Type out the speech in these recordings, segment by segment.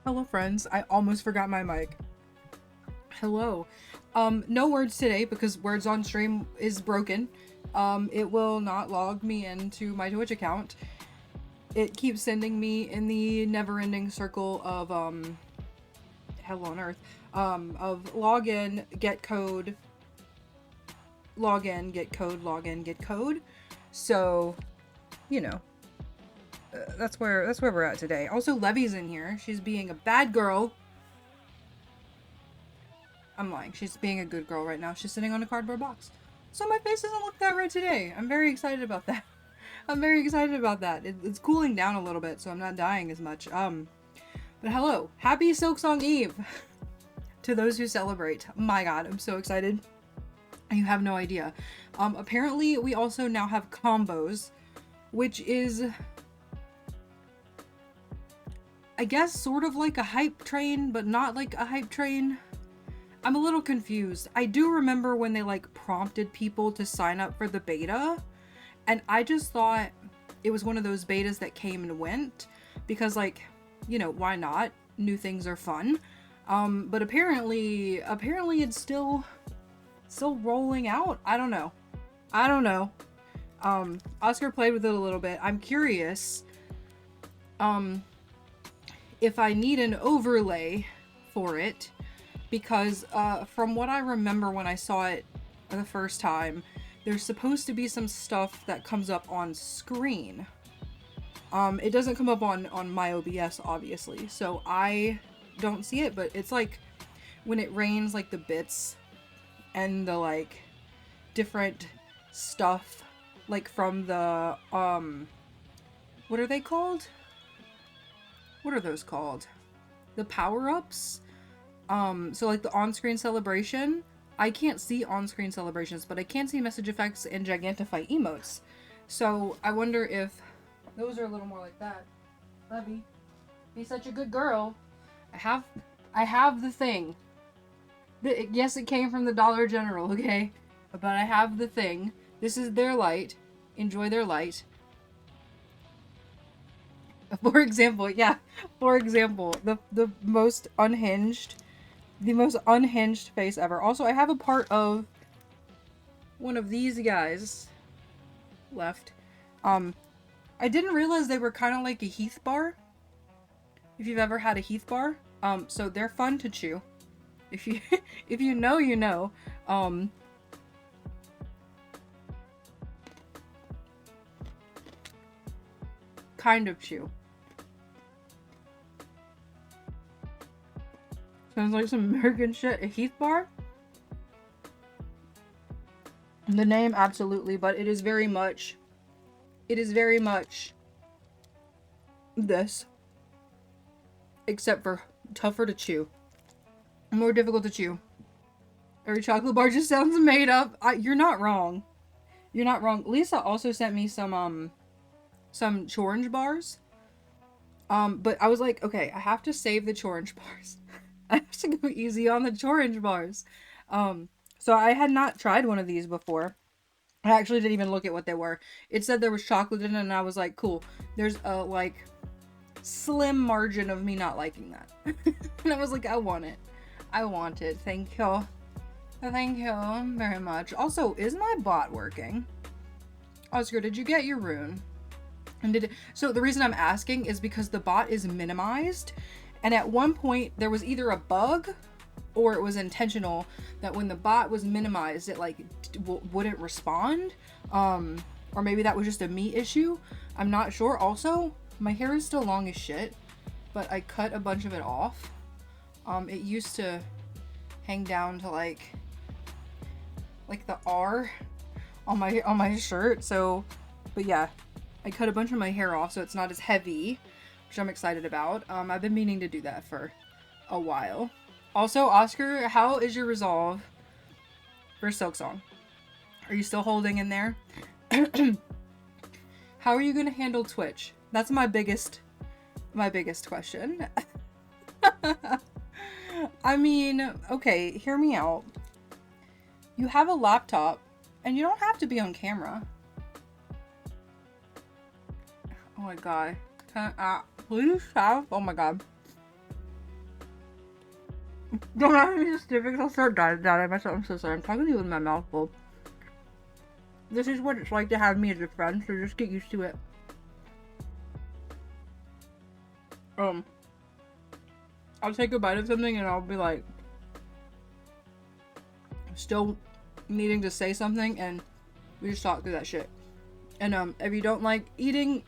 Hello friends, I almost forgot my mic. Hello. No words today because words on stream is broken. It will not log me into my Twitch account. It keeps sending me in the never-ending circle of hell on earth. Of login, get code, login, get code, login, get code. So, you know, that's where we're at today. Also, Levy's in here. She's being a bad girl. I'm lying. She's being a good girl right now. She's sitting on a cardboard box. So my face doesn't look that red today. I'm very excited about that. I'm very excited about that. It's cooling down a little bit, so I'm not dying as much. But hello. Happy Silksong Eve to those who celebrate. My god, I'm so excited. You have no idea. Apparently we also now have combos, which is, I guess, sort of like a hype train, but not like a hype train. I'm a little confused. I do remember when they like prompted people to sign up for the beta, and I just thought it was one of those betas that came and went because, like, you know, why not? New things are fun. But apparently it's still rolling out. I don't know. Oscar played with it a little bit. I'm curious if I need an overlay for it, because from what I remember when I saw it the first time, there's supposed to be some stuff that comes up on screen. It doesn't come up on my OBS, obviously, so I don't see it, but it's like when it rains, like the bits and the like different stuff, like from the what are they called? What are those called? The power-ups? So like the on-screen celebration, I can't see on-screen celebrations, but I can see message effects and Gigantify emotes. So I wonder if those are a little more like that. Levy, be such a good girl. I have the thing. Yes, it came from the Dollar General, okay? But I have the thing. This is their light. Enjoy their light. For example, the most unhinged face ever. Also, I have a part of one of these guys left. I didn't realize they were kind of like a Heath bar. If you've ever had a Heath bar, so they're fun to chew. If you if you know, you know. Kind of chew. Sounds like some American shit. A Heath bar? The name, absolutely, but it is very much this. Except for tougher to chew. More difficult to chew. Every chocolate bar just sounds made up. You're not wrong. You're not wrong. Lisa also sent me some orange bars. But I was like, okay, I have to save the orange bars. I have to go easy on the orange bars. So I had not tried one of these before. I actually didn't even look at what they were. It said there was chocolate in it, and I was like, cool. There's a, like, slim margin of me not liking that. And I was like, I want it. I want it. Thank you. Thank you very much. Also, is my bot working? Oscar, did you get your rune? And so the reason I'm asking is because the bot is minimized, and at one point there was either a bug or it was intentional that when the bot was minimized it like wouldn't respond, or maybe that was just a me issue. I'm not sure. Also, my hair is still long as shit, but I cut a bunch of it off. It used to hang down to like the R on my shirt, so, but yeah, I cut a bunch of my hair off so it's not as heavy, which I'm excited about. I've been meaning to do that for a while. Also, Oscar, how is your resolve for Silksong? Are you still holding in there? How are you gonna handle Twitch? That's my biggest question. I mean, okay, hear me out. You have a laptop, and you don't have to be on camera. Oh my god. Please have, oh my god. Don't ask me to stick because I'll start dying myself. I'm so sorry. I'm talking to you with my mouth full. This is what it's like to have me as a friend, so just get used to it. I'll take a bite of something and I'll be like, still needing to say something, and we just talk through that shit. And if you don't like eating,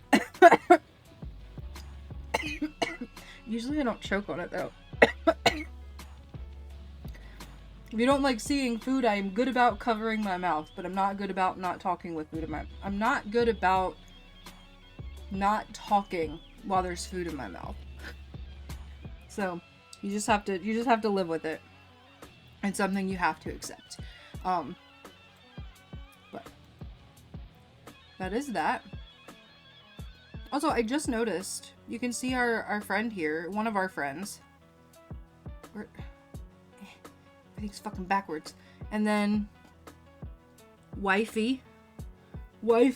usually I don't choke on it though. If you don't like seeing food, I am good about covering my mouth, but I'm not good about not talking with food in my. I'm not good about not talking while there's food in my mouth. So you just have to live with it. It's something you have to accept. But that is that. Also, I just noticed, you can see our friend here, one of our friends. Everything's fucking backwards. And then wifey right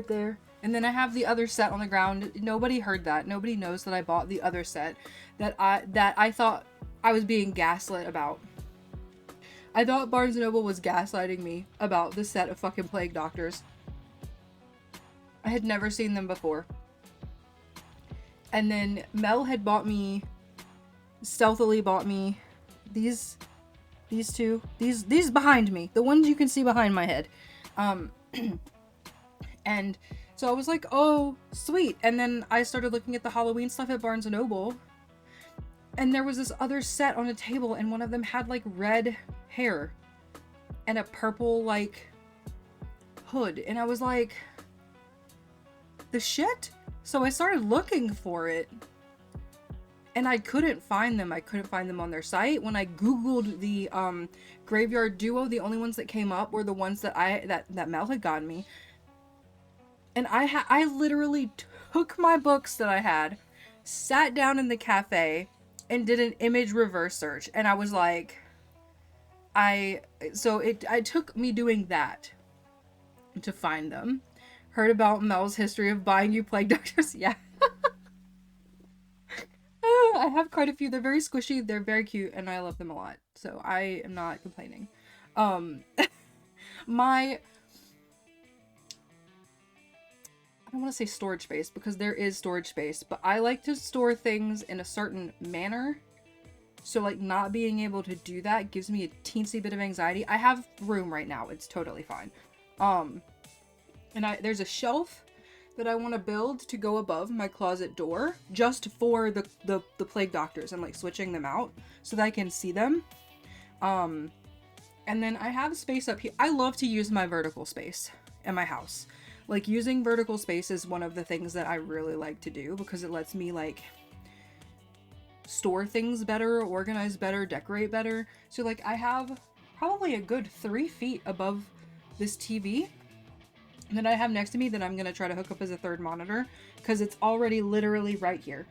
there. And then I have the other set on the ground. Nobody heard that. Nobody knows that I bought the other set that I thought I was being gaslit about. I thought Barnes & Noble was gaslighting me about the set of fucking Plague Doctors. I had never seen them before. And then Mel had stealthily bought me these two. These behind me. The ones you can see behind my head. And so I was like, oh, sweet. And then I started looking at the Halloween stuff at Barnes & Noble. And there was this other set on a table, and one of them had like red hair and a purple like hood. And I was like, the shit? So I started looking for it. And I couldn't find them. I couldn't find them on their site. When I Googled the Graveyard Duo, the only ones that came up were the ones that Mel had gotten me. And I literally took my books that I had, sat down in the cafe, and did an image reverse search. And I was like, it took me doing that to find them. Heard about Mel's history of buying you Plague Doctors? Yeah. I have quite a few. They're very squishy, they're very cute, and I love them a lot. So I am not complaining. I don't want to say storage space, because there is storage space, but I like to store things in a certain manner. So like not being able to do that gives me a teensy bit of anxiety. I have room right now. It's totally fine. And there's a shelf that I want to build to go above my closet door just for the Plague Doctors and like switching them out so that I can see them. And then I have space up here. I love to use my vertical space in my house. Like using vertical space is one of the things that I really like to do because it lets me like store things better, organize better, decorate better. So like I have probably a good 3 feet above this TV that I have next to me that I'm going to try to hook up as a third monitor because it's already literally right here.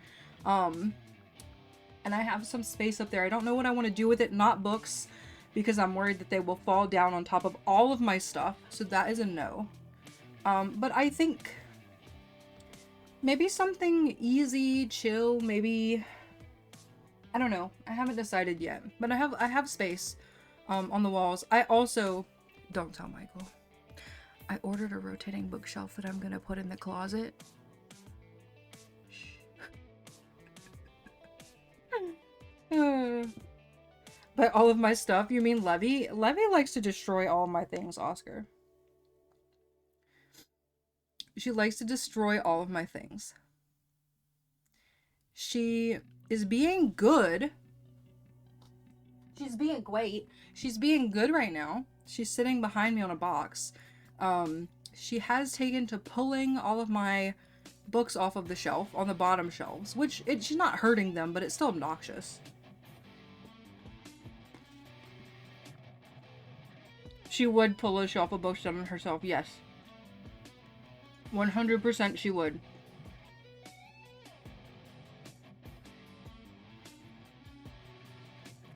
And I have some space up there. I don't know what I want to do with it. Not books, because I'm worried that they will fall down on top of all of my stuff. So that is a no. But I think maybe something easy, chill, maybe, I don't know. I haven't decided yet, but I have space, on the walls. I also, don't tell Michael, I ordered a rotating bookshelf that I'm going to put in the closet. By all of my stuff, you mean Levy? Levy likes to destroy all my things, Oscar. She likes to destroy all of my things. She is being good. She's being great. She's being good right now. She's sitting behind me on a box. She has taken to pulling all of my books off of the shelf on the bottom shelves, which she's not hurting them, but it's still obnoxious. She would pull a shelf of books down herself, yes. 100% she would.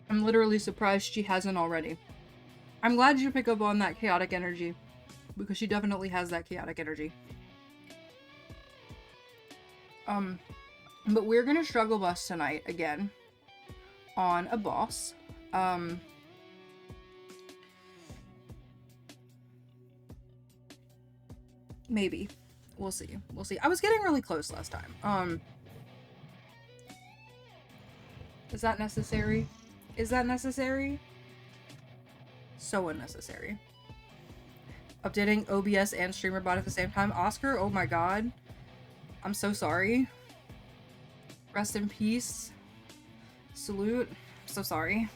I'm literally surprised she hasn't already. I'm glad you pick up on that chaotic energy, because she definitely has that chaotic energy. But we're gonna struggle bus tonight again. on a boss. Maybe. We'll see. We'll see. I was getting really close last time. Is that necessary? Is that necessary? So unnecessary. Updating OBS and StreamerBot at the same time. Oscar, oh my god. I'm so sorry. Rest in peace. Salute. I'm so sorry.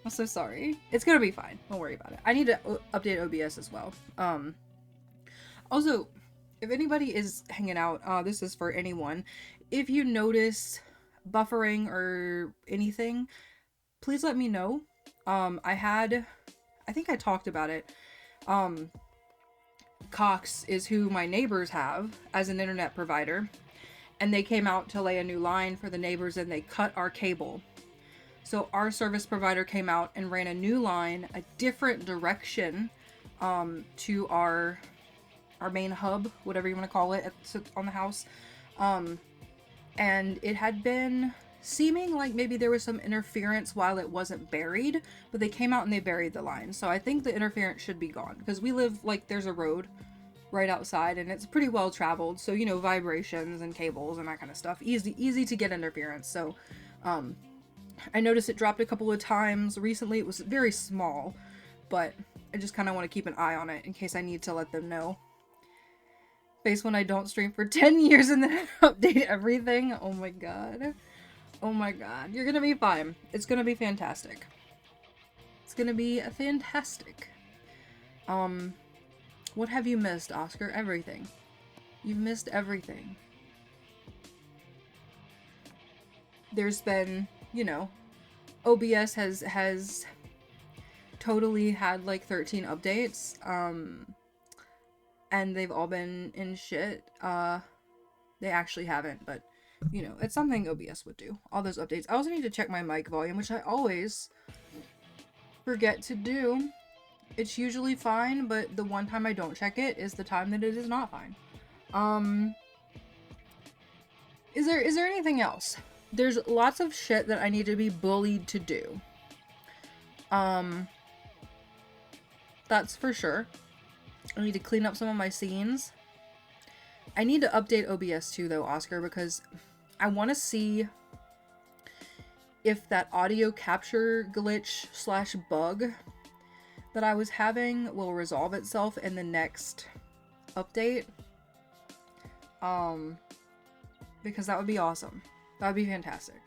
I'm so sorry. It's gonna be fine. Don't worry about it. I need to update OBS as well. Also, if anybody is hanging out, this is for anyone. If you notice buffering or anything, please let me know. I think I talked about it. Cox is who my neighbors have as an internet provider, and they came out to lay a new line for the neighbors and they cut our cable. So our service provider came out and ran a new line, a different direction, to our main hub, whatever you want to call it, on the house. And it had been seeming like maybe there was some interference while it wasn't buried, but they came out and they buried the line. So I think the interference should be gone, because we live, like, there's a road right outside and it's pretty well traveled. So, you know, vibrations and cables and that kind of stuff. Easy to get interference. So, I noticed it dropped a couple of times. Recently it was very small, but I just kind of want to keep an eye on it in case I need to let them know. Face when I don't stream for 10 years and then update everything. Oh my god. Oh my god. You're gonna be fine. It's gonna be fantastic. It's gonna be fantastic. What have you missed, Oscar? Everything. You've missed everything. There's been, you know, OBS has totally had like 13 updates. And they've all been in shit. They actually haven't, but you know, it's something OBS would do. All those updates. I also need to check my mic volume, which I always forget to do. It's usually fine, but the one time I don't check it is the time that it is not fine. Is there anything else? There's lots of shit that I need to be bullied to do. That's for sure. I need to clean up some of my scenes. I need to update OBS too, though, Oscar, because I want to see if that audio capture glitch / bug that I was having will resolve itself in the next update. Because that would be awesome. That would be fantastic.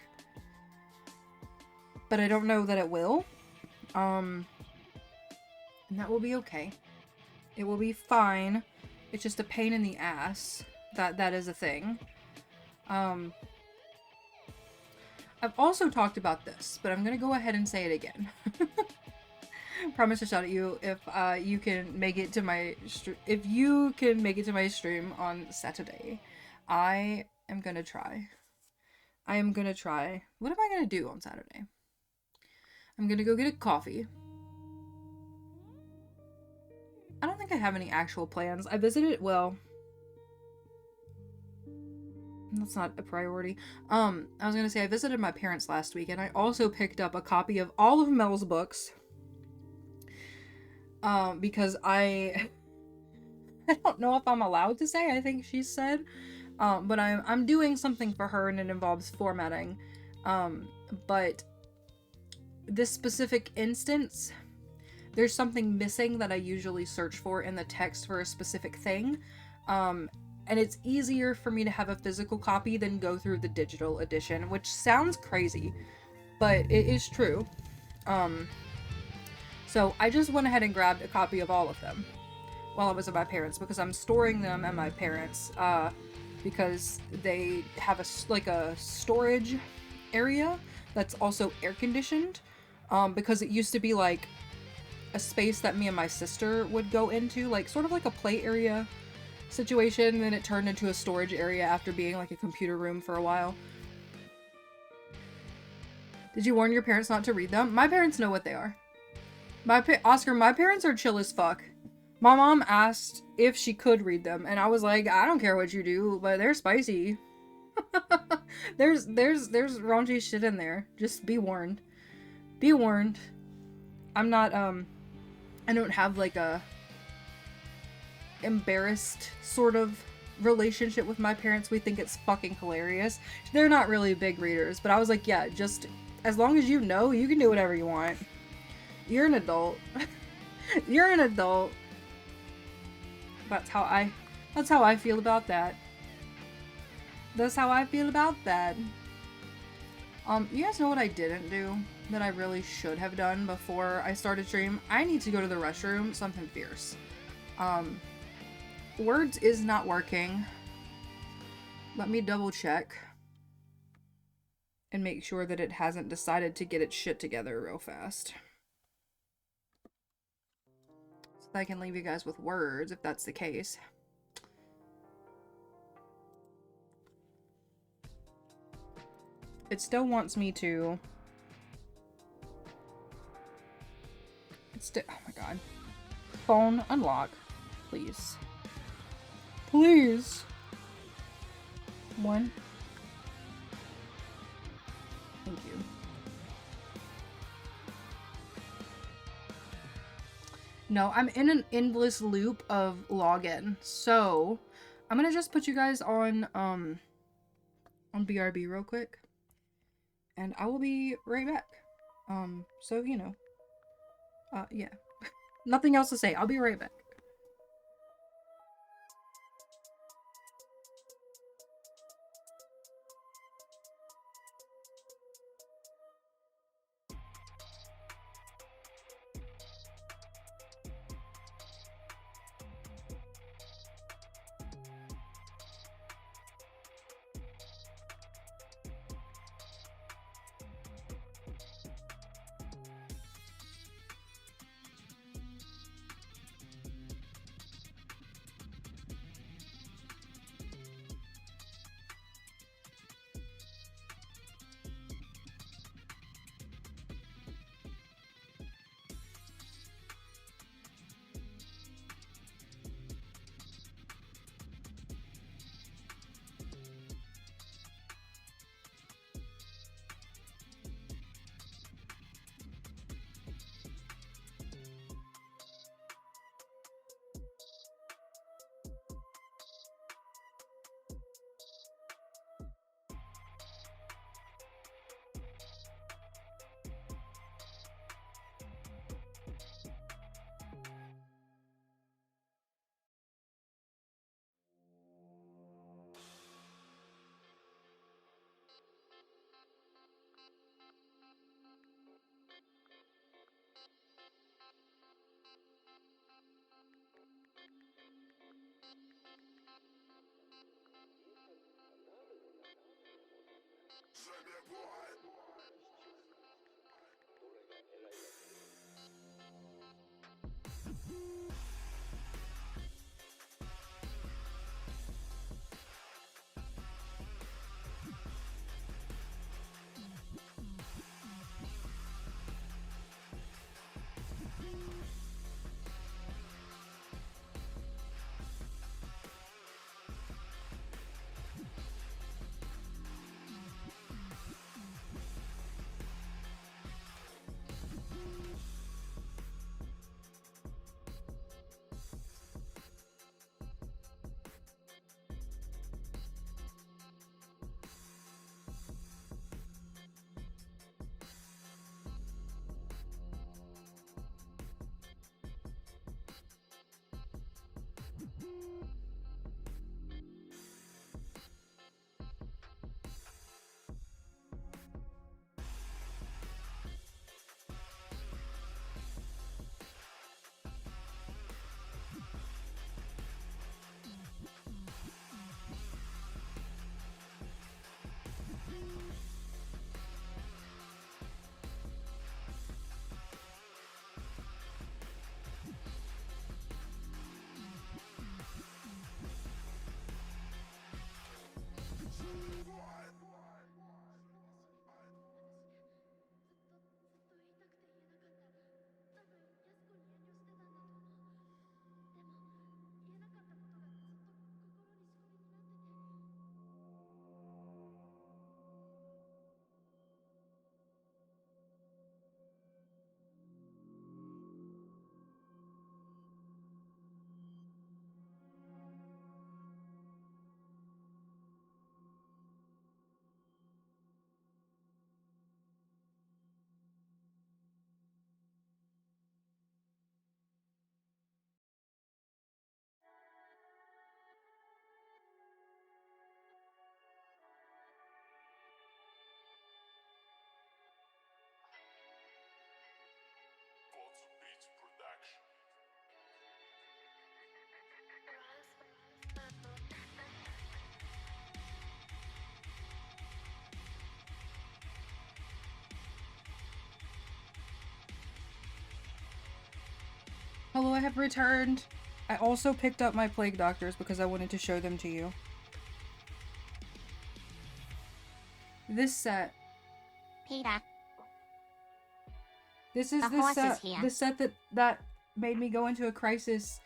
But I don't know that it will. And that will be okay. It will be fine. It's just a pain in the ass. That is a thing. I've also talked about this, but I'm gonna go ahead and say it again. Promise to shout at you if you can make it to my stream on Saturday. I am gonna try. I am gonna try. What am I gonna do on Saturday? I'm gonna go get a coffee. I don't think I have any actual plans. I visited, well, that's not a priority. I was gonna say I visited my parents last week, and I also picked up a copy of all of Mel's books. Because I don't know if I'm allowed to say, I think she said, but I'm doing something for her and it involves formatting. But this specific instance, there's something missing that I usually search for in the text for a specific thing. And it's easier for me to have a physical copy than go through the digital edition, which sounds crazy, but it is true. So I just went ahead and grabbed a copy of all of them while I was at my parents', because I'm storing them at my parents', because they have a storage area that's also air conditioned, because it used to be like a space that me and my sister would go into, like sort of like a play area situation, and then it turned into a storage area after being like a computer room for a while. Did you warn your parents not to read them? My parents know what they are. Oscar, my parents are chill as fuck. My mom asked if she could read them, and I was like, I don't care what you do, but they're spicy. There's raunchy shit in there. Just be warned. Be warned. I'm not, I don't have like a embarrassed sort of relationship with my parents. We think it's fucking hilarious. They're not really big readers, but I was like, yeah, just as long as you know, you can do whatever you want. You're an adult. You're an adult. That's how I feel about that. That's how I feel about that. You guys know what I didn't do that I really should have done before I started stream? I need to go to the restroom, something fierce. Words is not working. Let me double check and make sure that it hasn't decided to get its shit together real fast. So that I can leave you guys with words if that's the case. It still wants me to... It's still... Oh my god. Phone, unlock. Please. Please. 1. Thank you. No, I'm in an endless loop of login. So, I'm gonna just put you guys on BRB real quick. And I will be right back. So, you know. Yeah. Nothing else to say. I'll be right back. Hello, I have returned. I also picked up my plague doctors because I wanted to show them to you. This set. Peter. This is the set that made me go into a crisis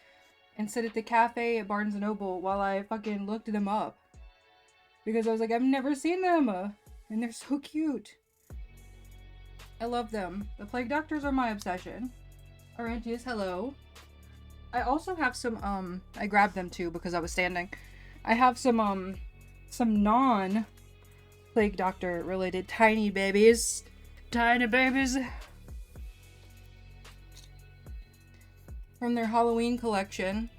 and sit at the cafe at Barnes & Noble while I fucking looked them up. Because I was like, I've never seen them! And they're so cute. I love them. The plague doctors are my obsession. Orantius, hello. I also have some, I grabbed them too because I was standing. I have some non-plague doctor related tiny babies. Tiny babies. From their Halloween collection.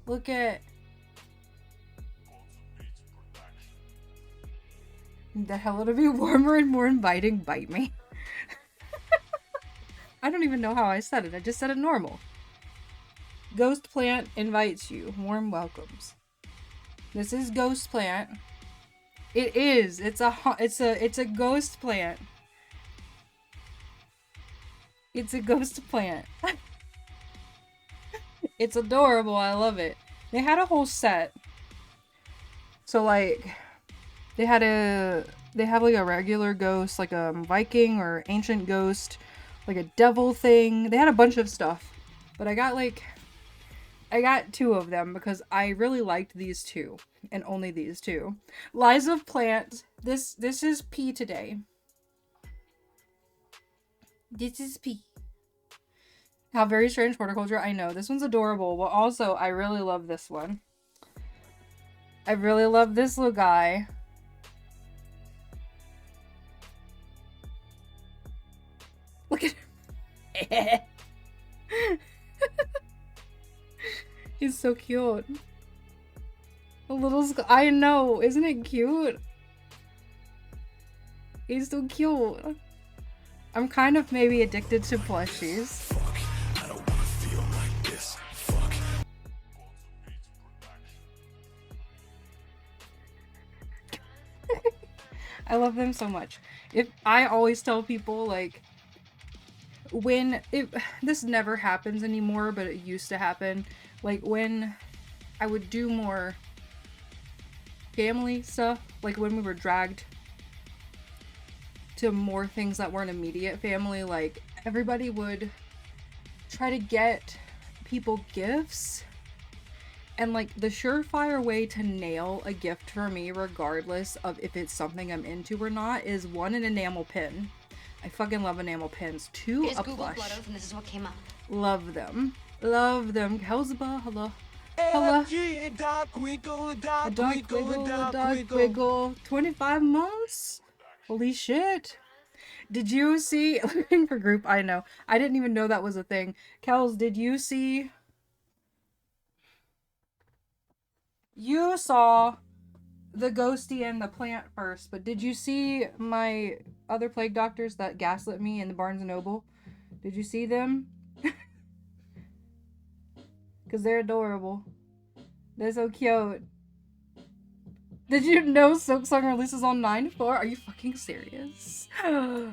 Look at the hell to be warmer and more inviting. Bite me. I don't even know how I said it. I just said it normal. Ghost Plant invites you. Warm welcomes. This is Ghost Plant. It is. It's a ghost plant. It's a ghost plant. It's adorable. I love it. They had a whole set. So like they have like a regular ghost, like a Viking or ancient ghost, like a devil thing. They had a bunch of stuff. But I got 2 of them because I really liked these 2 and only these 2. Lies of Plant. This is P today. This is P. How very strange horticulture. I know. This one's adorable. Well, also, I really love this one. I really love this little guy. Look at him. He's so cute. A little I know. Isn't it cute? He's so cute. I'm kind of maybe addicted to plushies. I love them so much. I always tell people, like, this never happens anymore, but it used to happen. Like, when I would do more family stuff, like when we were dragged to more things that weren't immediate family, like, everybody would try to get people gifts. And, like, the surefire way to nail a gift for me, regardless of if it's something I'm into or not, is 1, an enamel pin. I fucking love enamel pins. 2, a plush. And this is what came up. Love them. Love them. Helzeba, hello. Hello. A dog wiggle. 25 months? Holy shit. Did you see... Looking for group, I know. I didn't even know that was a thing. Kels, did you see... You saw the ghosty and the plant first, but did you see my other plague doctors that gaslit me in the Barnes & Noble? Did you see them? Because they're adorable. They're so cute. Did you know Silk Song releases on 9/4? Are you fucking serious?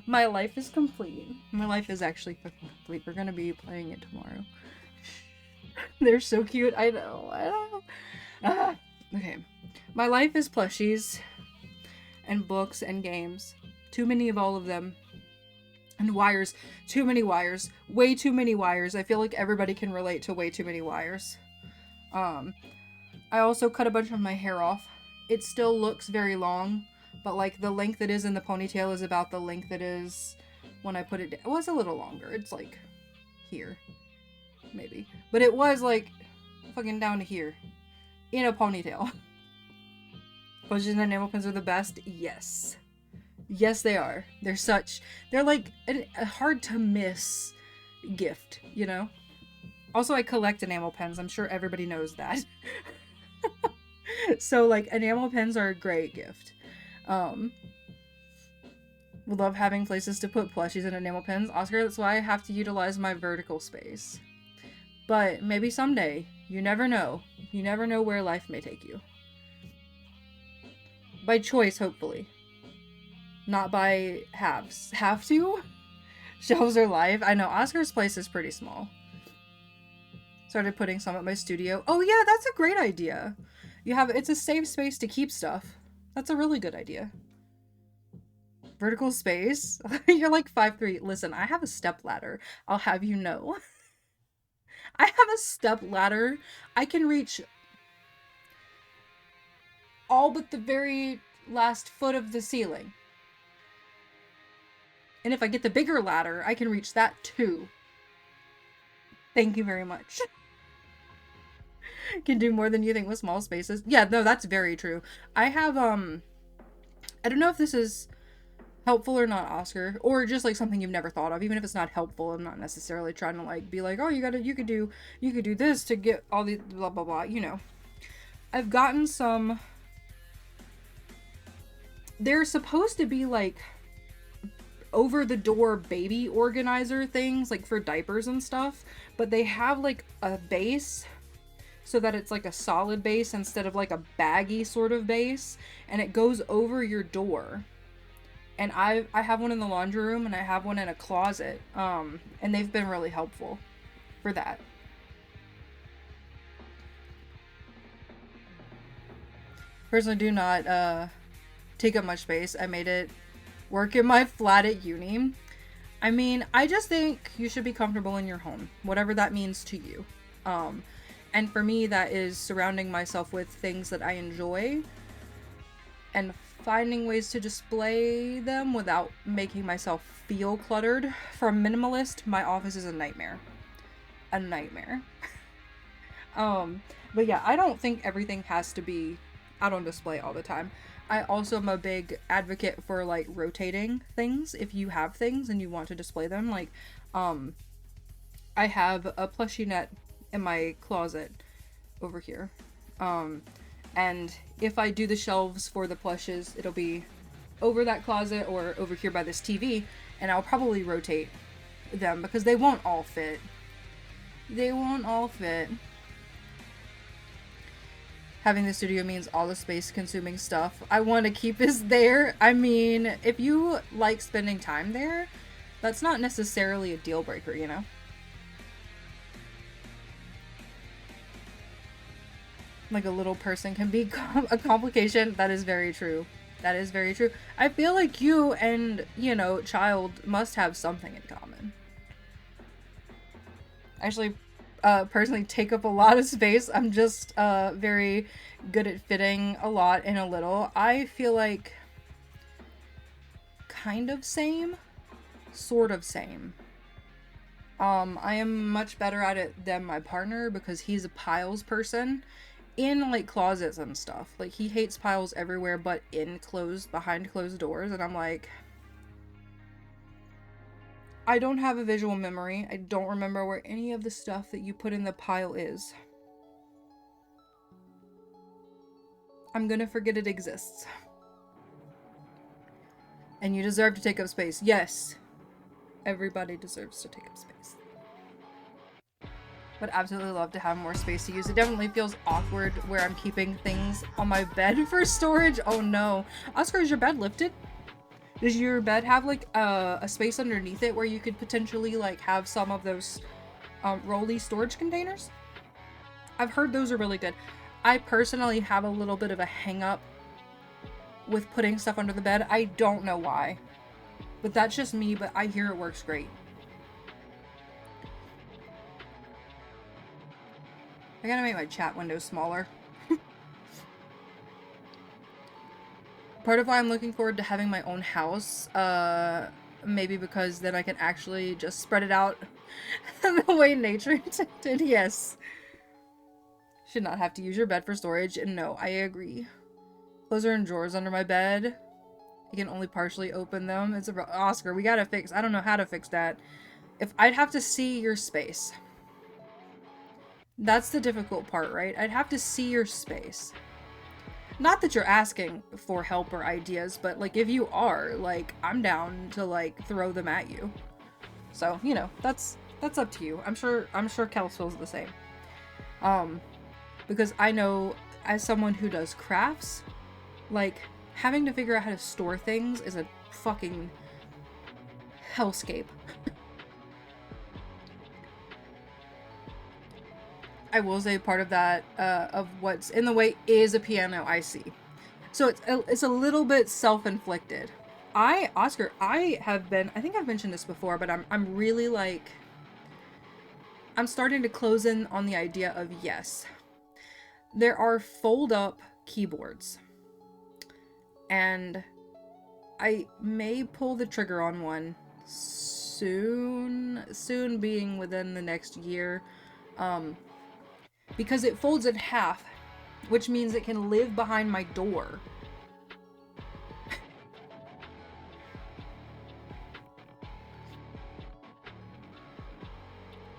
My life is complete. My life is actually fucking complete. We're gonna be playing it tomorrow. They're so cute. I know. Okay. My life is plushies and books and games. Too many of all of them. And wires. Too many wires. Way too many wires. I feel like everybody can relate to way too many wires. I also cut a bunch of my hair off. It still looks very long, but like the length it is in the ponytail is about the length it is when I put it down. It was a little longer. It's like here. Maybe. But it was like fucking down to here. In a ponytail. Plushies and enamel pins are the best? Yes. Yes, they are. They're like a hard to miss gift, you know? Also, I collect enamel pens. I'm sure everybody knows that. So, like, enamel pens are a great gift. We love having places to put plushies and enamel pens. Oscar, that's why I have to utilize my vertical space. But maybe someday. You never know. You never know where life may take you. By choice, hopefully. Not by halves. Have to? Shelves are life. I know, Oscar's place is pretty small. Started putting some at my studio. Oh yeah, that's a great idea. It's a safe space to keep stuff. That's a really good idea. Vertical space? You're like 5'3". Listen, I have a step ladder. I'll have you know. I have a step ladder. I can reach all but the very last foot of the ceiling. And if I get the bigger ladder, I can reach that too. Thank you very much. Can do more than you think with small spaces. Yeah, no, that's very true. I have, I don't know if this is helpful or not, Oscar, or just like something you've never thought of. Even if it's not helpful, I'm not necessarily trying to like be like, oh, you could do this to get all the blah blah blah, you know. I've gotten some, they're supposed to be like over the door baby organizer things, like for diapers and stuff, but they have like a base so that it's like a solid base instead of like a baggy sort of base, and it goes over your door. And I have one in the laundry room, and I have one in a closet, and they've been really helpful for that. Personally do not take up much space. I made it work in my flat at uni. I mean, I just think you should be comfortable in your home, whatever that means to you. And for me, that is surrounding myself with things that I enjoy and finding ways to display them without making myself feel cluttered. For a minimalist, my office is a nightmare. A nightmare. But yeah, I don't think everything has to be out on display all the time. I also am a big advocate for like rotating things if you have things and you want to display them. Like, I have a plushie net in my closet over here. And if I do the shelves for the plushes, it'll be over that closet or over here by this TV, and I'll probably rotate them because they won't all fit. They won't all fit. Having the studio means all the space consuming stuff I want to keep is there. I mean, if you like spending time there, that's not necessarily a deal breaker, you know? Like a little person can be a complication. That is very true. That is very true. I feel like you and, you know, child must have something in common. Actually, personally take up a lot of space. I'm just very good at fitting a lot in a little. I feel like kind of same, sort of same. I am much better at it than my partner because he's a piles person in like closets and stuff. Like he hates piles everywhere but behind closed doors, and I'm like, I don't have a visual memory. I don't remember where any of the stuff that you put in the pile is. I'm gonna forget it exists. And you deserve to take up space. Yes. Everybody deserves to take up space. Would absolutely love to have more space to use. It definitely feels awkward where I'm keeping things on my bed for storage. Oh no. Oscar, is your bed lifted? Does your bed have like a space underneath it where you could potentially like have some of those rolly storage containers? I've heard those are really good. I personally have a little bit of a hang up with putting stuff under the bed. I don't know why, but that's just me, but I hear it works great. I gotta make my chat window smaller. Part of why I'm looking forward to having my own house, maybe because then I can actually just spread it out the way nature intended. Yes. Should not have to use your bed for storage, and no, I agree. Those are in drawers under my bed. You can only partially open them. It's a Oscar, we gotta fix, I don't know how to fix that. I'd have to see your space. That's the difficult part, right? I'd have to see your space. Not that you're asking for help or ideas, but like if you are, like I'm down to like throw them at you. So, you know, that's up to you. I'm sure Kels feels the same. Because I know as someone who does crafts, like having to figure out how to store things is a fucking hellscape. I will say part of that, of what's in the way is a piano I see. So it's a little bit self-inflicted. Oscar, I think I've mentioned this before, but I'm really like, I'm starting to close in on the idea of yes. There are fold-up keyboards. And I may pull the trigger on one soon being within the next year. Because it folds in half, which means it can live behind my door.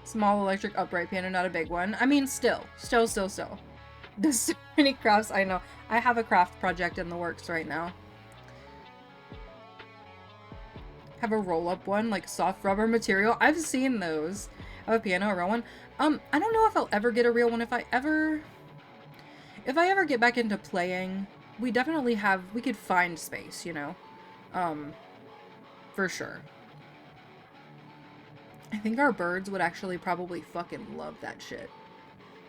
Small electric upright piano, not a big one. I mean, still. There's so many crafts, I know. I have a craft project in the works right now. Have a roll-up one, like soft rubber material. I've seen those. I have a piano, a real one. I don't know if I'll ever get a real one. If I ever get back into playing, we could find space, you know? For sure. I think our birds would actually probably fucking love that shit.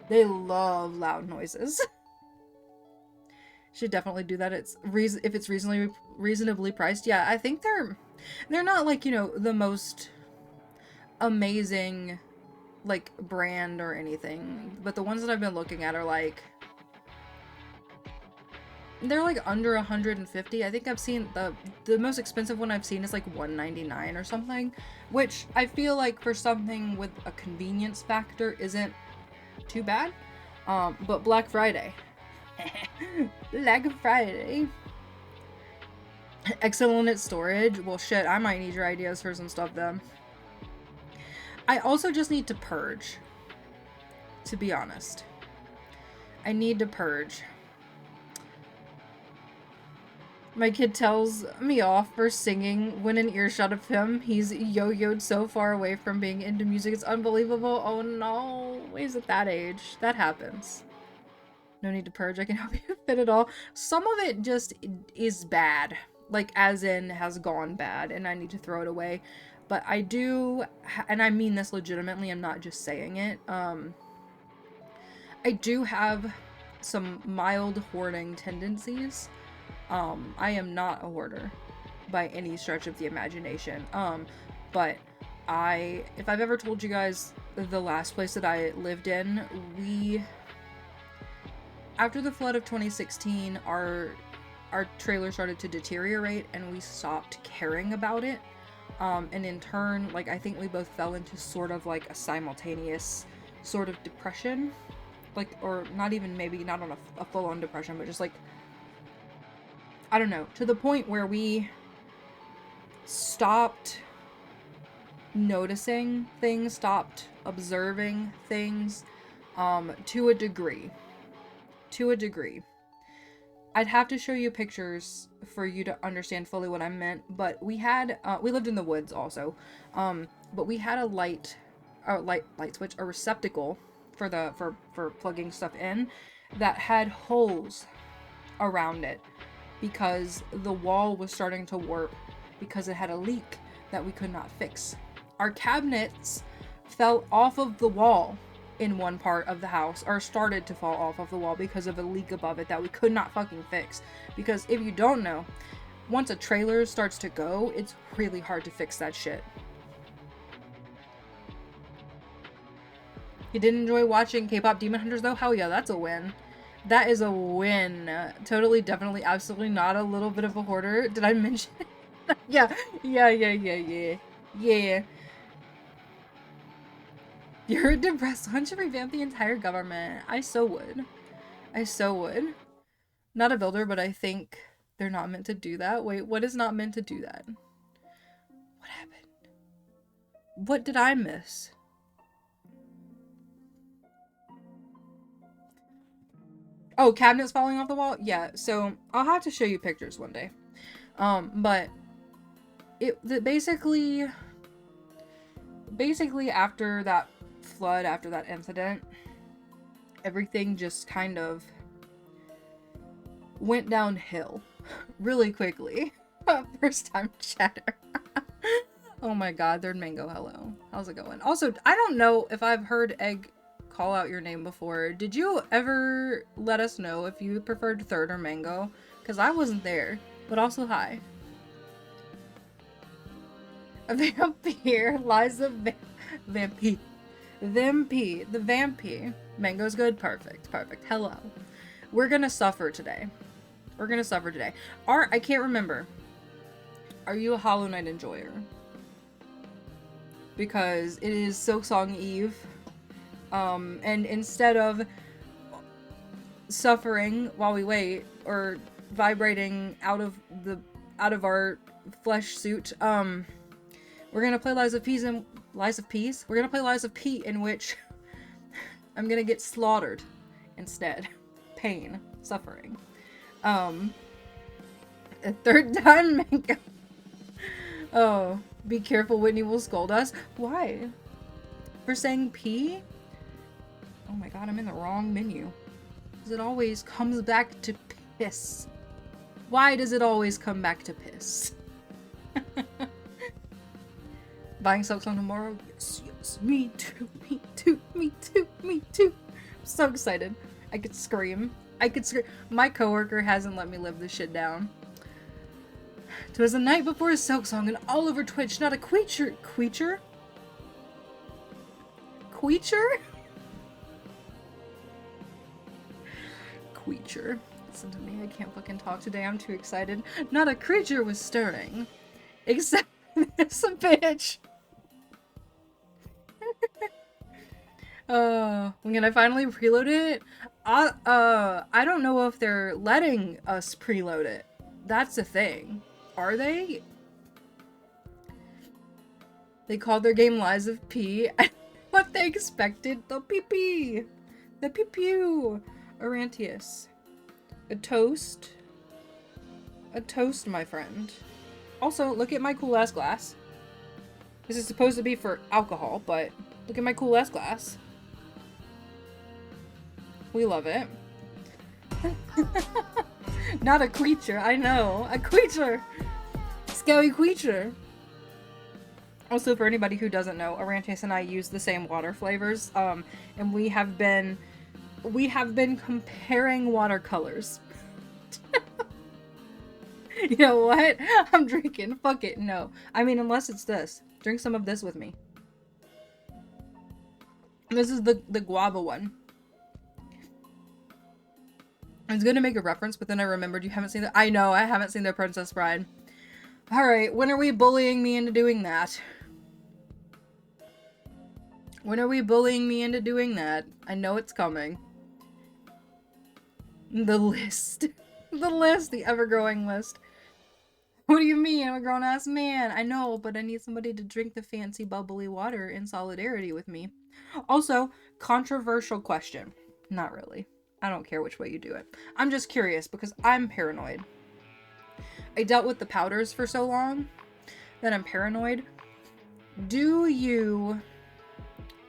They love loud noises. Should definitely do that. If it's reasonably priced. Yeah, I think they're not like, you know, the most amazing like brand or anything, but the ones that I've been looking at are like, they're like under 150. I think I've seen the most expensive one I've seen is like $199 or something, which I feel like for something with a convenience factor isn't too bad. But Black Friday. Black Friday. Excellent storage. Well, shit, I might need your ideas for some stuff then. I also just need to purge. To be honest. I need to purge. My kid tells me off for singing when in earshot of him. He's yo-yoed so far away from being into music. It's unbelievable. Oh no. He's at that age. That happens. No need to purge. I can help you fit it all. Some of it just is bad. Like, as in, has gone bad, and I need to throw it away. But I do, and I mean this legitimately, I'm not just saying it. I do have some mild hoarding tendencies. I am not a hoarder by any stretch of the imagination. But if I've ever told you guys the last place that I lived in, after the flood of 2016, our trailer started to deteriorate and we stopped caring about it. And in turn, like, I think we both fell into sort of like a simultaneous sort of depression. Like, or not even, maybe not on a full-on depression, but just like, I don't know, to the point where we stopped noticing things, stopped observing things, to a degree. I'd have to show you pictures for you to understand fully what I meant, but we lived in the woods also, but we had a light switch, a receptacle for plugging stuff in that had holes around it because the wall was starting to warp because it had a leak that we could not fix. Our cabinets fell off of the wall in one part of the house, or started to fall off of the wall because of a leak above it that we could not fucking fix. Because if you don't know, once a trailer starts to go, it's really hard to fix that shit. You didn't enjoy watching K-pop Demon Hunters though? Hell yeah, that's a win. That is a win. Totally, definitely, absolutely not a little bit of a hoarder. Did I mention it? Yeah. You're depressed. Why don't you revamp the entire government? I so would. Not a builder, but I think they're not meant to do that. Wait, what is not meant to do that? What happened? What did I miss? Oh, cabinets falling off the wall? Yeah, so I'll have to show you pictures one day. But basically after that flood, after that incident, everything just kind of went downhill really quickly. First time chatter. Oh my god, third mango, hello. How's it going? Also, I don't know if I've heard Egg call out your name before. Did you ever let us know if you preferred third or mango? Because I wasn't there. But also, hi. A vampire lies a vampy. Vampy. The vampy. Mango's good? Perfect. Perfect. Hello. We're gonna suffer today. We're gonna suffer today. I can't remember. Are you a Hollow Knight enjoyer? Because it is Silksong Eve. And instead of suffering while we wait, or vibrating out of our flesh suit, we're gonna play Lies of Peace We're gonna play Lies of P, in which I'm gonna get slaughtered instead. Pain. Suffering. A third time mango. Oh, be careful, Whitney will scold us. Why? For saying P? Oh my god, I'm in the wrong menu. Because it always comes back to piss. Why does it always come back to piss? Buying Silksong tomorrow? Yes, yes. Me too, me too, me too, me too. I'm so excited. I could scream. My coworker hasn't let me live this shit down. 'Twas the night before his Silksong and all over Twitch, not a creature. Creature? Creature. Listen to me, I can't fucking talk today, I'm too excited. Not a creature was stirring. Except this bitch. When I finally preload it? I don't know if they're letting us preload it. That's the thing. Are they? They called their game Lies of P. What they expected? The pee-pee. The pew-pew. Orantius. A toast. A toast, my friend. Also, look at my cool-ass glass. This is supposed to be for alcohol, but look at my cool-ass glass. We love it. Not a creature, I know. A creature! Scary creature! Also, for anybody who doesn't know, Orantius and I use the same water flavors, and we have been comparing watercolors. You know what? I'm drinking. Fuck it. No. I mean, unless it's this. Drink some of this with me. This is the guava one. I was gonna make a reference, but then I remembered you haven't seen the- I know, I haven't seen The Princess Bride. Alright, when are we bullying me into doing that? When are we bullying me into doing that? I know it's coming. The list. The list, the ever-growing list. What do you mean? I'm a grown-ass man. I know, but I need somebody to drink the fancy bubbly water in solidarity with me. Also, controversial question. Not really. I don't care which way you do it. I'm just curious because I'm paranoid. I dealt with the powders for so long that I'm paranoid. Do you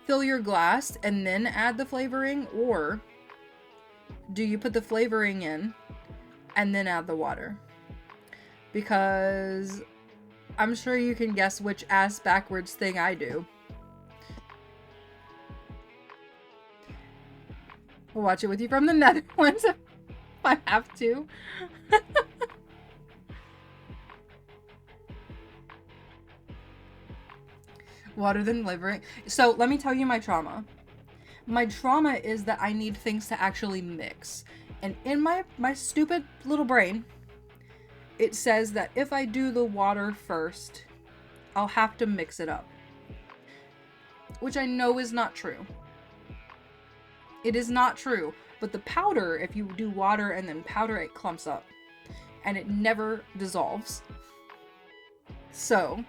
fill your glass and then add the flavoring, or do you put the flavoring in and then add the water? Because I'm sure you can guess which ass backwards thing I do. We'll watch it with you from the Netherlands if I have to. Water than flavoring. So let me tell you my trauma. My trauma is that I need things to actually mix. And in my stupid little brain, it says that if I do the water first, I'll have to mix it up. Which I know is not true. It is not true. But the powder, if you do water and then powder, it clumps up. And it never dissolves. So,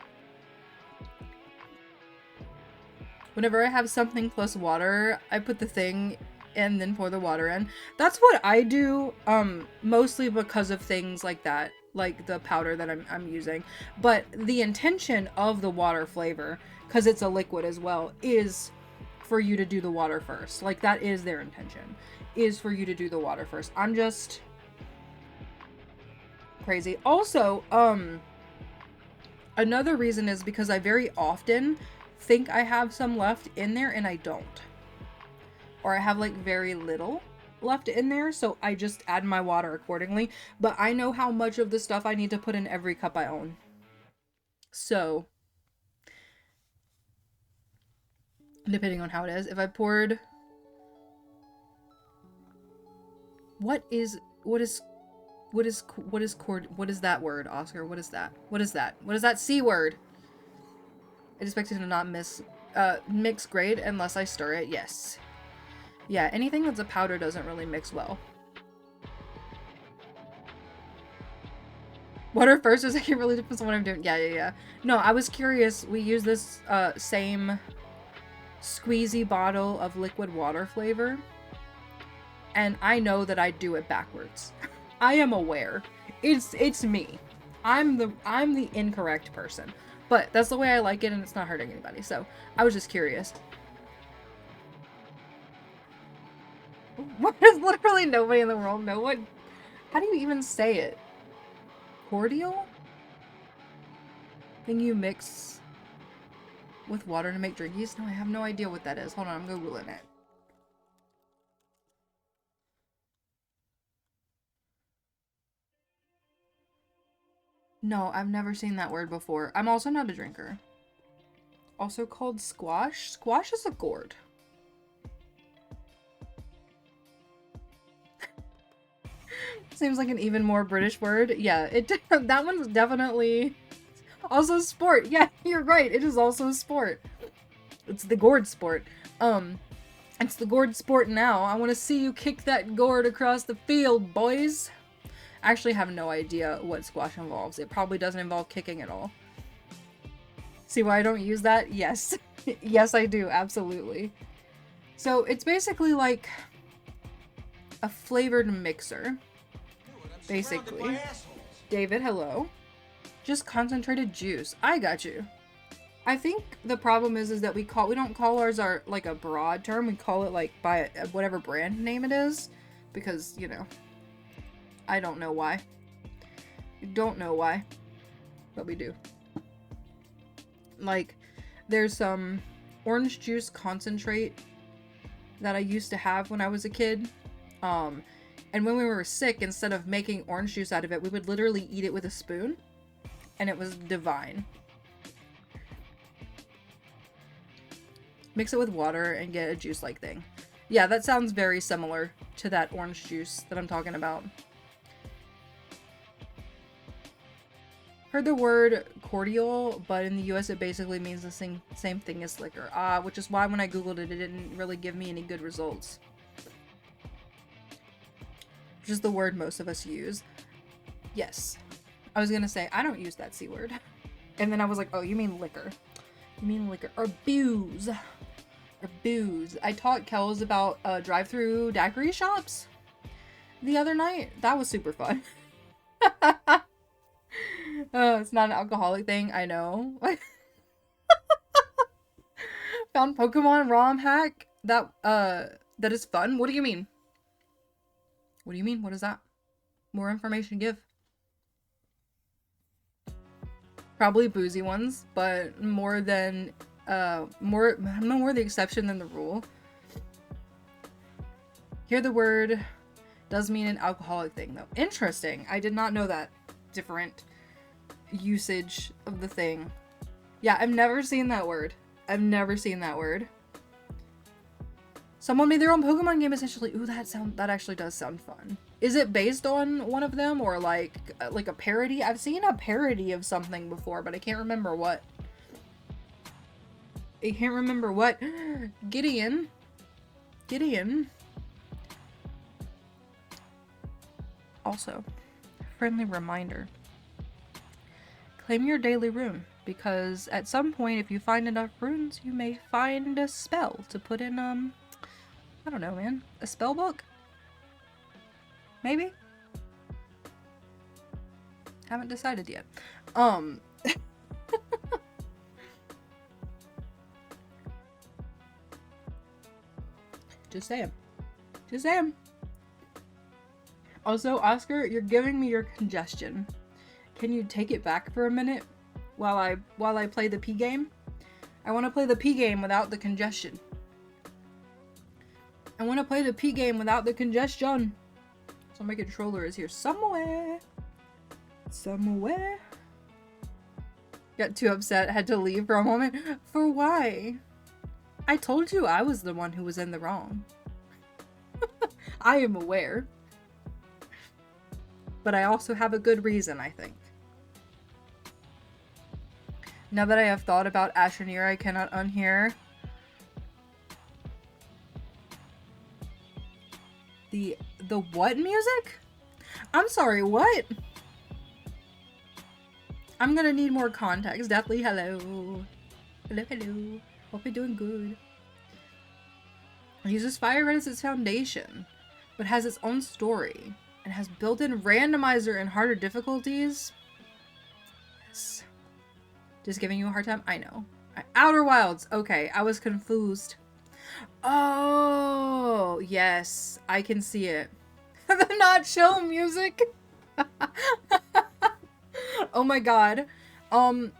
whenever I have something plus water, I put the thing and then pour the water in. That's what I do, mostly because of things like that. Like the powder that I'm using. But the intention of the water flavor, because it's a liquid as well, is for you to do the water first. Like, that is their intention, is for you to do the water first. I'm just crazy. Also, Another reason is because I very often think I have some left in there and I don't. Or I have like very little left in there, so I just add my water accordingly. But I know how much of the stuff I need to put in every cup I own. So, depending on how it is, if I poured... What is that word, Oscar? What is that? What is that? What is that C word? I expect it to not mix great unless I stir it. Yes. Yeah, anything that's a powder doesn't really mix well. Water first or second really depends on what I'm doing. Yeah. No, I was curious. We use this same squeezy bottle of liquid water flavor. And I know that I do it backwards. I am aware. It's me. I'm the incorrect person. But that's the way I like it and it's not hurting anybody. So, I was just curious. What does literally nobody in the world know? What? How do you even say it? Cordial? Thing you mix with water to make drinkies? No, I have no idea what that is. Hold on, I'm Googling it. No, I've never seen that word before. I'm also not a drinker. Also called squash. Squash is a gourd. Seems like an even more British word. Yeah, that one's definitely also sport. Yeah, you're right. It is also a sport. It's the gourd sport. It's the gourd sport now. I want to see you kick that gourd across the field, boys. I actually have no idea what squash involves. It probably doesn't involve kicking at all. See why I don't use that? Yes. Yes, I do. Absolutely. So it's basically like a flavored mixer. Basically. David, hello. Just concentrated juice. I got you. I think the problem is that we don't call ours like a broad term. We call it like by whatever brand name it is. Because, you know, I don't know why. Don't know why. But we do. Like, there's some orange juice concentrate that I used to have when I was a kid. And when we were sick, instead of making orange juice out of it, we would literally eat it with a spoon. And it was divine. Mix it with water and get a juice-like thing. Yeah, that sounds very similar to that orange juice that I'm talking about. Heard the word cordial, but in the US it basically means the same thing as liquor. Which is why when I googled it, it didn't really give me any good results. Which is the word most of us use. Yes. I was gonna say, I don't use that C word. And then I was like, oh, you mean liquor. You mean liquor. Or booze. Or booze. I taught Kels about drive-through daiquiri shops the other night. That was super fun. It's not an alcoholic thing, I know. Found Pokemon ROM hack that is fun. What do you mean? What do you mean? What is that? More information give. Probably boozy ones, but more the exception than the rule. Here the word does mean an alcoholic thing though. Interesting. I did not know that. Different usage of the thing. Yeah, I've never seen that word. I've never seen that word. Someone made their own Pokemon game essentially. Ooh, that actually does sound fun. Is it based on one of them or like a parody? I've seen a parody of something before, but I can't remember what. I can't remember what. Gideon. Also, friendly reminder. Claim your daily rune, because at some point, if you find enough runes, you may find a spell to put in, I don't know, man. A spell book? Maybe? Haven't decided yet. Just saying. Just saying. Also, Oscar, you're giving me your congestion. Can you take it back for a minute? while I play the P game. I want to play the P game without the congestion. I want to play the P game without the congestion. So my controller is here somewhere. Somewhere. Got too upset, had to leave for a moment. For why? I told you I was the one who was in the wrong. I am aware. But I also have a good reason, I think. Now that I have thought about Astroneer, I cannot unhear the what music? I'm sorry, what? I'm gonna need more context. Deathly, hello. Hello, hello. Hope you're doing good. It uses fire as its foundation, but has its own story, and has built-in randomizer and harder difficulties. Yes. Just giving you a hard time? I know. Outer Wilds. Okay, I was confused. Oh, yes. I can see it. The not chill music. Oh my god.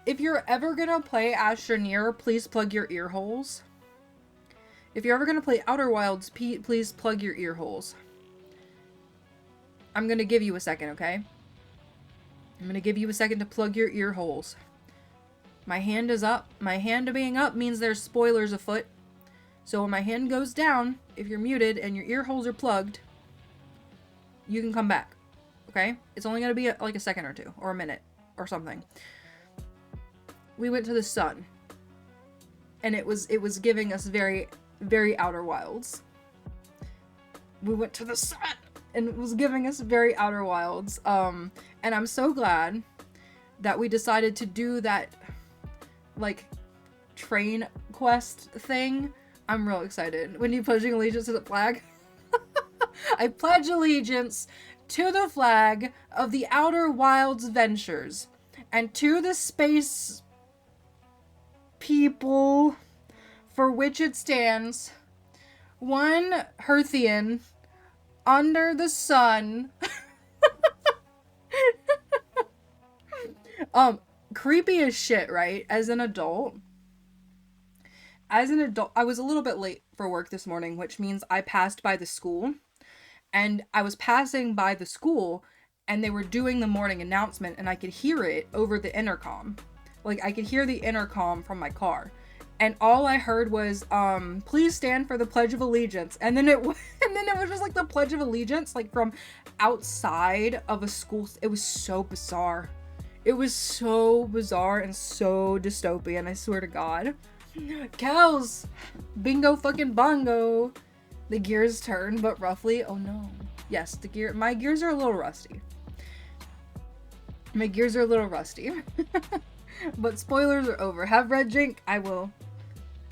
If you're ever gonna play Astroneer, please plug your ear holes. If you're ever gonna play Outer Wilds, please plug your ear holes. I'm gonna give you a second, okay? I'm gonna give you a second to plug your ear holes. My hand is up. My hand being up means there's spoilers afoot. So when my hand goes down, if you're muted and your ear holes are plugged, you can come back. Okay? It's only gonna be like a second or two, or a minute, or something. We went to the sun. And it was giving us very, very Outer Wilds. We went to the sun! And it was giving us very Outer Wilds. And I'm so glad that we decided to do that, like, train quest thing. I'm real excited. When you pledging allegiance to the flag? I pledge allegiance to the flag of the Outer Wilds Ventures and to the space people for which it stands, one Herthian under the sun. Creepy as shit, right? As an adult, I was a little bit late for work this morning, which means I passed by the school. And I was passing by the school, and they were doing the morning announcement, and I could hear it over the intercom. Like, I could hear the intercom from my car. And all I heard was, please stand for the Pledge of Allegiance. And then it was just like the Pledge of Allegiance, like from outside of a school. It was so bizarre. It was so bizarre and so dystopian, I swear to God. Cows! Bingo fucking bongo! The gears turn, but roughly. Oh no. Yes, my gears are a little rusty. My gears are a little rusty. But spoilers are over. Have red drink? I will.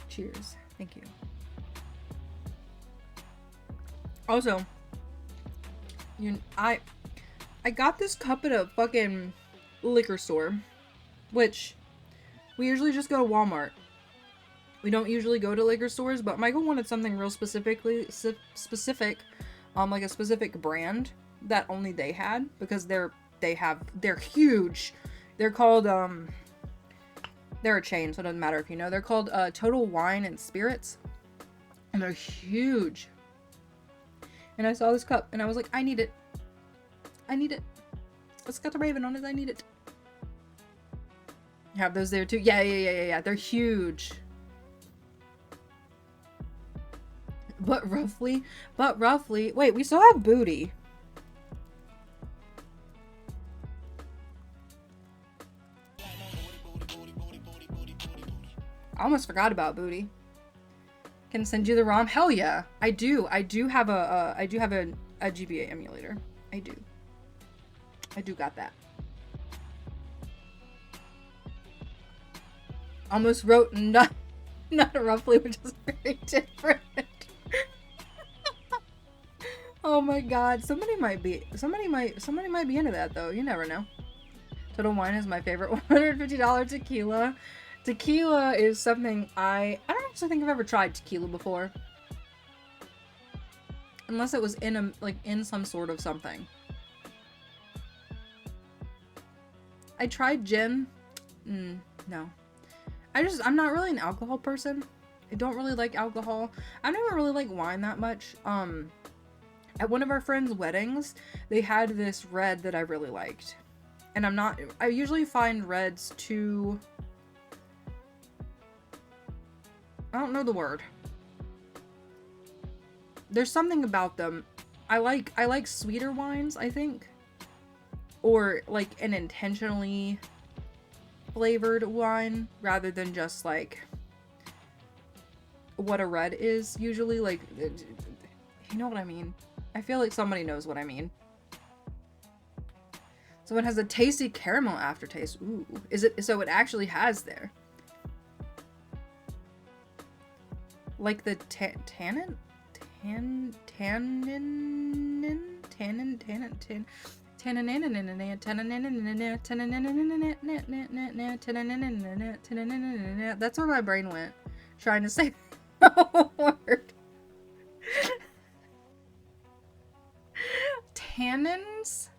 Cheers. Thank you. Also, I got this cup at a fucking liquor store, which we usually just go to Walmart. We don't usually go to liquor stores, but Michael wanted something real specific, like a specific brand that only they had, because they're huge. They're called, they're a chain, so it doesn't matter if you know. They're called, Total Wine and Spirits, and they're huge. And I saw this cup, and I was like, I need it. I need it. It's got the raven on it, I need it. You have those there too? Yeah. They're huge. But roughly, wait, we still have booty. I almost forgot about booty. Can send you the ROM? Hell yeah, I do have a GBA emulator. I do got that. Almost wrote not roughly, which is very different. Oh my god, somebody might be into that though. You never know. Total Wine is my favorite $150 tequila. Tequila is something I don't actually think I've ever tried tequila before. Unless it was in some sort of something. I tried gin. No. I'm not really an alcohol person. I don't really like alcohol. I don't even really like wine that much. At one of our friends' weddings, they had this red that I really liked. And I usually find reds too, I don't know the word. There's something about them. I like sweeter wines, I think. Or like an intentionally flavored wine rather than just like what a red is usually. Like, you know what I mean? I feel like somebody knows what I mean. So it has a tasty caramel aftertaste. Ooh, so it actually has there. Like the tannin? That's where my brain went. Trying to say the word. Tannins?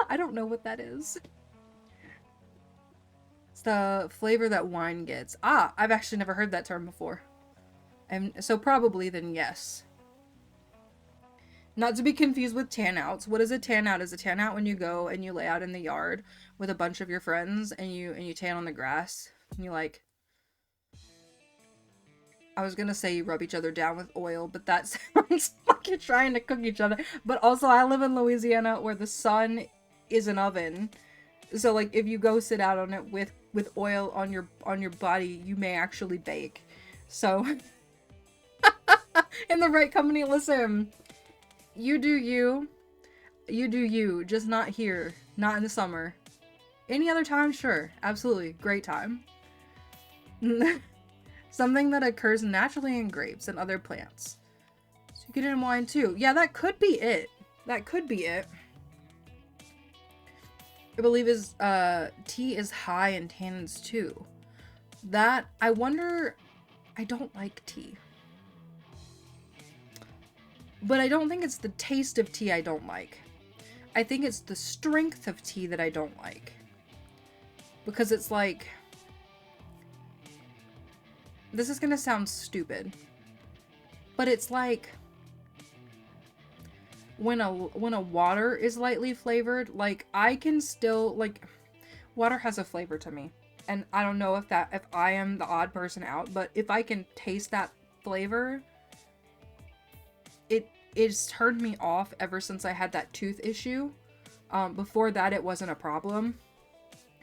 I don't know what that is. It's the flavor that wine gets. Ah, I've actually never heard that term before. And so probably then yes. Not to be confused with tan outs. What is a tan out? Is a tan out when you go and you lay out in the yard with a bunch of your friends and you tan on the grass and you like, I was gonna say you rub each other down with oil, but that sounds like you're trying to cook each other. But also I live in Louisiana where the sun is an oven. So like if you go sit out on it with oil on your body, you may actually bake. So in the right company, listen. You do you. You do you. Just not here. Not in the summer. Any other time? Sure. Absolutely. Great time. Something that occurs naturally in grapes and other plants. So you get it in wine too. Yeah, that could be it. That could be it. I believe tea is high in tannins too. That, I wonder, I don't like tea. But I don't think it's the taste of tea I don't like. I think it's the strength of tea that I don't like. Because it's like, this is gonna sound stupid, but it's like when a water is lightly flavored, like I can still, like, water has a flavor to me. And I don't know if I am the odd person out, but if I can taste that flavor, it's turned me off ever since I had that tooth issue. Before that, it wasn't a problem.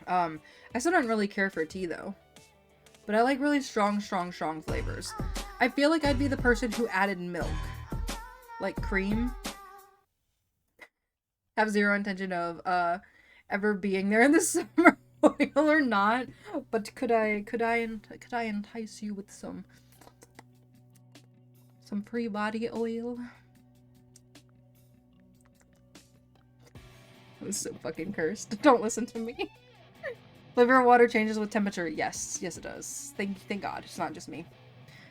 I still don't really care for tea though, but I like really strong flavors. I feel like I'd be the person who added milk, like cream. Have zero intention of ever being there in the summer, oil or not. But could I entice you with some pre-body oil? I'm so fucking cursed. Don't listen to me. Flavor of water changes with temperature. Yes, it does. Thank God. It's not just me.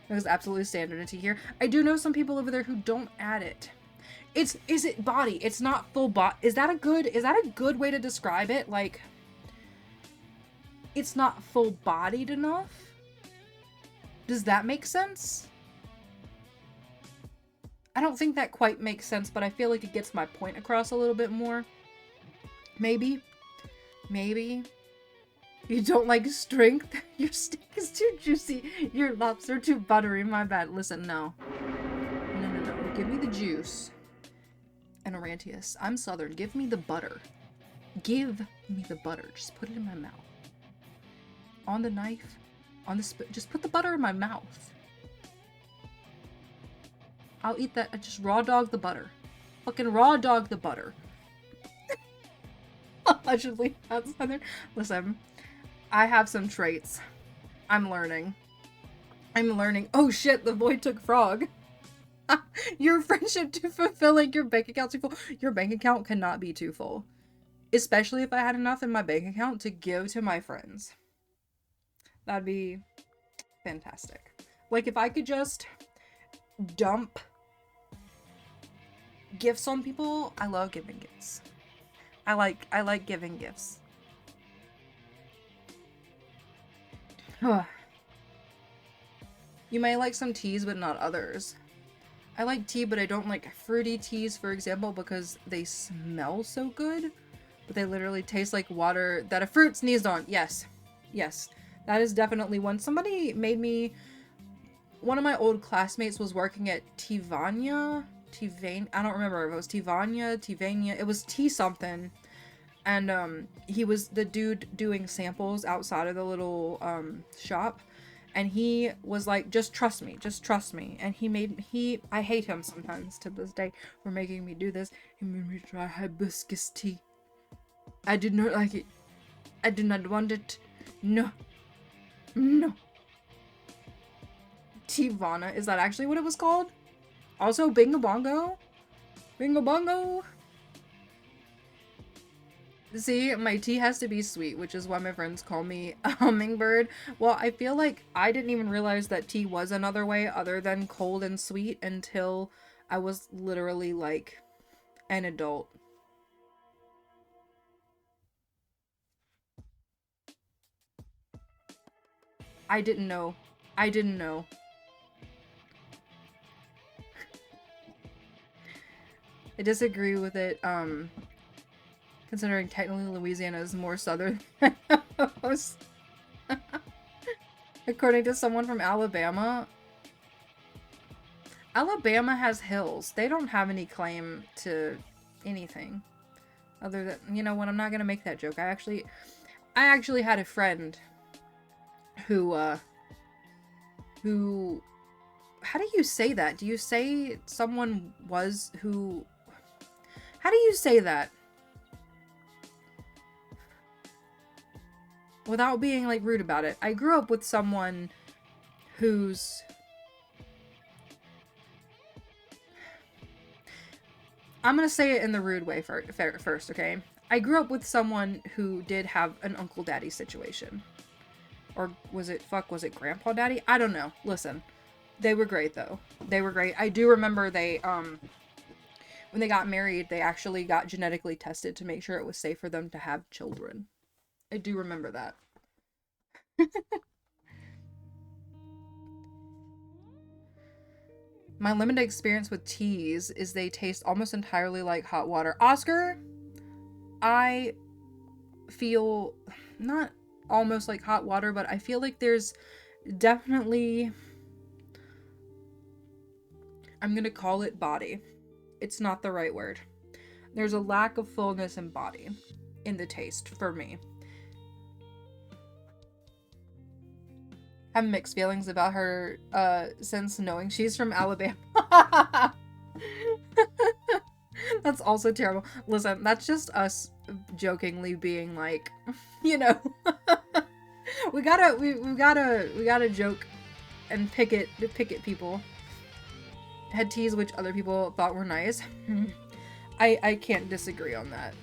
It was absolutely standard in tea here. I do know some people over there who don't add it. Is it body? It's not full body. Is that a good way to describe it? Like, it's not full bodied enough? Does that make sense? I don't think that quite makes sense, but I feel like it gets my point across a little bit more. Maybe. You don't like strength? Your steak is too juicy. Your lobster too buttery. My bad. Listen, no. No. Give me the juice. And Orantius. I'm Southern. Give me the butter. Give me the butter. Just put it in my mouth. On the knife. On the spoon. Just put the butter in my mouth. I'll eat that. I just raw dog the butter. Fucking raw dog the butter. Allegedly, that's Southern. Listen, I have some traits. I'm learning. Oh shit, the boy took frog. Your friendship too fulfilling, your bank account too full. Your bank account cannot be too full. Especially if I had enough in my bank account to give to my friends. That'd be fantastic. Like if I could just dump gifts on people. I love giving gifts. I like giving gifts. You may like some teas, but not others. I like tea, but I don't like fruity teas, for example, because they smell so good, but they literally taste like water that a fruit sneezed on. Yes. Yes. That is definitely one. Somebody made me... One of my old classmates was working at Tivania. I don't remember if it was Tivania. It was T something. And he was the dude doing samples outside of the little shop. And he was like, just trust me. And I hate him sometimes to this day for making me do this. He made me try hibiscus tea. I did not like it. I did not want it. No. Tivana, is that actually what it was called? Also, Bingo Bongo? Bingo Bongo! See, my tea has to be sweet, which is why my friends call me a hummingbird. Well, I feel like I didn't even realize that tea was another way other than cold and sweet until I was literally like an adult. I didn't know. I disagree with it, considering technically Louisiana is more southern than us. According to someone from Alabama, Alabama has hills. They don't have any claim to anything. Other than, you know what, I'm not gonna make that joke. I actually had a friend who, how do you say that? Do you say someone was who... How do you say that? Without being, like, rude about it. I grew up with someone who's... I'm gonna say it in the rude way first, okay? I grew up with someone who did have an Uncle Daddy situation. Or was it Grandpa Daddy? I don't know. Listen. They were great, though. They were great. I do remember they, when they got married, they actually got genetically tested to make sure it was safe for them to have children. I do remember that. My limited experience with teas is they taste almost entirely like hot water. Oscar, I feel not almost like hot water, but I feel like there's definitely... I'm gonna call it body. It's not the right word. There's a lack of fullness and body in the taste for me. I have mixed feelings about her since knowing she's from Alabama. That's also terrible. Listen, that's just us jokingly being like, you know, we gotta joke and pick it people. Had teas which other people thought were nice. I can't disagree on that.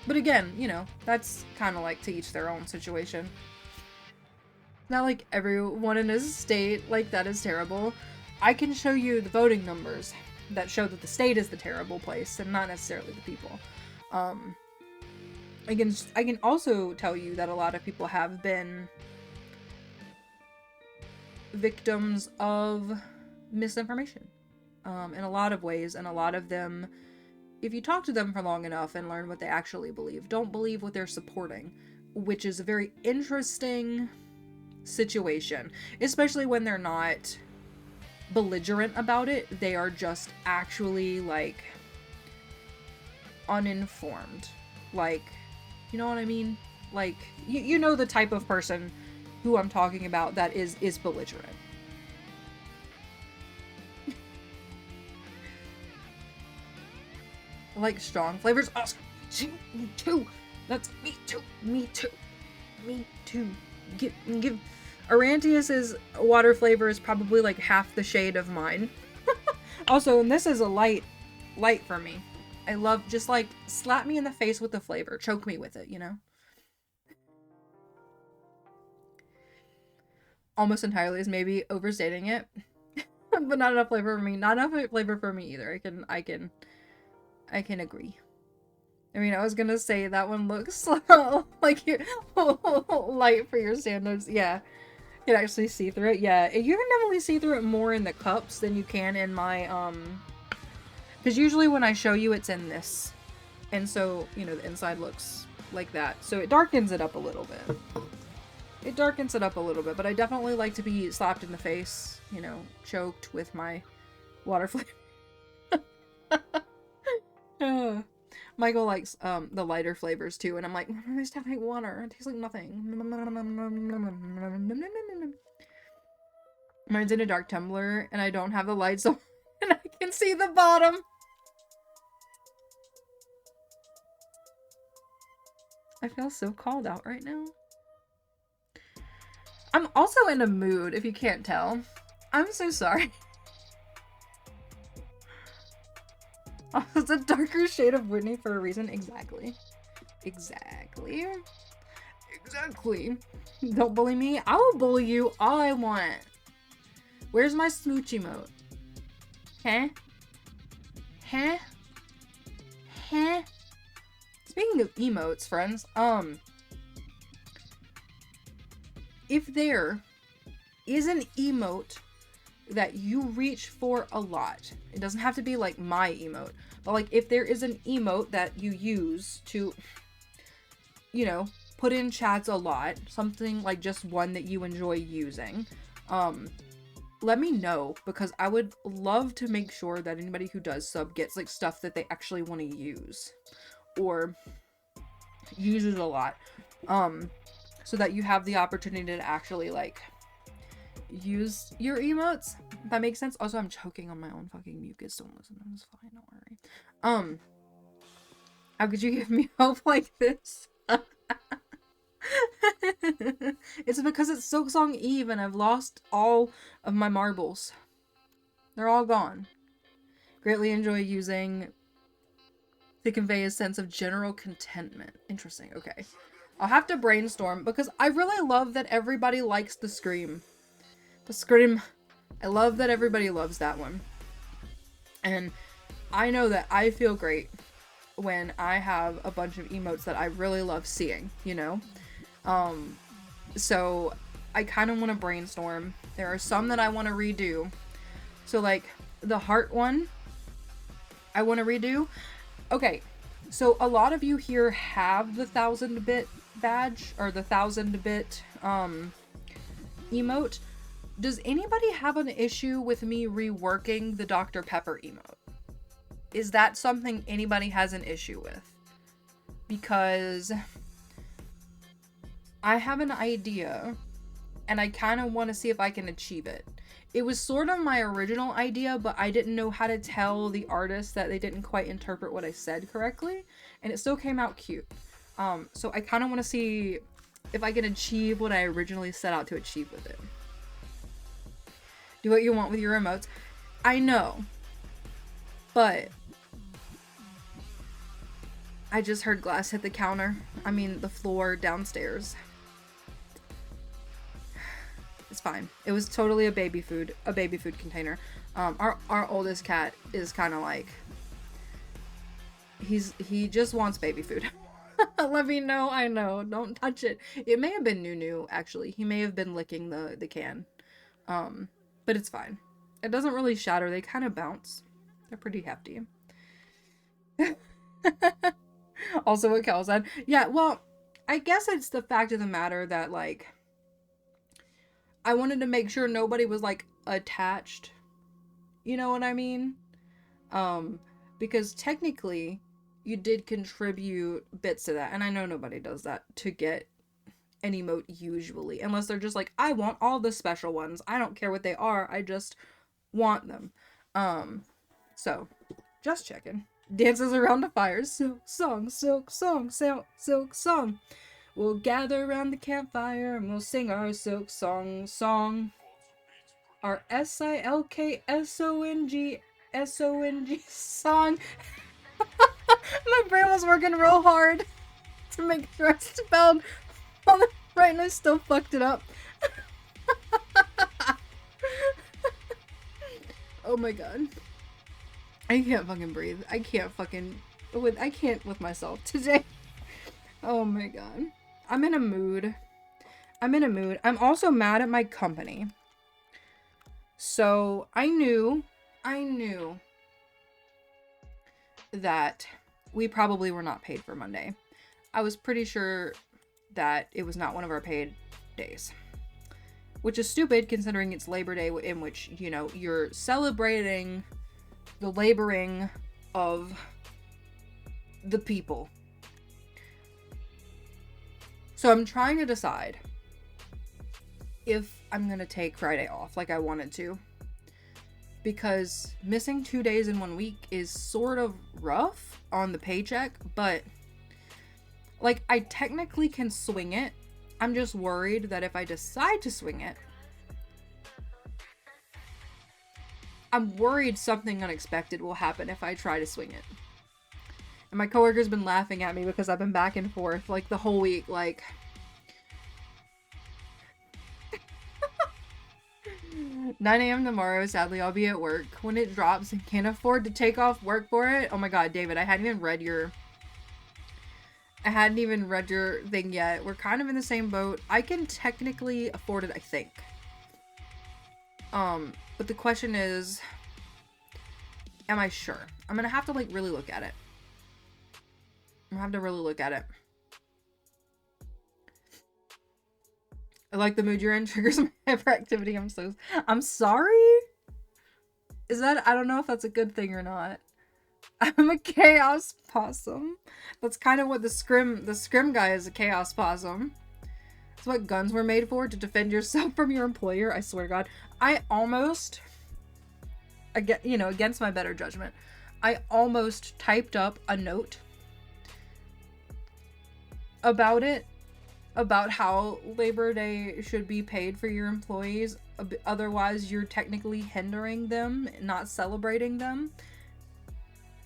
But again, you know, that's kind of like to each their own situation. Not like everyone in his state, like, that is terrible. I can show you the voting numbers that show that the state is the terrible place and not necessarily the people. I can also tell you that a lot of people have been victims of misinformation in a lot of ways, and a lot of them, if you talk to them for long enough and learn what they actually believe, don't believe what they're supporting, which is a very interesting situation, especially when they're not belligerent about it. They are just actually, like, uninformed. Like, you know what I mean? Like, you know the type of person who I'm talking about that is belligerent. I like strong flavors. Oscar, me too. That's me too. Give. Arantius's water flavor is probably like half the shade of mine. Also, and this is a light for me. I love, just like, slap me in the face with the flavor. Choke me with it, you know? Almost entirely is maybe overstating it. But not enough flavor for me. Not enough flavor for me either. I can agree. I mean, I was gonna say that one looks like light for your standards. Yeah, you can actually see through it. Yeah, you can definitely see through it more in the cups than you can in my, because usually when I show you, it's in this. And so, you know, the inside looks like that. So it darkens it up a little bit. It darkens it up a little bit, but I definitely like to be slapped in the face, you know, choked with my water flavor. Michael likes the lighter flavors too, and I'm like, they just taste like water. It tastes like nothing. Mine's in a dark tumbler, and I don't have the lights on, and I can see the bottom. I feel so called out right now. I'm also in a mood, if you can't tell. I'm so sorry. Oh, it's a darker shade of Whitney for a reason. Exactly. Exactly. Exactly. Don't bully me. I will bully you all I want. Where's my smooch emote? Huh? Huh? Huh? Speaking of emotes, friends, if there is an emote that you reach for a lot, it doesn't have to be like my emote, but like if there is an emote that you use to, you know, put in chats a lot, something like just one that you enjoy using, let me know, because I would love to make sure that anybody who does sub gets like stuff that they actually want to use or uses a lot, so that you have the opportunity to actually like use your emotes. If that makes sense. Also, I'm choking on my own fucking mucus. Don't listen. It's fine. Don't worry. How could you give me hope like this? It's because it's Silk Song Eve and I've lost all of my marbles. They're all gone. Greatly enjoy using to convey a sense of general contentment. Interesting. Okay. I'll have to brainstorm because I really love that everybody likes the Scream. The Scream. I love that everybody loves that one. And I know that I feel great when I have a bunch of emotes that I really love seeing, you know? So I kind of want to brainstorm. There are some that I want to redo. So like the heart one, I want to redo. Okay, so a lot of you here have the 1000-bit badge or the 1000-bit emote. Does anybody have an issue with me reworking the Dr. Pepper emote? Is that something anybody has an issue with? Because I have an idea and I kind of want to see if I can achieve it. It was sort of my original idea, but I didn't know how to tell the artist that they didn't quite interpret what I said correctly, and it still came out cute. So I kind of want to see if I can achieve what I originally set out to achieve with it. Do what you want with your emotes. I know, but I just heard glass hit the counter. I mean, the floor downstairs. It's fine. It was totally a baby food container. Our oldest cat is kind of like, he just wants baby food. Let me know. I know. Don't touch it. It may have been Nunu, actually. He may have been licking the can. But it's fine. It doesn't really shatter. They kind of bounce. They're pretty hefty. Also what Cal said. Yeah, well, I guess it's the fact of the matter that, like, I wanted to make sure nobody was, like, attached. You know what I mean? Because technically, you did contribute bits to that. And I know nobody does that to get an emote usually. Unless they're just like, I want all the special ones. I don't care what they are. I just want them. So, just checking. Dances around the fire. Silk song, silk song, silk song. We'll gather around the campfire and we'll sing our silk song song. Our SILKSONG song. My brain was working real hard to make sure I spelled all the right, and I still fucked it up. Oh my god. I can't fucking breathe. I can't fucking I can't with myself today. Oh my god. I'm in a mood. I'm also mad at my company. So I knew that we probably were not paid for Monday. I was pretty sure that it was not one of our paid days. Which is stupid considering it's Labor Day, in which, you know, you're celebrating the laboring of the people. So I'm trying to decide if I'm gonna take Friday off like I wanted to. Because missing 2 days in 1 week is sort of rough on the paycheck, but like I technically can swing it. I'm just worried that if I decide to swing it, I'm worried something unexpected will happen if I try to swing it. And my coworker's been laughing at me because I've been back and forth like the whole week, like 9 a.m. tomorrow, sadly I'll be at work. When it drops and can't afford to take off work for it. Oh my god, David, I hadn't even read your thing yet. We're kind of in the same boat. I can technically afford it, I think. But the question is, am I sure? I'm gonna have to like really look at it. I'm gonna have to really look at it. I like the mood you're in, triggers my hyperactivity. I'm sorry? Is that, I don't know if that's a good thing or not. I'm a chaos possum. That's kind of what the scrim guy is, a chaos possum. That's what guns were made for, to defend yourself from your employer. I swear to God. I almost, against my better judgment, I almost typed up a note about it, about how Labor Day should be paid for your employees. Otherwise, you're technically hindering them, not celebrating them.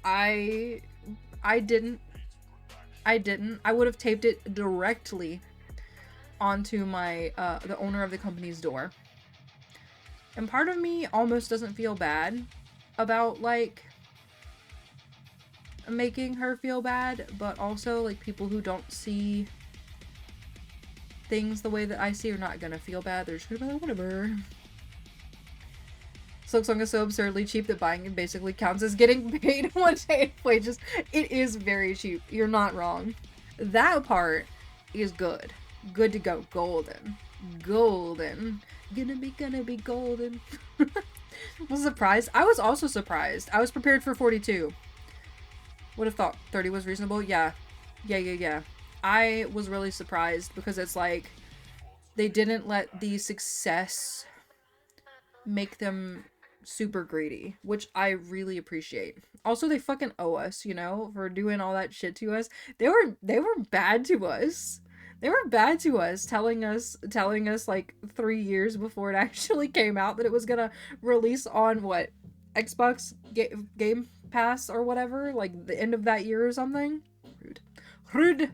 I didn't. I would have taped it directly onto my, the owner of the company's door. And part of me almost doesn't feel bad about, like, making her feel bad, but also, like, people who don't see things the way that I see are not gonna feel bad. They're just gonna be like, whatever. Silksong is so absurdly cheap that buying it basically counts as getting paid 1 day in wages. It is very cheap. You're not wrong. That part is good. Good to go. Golden. Golden. Gonna be golden. Was surprised. I was also surprised. I was prepared for 42. Would have thought 30 was reasonable. Yeah. I was really surprised because it's like they didn't let the success make them super greedy, which I really appreciate. Also, they fucking owe us, you know, for doing all that shit to us. They were bad to us. They were bad to us, telling us like 3 years before it actually came out that it was gonna release on what, Xbox Game Pass or whatever, like the end of that year or something. Rude.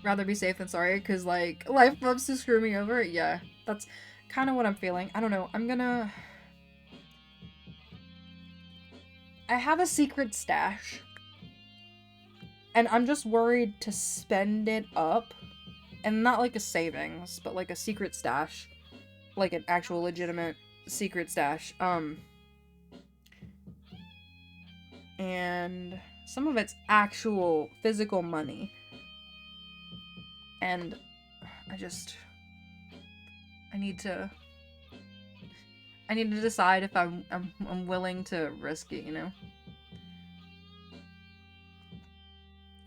Rather be safe than sorry, because like life loves to screw me over. Yeah, that's kind of what I'm feeling. I don't know. I have a secret stash. And I'm just worried to spend it up. And not like a savings, but like a secret stash. Like an actual legitimate secret stash. And some of it's actual physical money. And I need to decide if I'm willing to risk it, you know?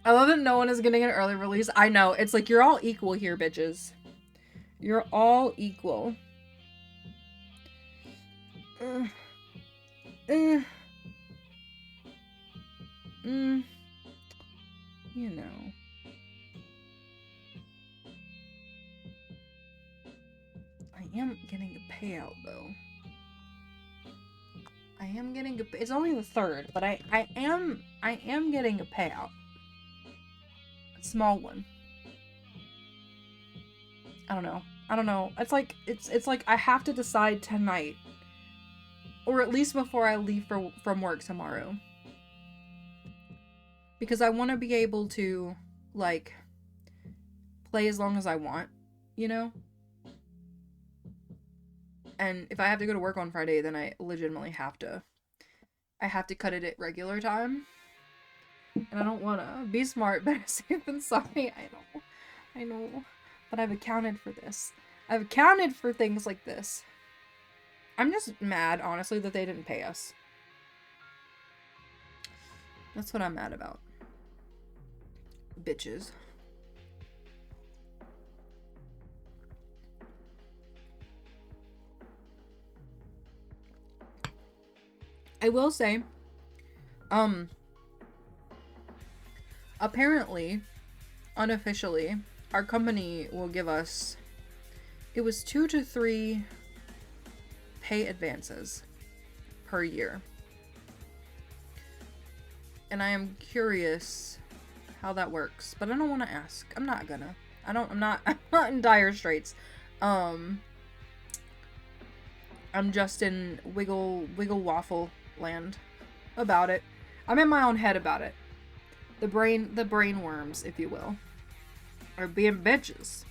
I love that no one is getting an early release. I know. It's like, you're all equal here, bitches. You're all equal. You know. I am getting a payout, though. It's only the 3rd, but I am getting a payout. A small one. I don't know. It's like I have to decide tonight. Or at least before I leave from work tomorrow. Because I want to be able to, like, play as long as I want, you know? And if I have to go to work on Friday, then I legitimately have to. I have to cut it at regular time. And I don't want to be smart, better safe than sorry. I know. But I've accounted for this. I've accounted for things like this. I'm just mad, honestly, that they didn't pay us. That's what I'm mad about. Bitches. I will say, apparently, unofficially, our company will give us, it was 2 to 3 pay advances per year. And I am curious how that works, but I don't want to ask. I'm not gonna. I'm not in dire straits. I'm just in wiggle waffle land about it. I'm in my own head about it. The brain worms, if you will, are being bitches.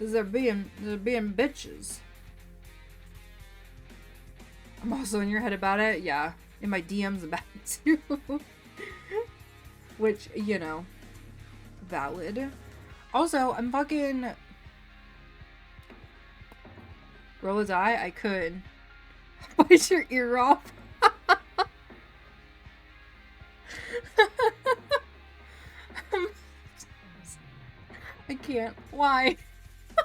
They're being bitches. I'm also in your head about it. Yeah, in my DMs about it too. Which, you know, valid. Also, I'm fucking roll a die. I could bite your ear off. I can't. Why? I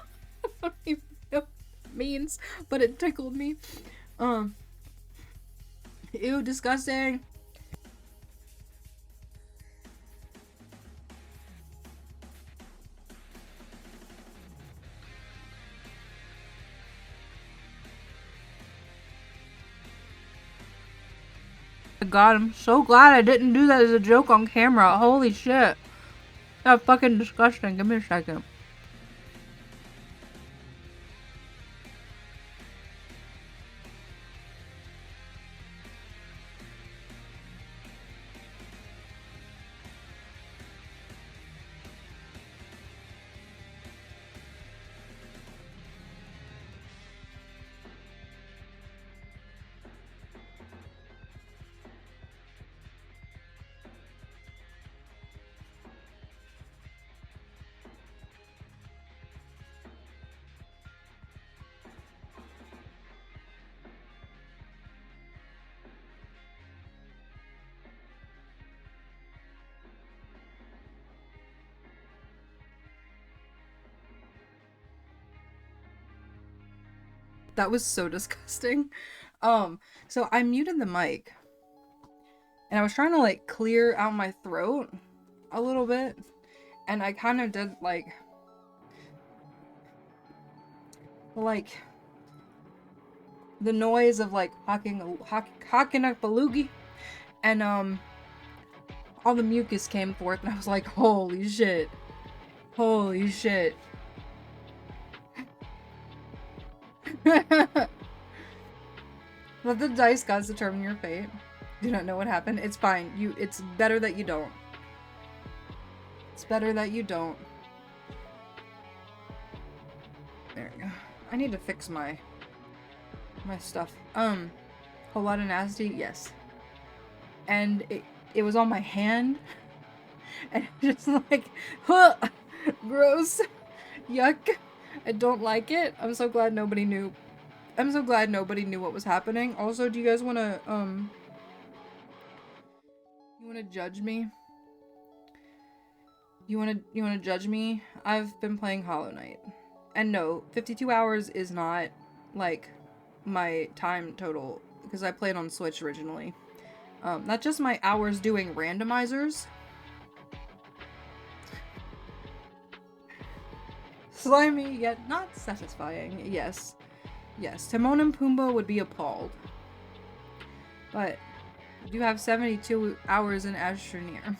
don't even know what it means, but it tickled me. Ew, disgusting. God, I'm so glad I didn't do that as a joke on camera. Holy shit. That's fucking disgusting. Give me a second. That was so disgusting. So I muted the mic. And I was trying to, like, clear out my throat a little bit. And I kind of did, like, the noise of, like, hawking up a loogie. And, all the mucus came forth. And I was like, holy shit. Holy shit. Let the dice gods determine your fate. Do not know what happened. It's fine. It's better that you don't. It's better that you don't. There we go. I need to fix my stuff. Whole lot of nasty, yes. And it was on my hand. And just like, huh, gross. Yuck. I don't like it. I'm so glad nobody knew. I'm so glad nobody knew what was happening. Also, do you guys want to, you want to judge me? You want to judge me? I've been playing Hollow Knight. And no, 52 hours is not, like, my time total. Because I played on Switch originally. Not just my hours doing randomizers. Slimy, yet not satisfying. Yes. Yes, Timon and Pumbaa would be appalled. But you have 72 hours in Astroneer.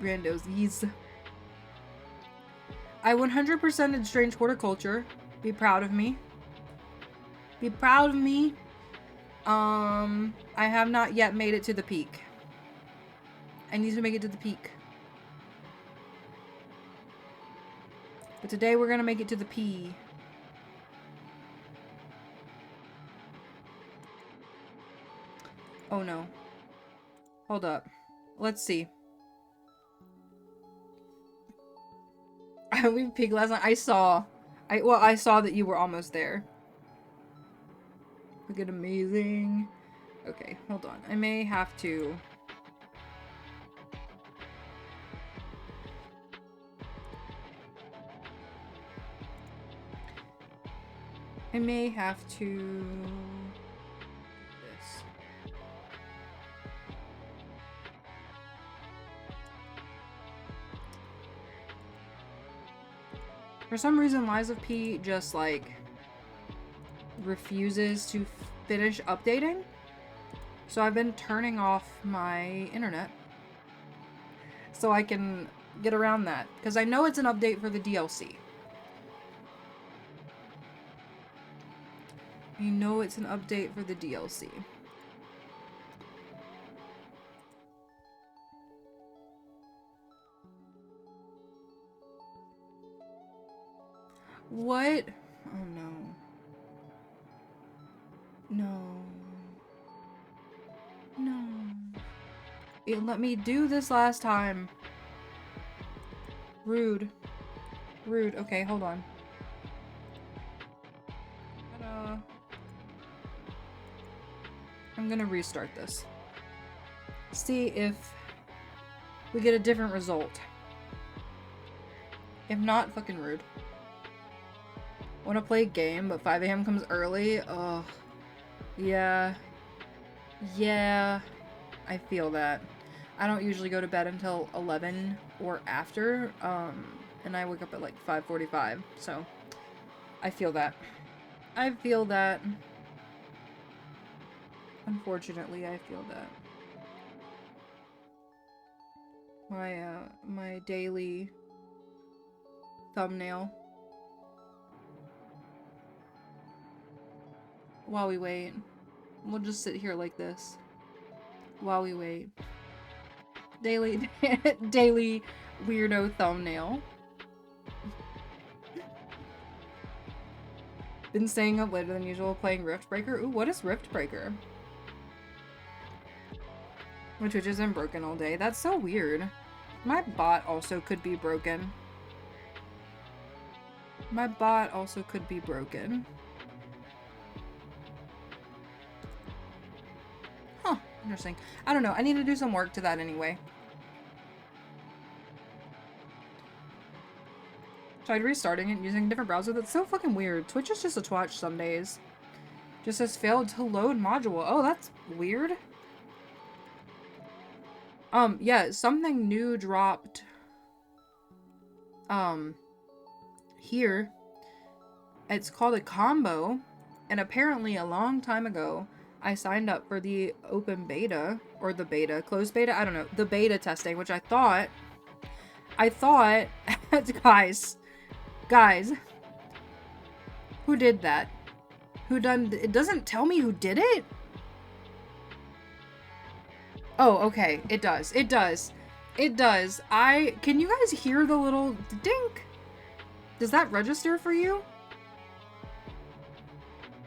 Randos, yeez. I 100%ed Strange Horticulture. Be proud of me. Be proud of me. I have not yet made it to the peak. I need to make it to the peak. But today we're gonna make it to the P. Oh no. Hold up. Let's see. We peaked last night. I saw that you were almost there. Look at amazing. Okay, hold on. I may have to... this. For some reason, Lies of P just, like, refuses to finish updating. So I've been turning off my internet so I can get around that. Because I know it's an update for the DLC. I know it's an update for the DLC. What? Oh no. No. No. It let me do this last time. Rude. Rude. Okay, hold on. I'm gonna restart this. See if we get a different result. If not, fucking rude. Wanna play a game, but 5 AM comes early? Ugh. Yeah. Yeah. I feel that. I don't usually go to bed until 11 or after, and I wake up at like 5:45, so I feel that. I feel that. Unfortunately, I feel that. My daily thumbnail. While we wait. We'll just sit here like this. While we wait. Daily daily weirdo thumbnail. Been staying up later than usual playing Riftbreaker. Ooh, what is Riftbreaker? My Twitch has been broken all day. That's so weird. My bot also could be broken. My bot also could be broken. Huh, interesting. I don't know. I need to do some work to that anyway. Tried restarting it using a different browser. That's so fucking weird. Twitch is just a twatch some days. Just says failed to load module. Oh, that's weird. Yeah, something new dropped. Here. It's called a combo. And apparently a long time ago, I signed up for the open beta. Or the beta. Closed beta? I don't know. The beta testing, which I thought... Guys. Who did that? It doesn't tell me who did it? Oh, okay. It does. It does. It does. Can you guys hear the little dink? Does that register for you?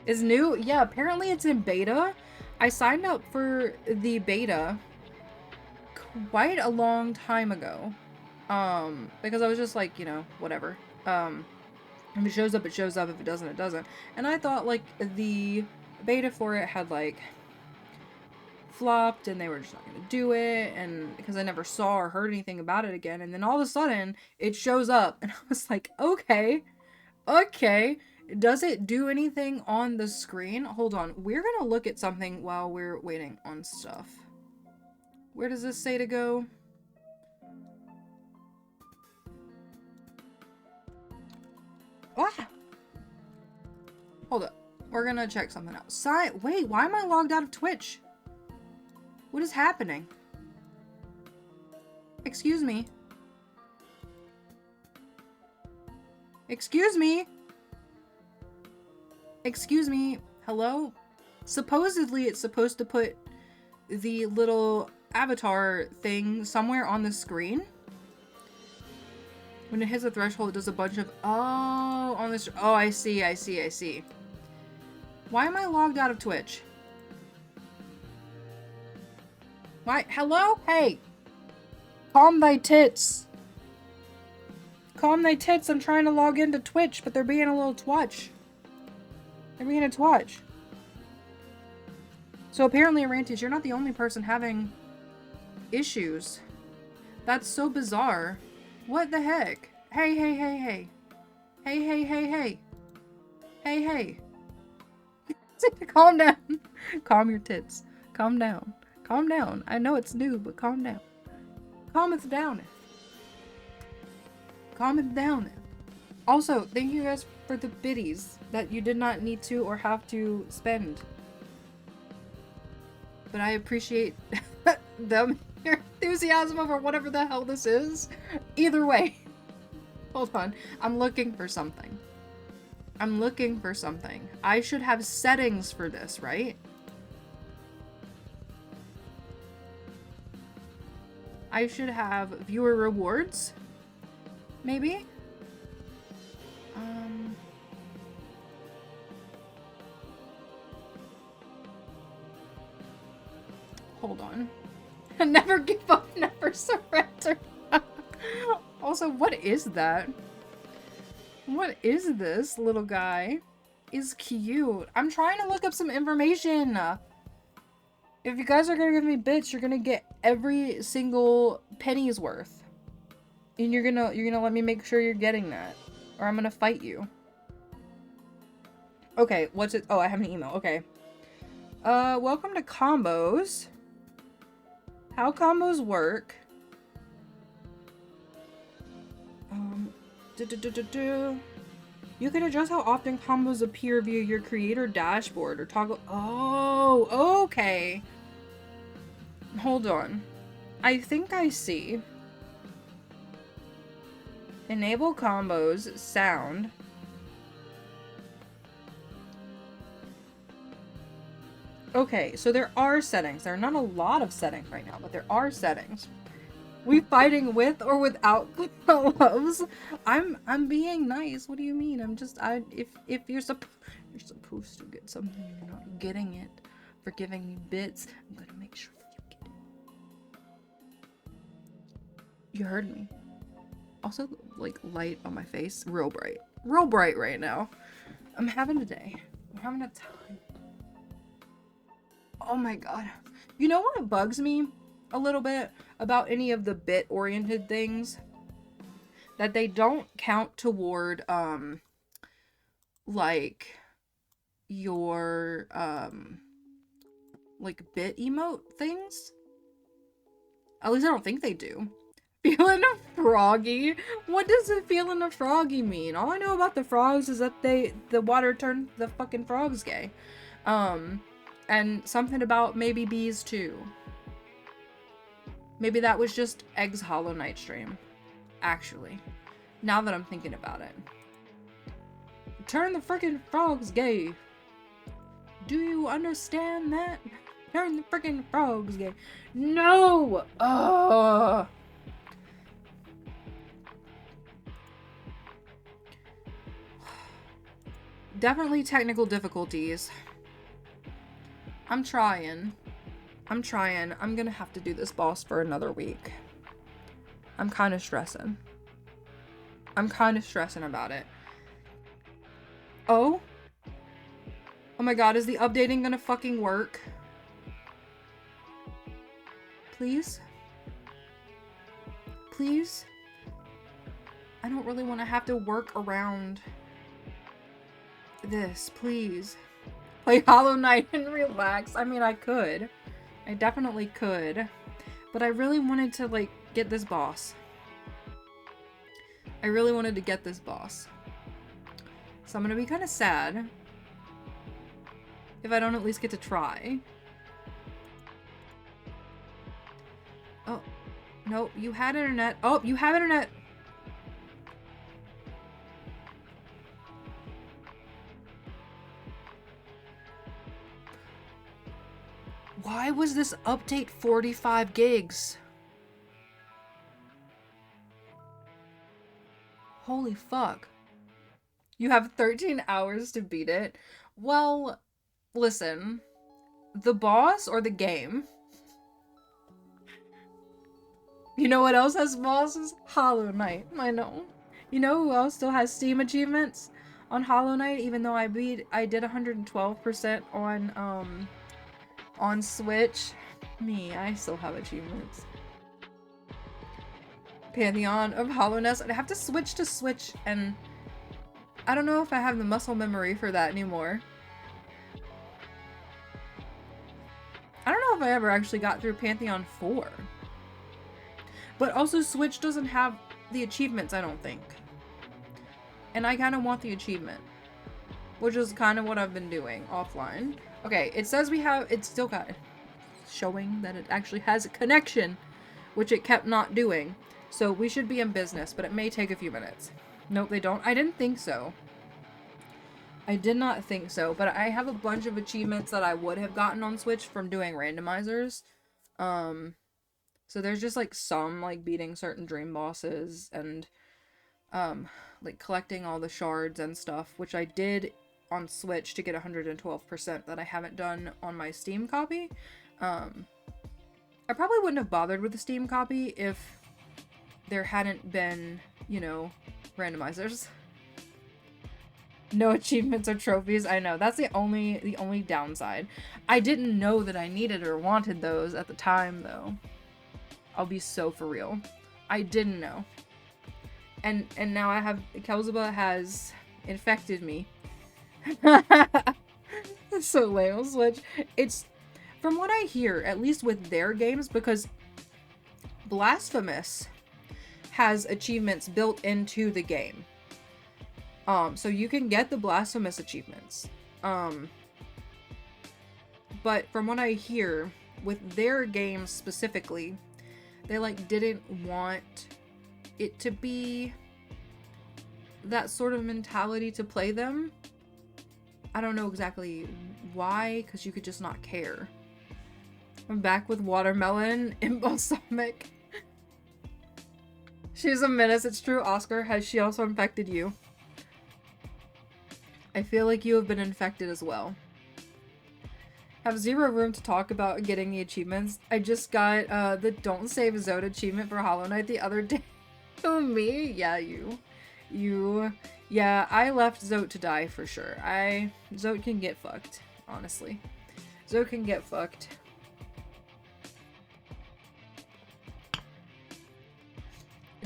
Is new? Yeah, apparently it's in beta. I signed up for the beta quite a long time ago. Because I was just like, you know, whatever. If it shows up, it shows up. If it doesn't, it doesn't. And I thought, like, the beta for it had, like, flopped and they were just not gonna do it, and because I never saw or heard anything about it again, and then all of a sudden it shows up and I was like, okay, does it do anything on the screen? Hold on, we're gonna look at something while we're waiting on stuff. Where does this say to go? Ah! Hold up, we're gonna check something out. Wait, why am I logged out of Twitch? What is happening? Excuse me. Excuse me. Excuse me. Hello? Supposedly it's supposed to put the little avatar thing somewhere on the screen. When it hits a threshold, it does a bunch of, oh, on this, oh, I see. Why am I logged out of Twitch? Why? Hello? Hey. Calm thy tits. Calm thy tits. I'm trying to log into Twitch, but they're being a little twatch. They're being a twatch. So apparently, Arantes, you're not the only person having issues. That's so bizarre. What the heck? Hey. Hey. Calm down. Calm your tits. Calm down. Calm down. I know it's new, but calm down. Calmeth down. Calmeth down. Also, thank you guys for the biddies that you did not need to or have to spend. But I appreciate them, your enthusiasm over whatever the hell this is. Either way. Hold on. I'm looking for something. I should have settings for this, right? I should have viewer rewards. Maybe? Hold on. Never give up, never surrender. Also, what is that? What is this little guy? Is cute. I'm trying to look up some information. If you guys are gonna give me bits, you're gonna get every single penny's worth. And you're gonna let me make sure you're getting that. Or I'm gonna fight you. Okay, what's it? Oh, I have an email. Okay. Welcome to combos. How combos work. You can adjust how often combos appear via your creator dashboard or toggle. Oh, okay. Hold on. I think I see. Enable combos, sound. Okay, so there are settings. There are not a lot of settings right now, but there are settings. We fighting with or without gloves? I'm being nice. What do you mean? If you're supposed to get something and you're not getting it for giving me bits, I'm gonna make sure that you get it. You heard me. Also, like, light on my face, real bright right now. I'm having a day. I'm having a time. Oh my god. You know what bugs me a little bit about any of the bit-oriented things? That they don't count toward, like, your, like, bit emote things? At least I don't think they do. Feeling a froggy? What does it feeling a froggy mean? All I know about the frogs is that the water turned the fucking frogs gay. And something about maybe bees too. Maybe that was just Egg's Hollow Knight stream. Actually. Now that I'm thinking about it. Turn the freaking frogs gay. Do you understand that? Turn the freaking frogs gay. No! Ugh. Definitely technical difficulties. I'm trying. I'm gonna have to do this boss for another week. I'm kind of stressing. About it. Oh? Oh my god, is the updating gonna fucking work? Please? Please? I don't really want to have to work around this, please. Play Hollow Knight and relax. I mean, I could. I definitely could. But I really wanted to, like, get this boss. So I'm gonna be kind of sad if I don't at least get to try. Oh. No, you had internet. Oh, you have internet. Why was this update 45 gigs? Holy fuck. You have 13 hours to beat it. Well, listen. The boss or the game? You know what else has bosses? Hollow Knight. I know. You know who else still has Steam achievements on Hollow Knight? Even though I did 112% on Switch. Me, I still have achievements. Pantheon of Hollowness. I'd have to switch to Switch, and I don't know if I have the muscle memory for that anymore. I don't know if I ever actually got through Pantheon 4. But also Switch doesn't have the achievements, I don't think. And I kind of want the achievement. Which is kind of what I've been doing offline. Okay, it says it's still got showing that it actually has a connection, which it kept not doing. So we should be in business, but it may take a few minutes. Nope, they don't. I didn't think so. I did not think so, but I have a bunch of achievements that I would have gotten on Switch from doing randomizers. So there's just like some like beating certain dream bosses and like collecting all the shards and stuff, which I did on Switch to get 112% that I haven't done on my Steam copy. I probably wouldn't have bothered with the Steam copy if there hadn't been, you know, randomizers. No achievements or trophies. I know, that's the only downside. I didn't know that I needed or wanted those at the time, though. I'll be so for real. I didn't know. And now I have, Kelzaba has infected me. That's so lame on Switch. It's, from what I hear, at least with their games, because Blasphemous has achievements built into the game. So you can get the Blasphemous achievements. But from what I hear, with their games specifically, they like didn't want it to be that sort of mentality to play them. I don't know exactly why, because you could just not care. I'm back with Watermelon in Balsamic. She's a menace, it's true. Oscar, has she also infected you? I feel like you have been infected as well. Have zero room to talk about getting the achievements. I just got the Don't Save Zode achievement for Hollow Knight the other day. Oh, me? Yeah, you. Yeah, I left Zode to die for sure. Zode can get fucked, honestly. Zode can get fucked.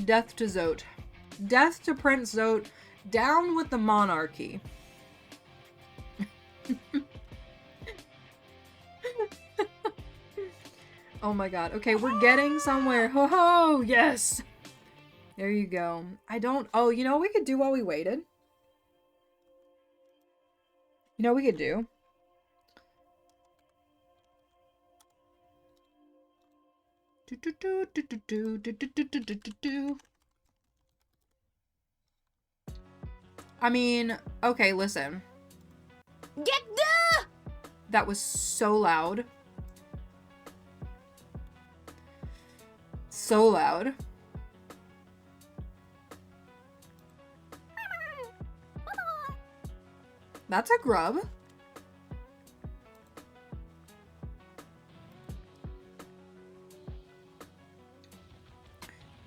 Death to Zode. Death to Prince Zode. Down with the monarchy. Oh my god. Okay, we're getting somewhere. Ho ho! Yes! There you go. Oh, you know what we could do while we waited? You know what we could do? I mean, okay, listen. Get the! That was so loud. So loud. That's a grub.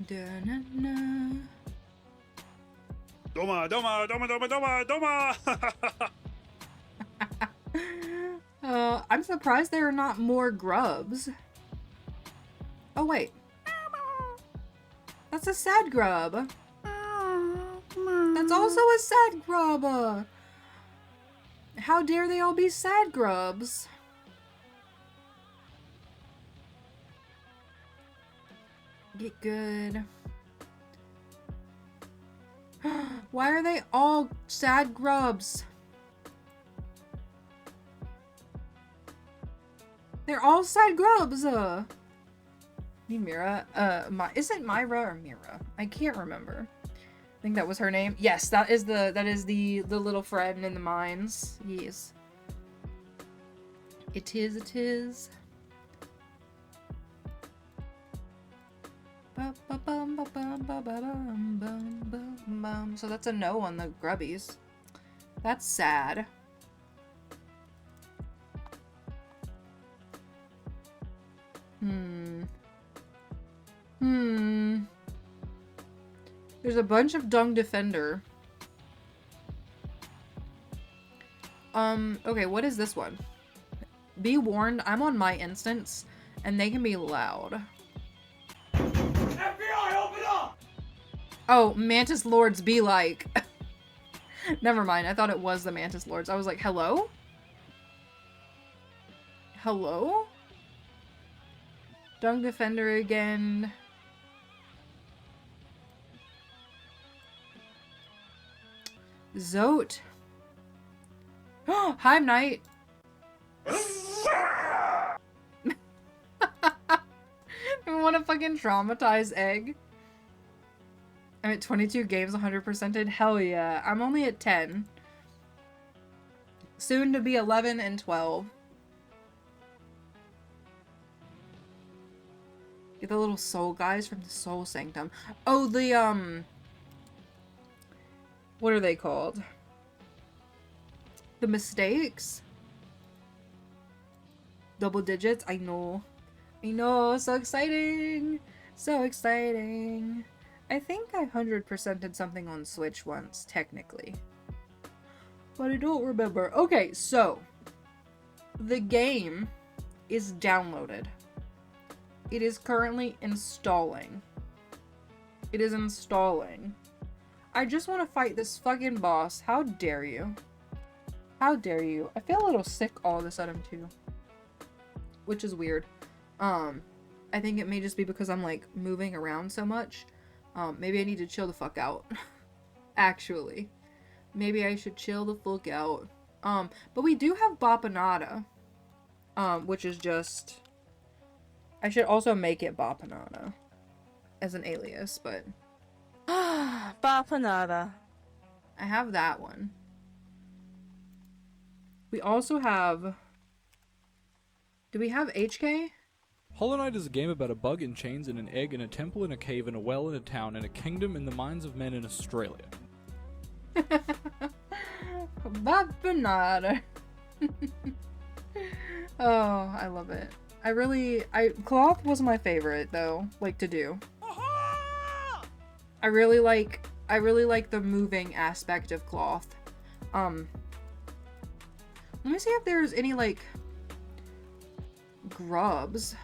Da-na-na. Doma, doma, doma, doma, doma, doma! I'm surprised there are not more grubs. Oh, wait. That's a sad grub. That's also a sad grub. How dare they all be sad grubs? Get good. Why are they all sad grubs? They're all sad grubs. Mira. Isn't Myra or Mira? I can't remember. I think that was her name. Yes, that is the little friend in the mines. Yes. It is. So that's a no on the grubbies. That's sad. There's a bunch of Dung Defender. Okay, what is this one? Be warned, I'm on my instance, and they can be loud. FBI, open up! Oh, Mantis Lords be like. Never mind, I thought it was the Mantis Lords. I was like, hello? Hello? Dung Defender again. Zote. Hive Knight. What a fucking traumatized egg. I'm at 22 games, 100%ed. Hell yeah. I'm only at 10. Soon to be 11 and 12. Get the little soul guys from the Soul Sanctum. Oh, the, what are they called? The mistakes? Double digits? I know. I know. So exciting. So exciting. I think I 100%ed something on Switch once, technically. But I don't remember. Okay, so. The game is downloaded. It is currently installing. It is installing. I just want to fight this fucking boss. How dare you? How dare you? I feel a little sick all of a sudden too. Which is weird. I think it may just be because I'm like moving around so much. Maybe I need to chill the fuck out. Actually. Maybe I should chill the fuck out. But we do have Bapanada. Which is just... I should also make it Bapanada. As an alias, but... Bapanada. I have that one. We also have... Do we have HK? Hollow Knight is a game about a bug in chains in an egg in a temple in a cave in a well in a town in a kingdom in the minds of men in Australia. Bapanada. Oh, I love it. Cloth was my favorite though, like to do. I really like the moving aspect of Cloth. Let me see if there's any like grubs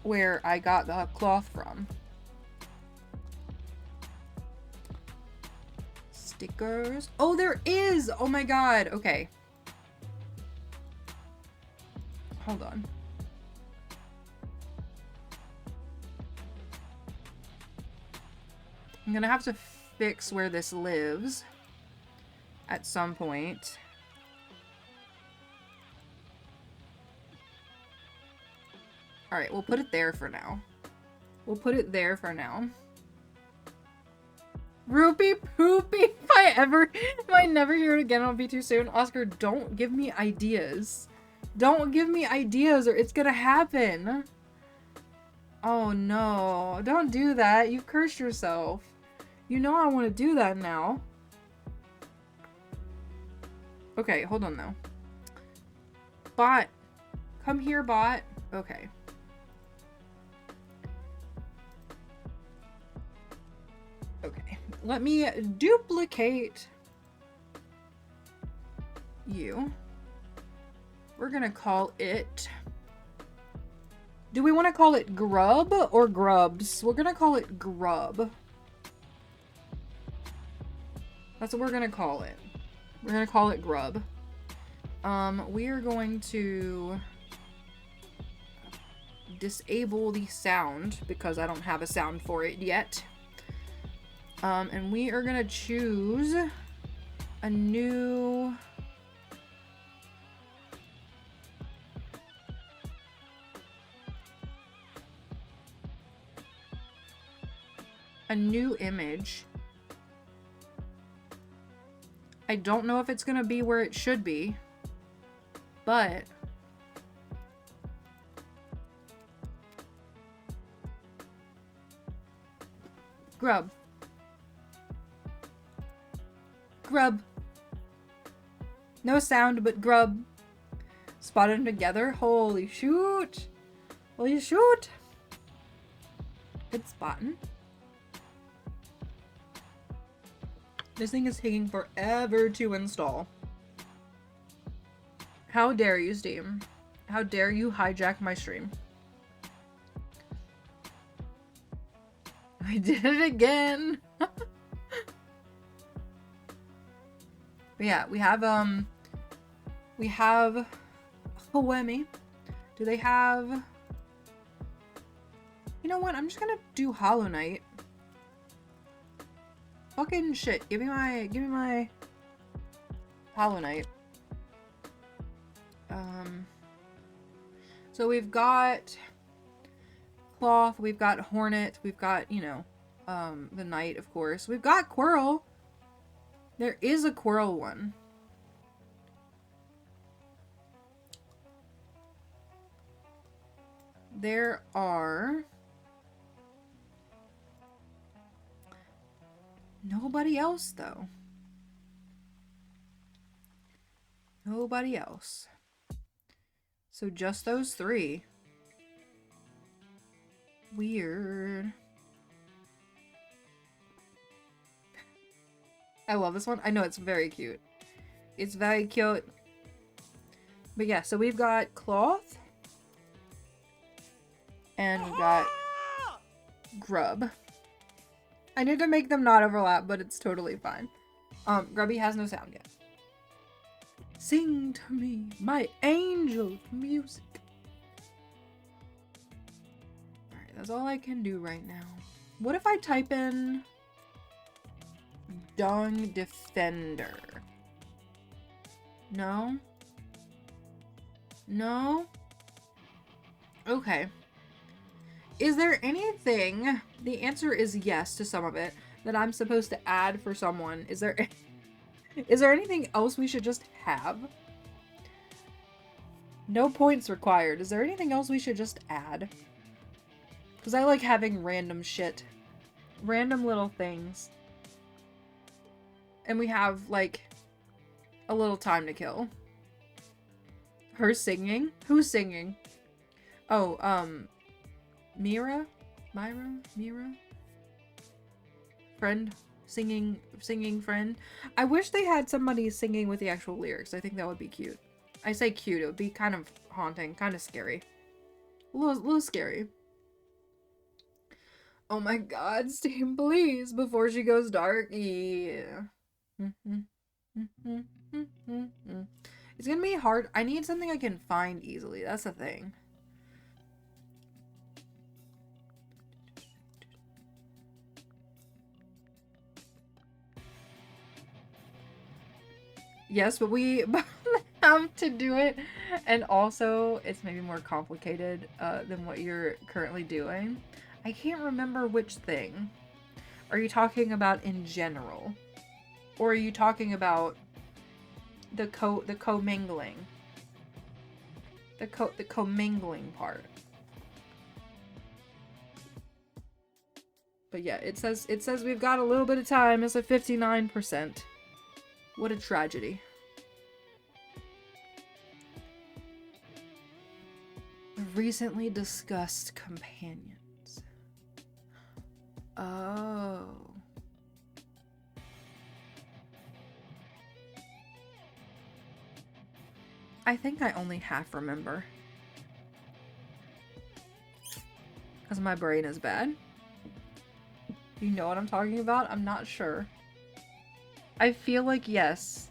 where I got the Cloth from. Stickers. Oh, there is! Oh my god. Okay. Hold on. I'm gonna have to fix where this lives at some point. Alright, we'll put it there for now. We'll put it there for now. Rupee Poopy! If I never hear it again, it'll be too soon. Oscar, don't give me ideas. Don't give me ideas or it's gonna happen. Oh no, don't do that. You've cursed yourself. You know I want to do that now. Okay, hold on though. Bot. Come here, bot. Okay. Okay. Let me duplicate you. We're gonna call it... Do we want to call it Grub or Grubs? We're gonna call it Grub. That's what we're gonna call it. We're gonna call it Grub. We are going to disable the sound because I don't have a sound for it yet. And we are gonna choose a new... image. I don't know if it's gonna be where it should be, but Grub. Grub. No sound, but grub. Spotted them together. Holy shoot. Holy shoot. Good spotting. This thing is taking forever to install. How dare you, Steam? How dare you hijack my stream? I did it again. But yeah, we have Hoemi. Do they have? You know what? I'm just gonna do Hollow Knight. Fucking shit. Give me my Hollow Knight. So we've got Cloth, we've got Hornet, we've got, you know, the Knight, of course. We've got Quirrell. There is a Quirrell one. There are nobody else, though. Nobody else. So just those three. Weird. I love this one. I know it's very cute. It's very cute. But yeah, so we've got Cloth. And we've got Grub. I need to make them not overlap, but it's totally fine. Grubby has no sound yet. Sing to me, my angel music. Alright, that's all I can do right now. What if I type in Dung Defender? No? No? Okay. Is there anything, the answer is yes to some of it, that I'm supposed to add for someone? Is there anything else we should just have? No points required. Is there anything else we should just add? Because I like having random shit. Random little things. And we have, like, a little time to kill. Her singing? Who's singing? Oh, Mira? Friend? Singing friend. I wish they had somebody singing with the actual lyrics. I think that would be cute. I say cute, it would be kind of haunting, kind of scary. A little scary. Oh my god, Steam, please, before she goes dark. Yeah. It's gonna be hard. I need something I can find easily. That's the thing. Yes, but we have to do it. And also, it's maybe more complicated than what you're currently doing. I can't remember which thing. Are you talking about in general? Or are you talking about the commingling? The commingling part. But yeah, it says we've got a little bit of time. It's at 59%. What a tragedy. Recently discussed companions. Oh. I think I only half remember. Because my brain is bad. You know what I'm talking about? I'm not sure. I feel like yes.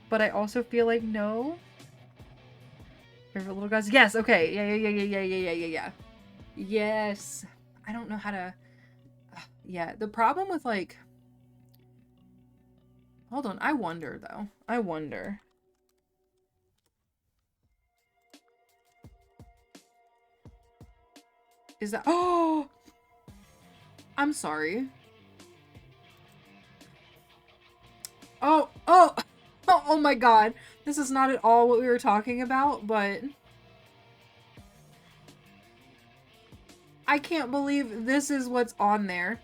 But I also feel like no. Favorite little guys? Yes, okay. Yeah. Yes. I don't know how to... Yeah, the problem with, like... Hold on, I wonder, though. I wonder. Is that... Oh! I'm sorry. Oh my god. This is not at all what we were talking about, but... I can't believe this is what's on there.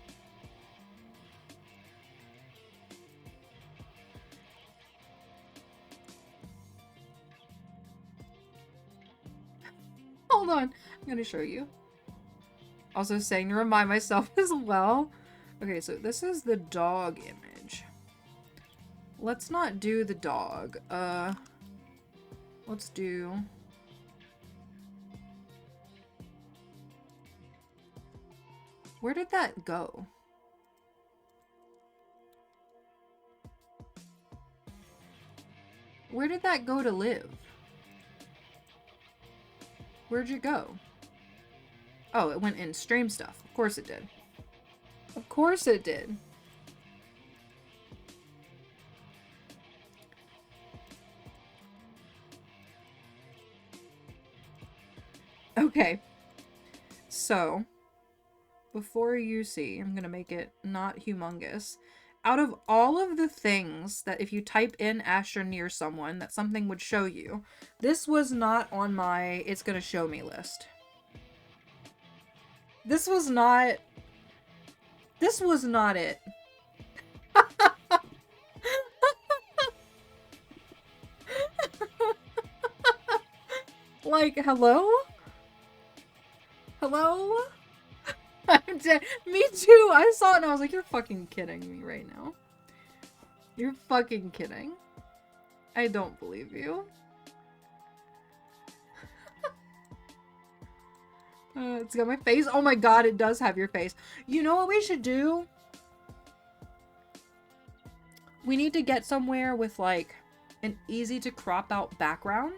Hold on. I'm gonna show you. Also saying to remind myself as well. Okay, so this is the dog image. Let's not do the dog. Let's do... Where did that go? Where did that go to live? Where'd you go? Oh, it went in stream stuff. Of course it did. Of course it did. Okay. So, before you see, I'm gonna make it not humongous. Out of all of the things that if you type in Asher near someone, that something would show you, this was not on my it's gonna show me list. This was not it. Like, hello? Hello? I'm dead. Me too. I saw it and I was like, you're fucking kidding me right now. You're fucking kidding. I don't believe you. It's got my face. Oh my god, it does have your face. You know what we should do? We need to get somewhere with like an easy to crop out background.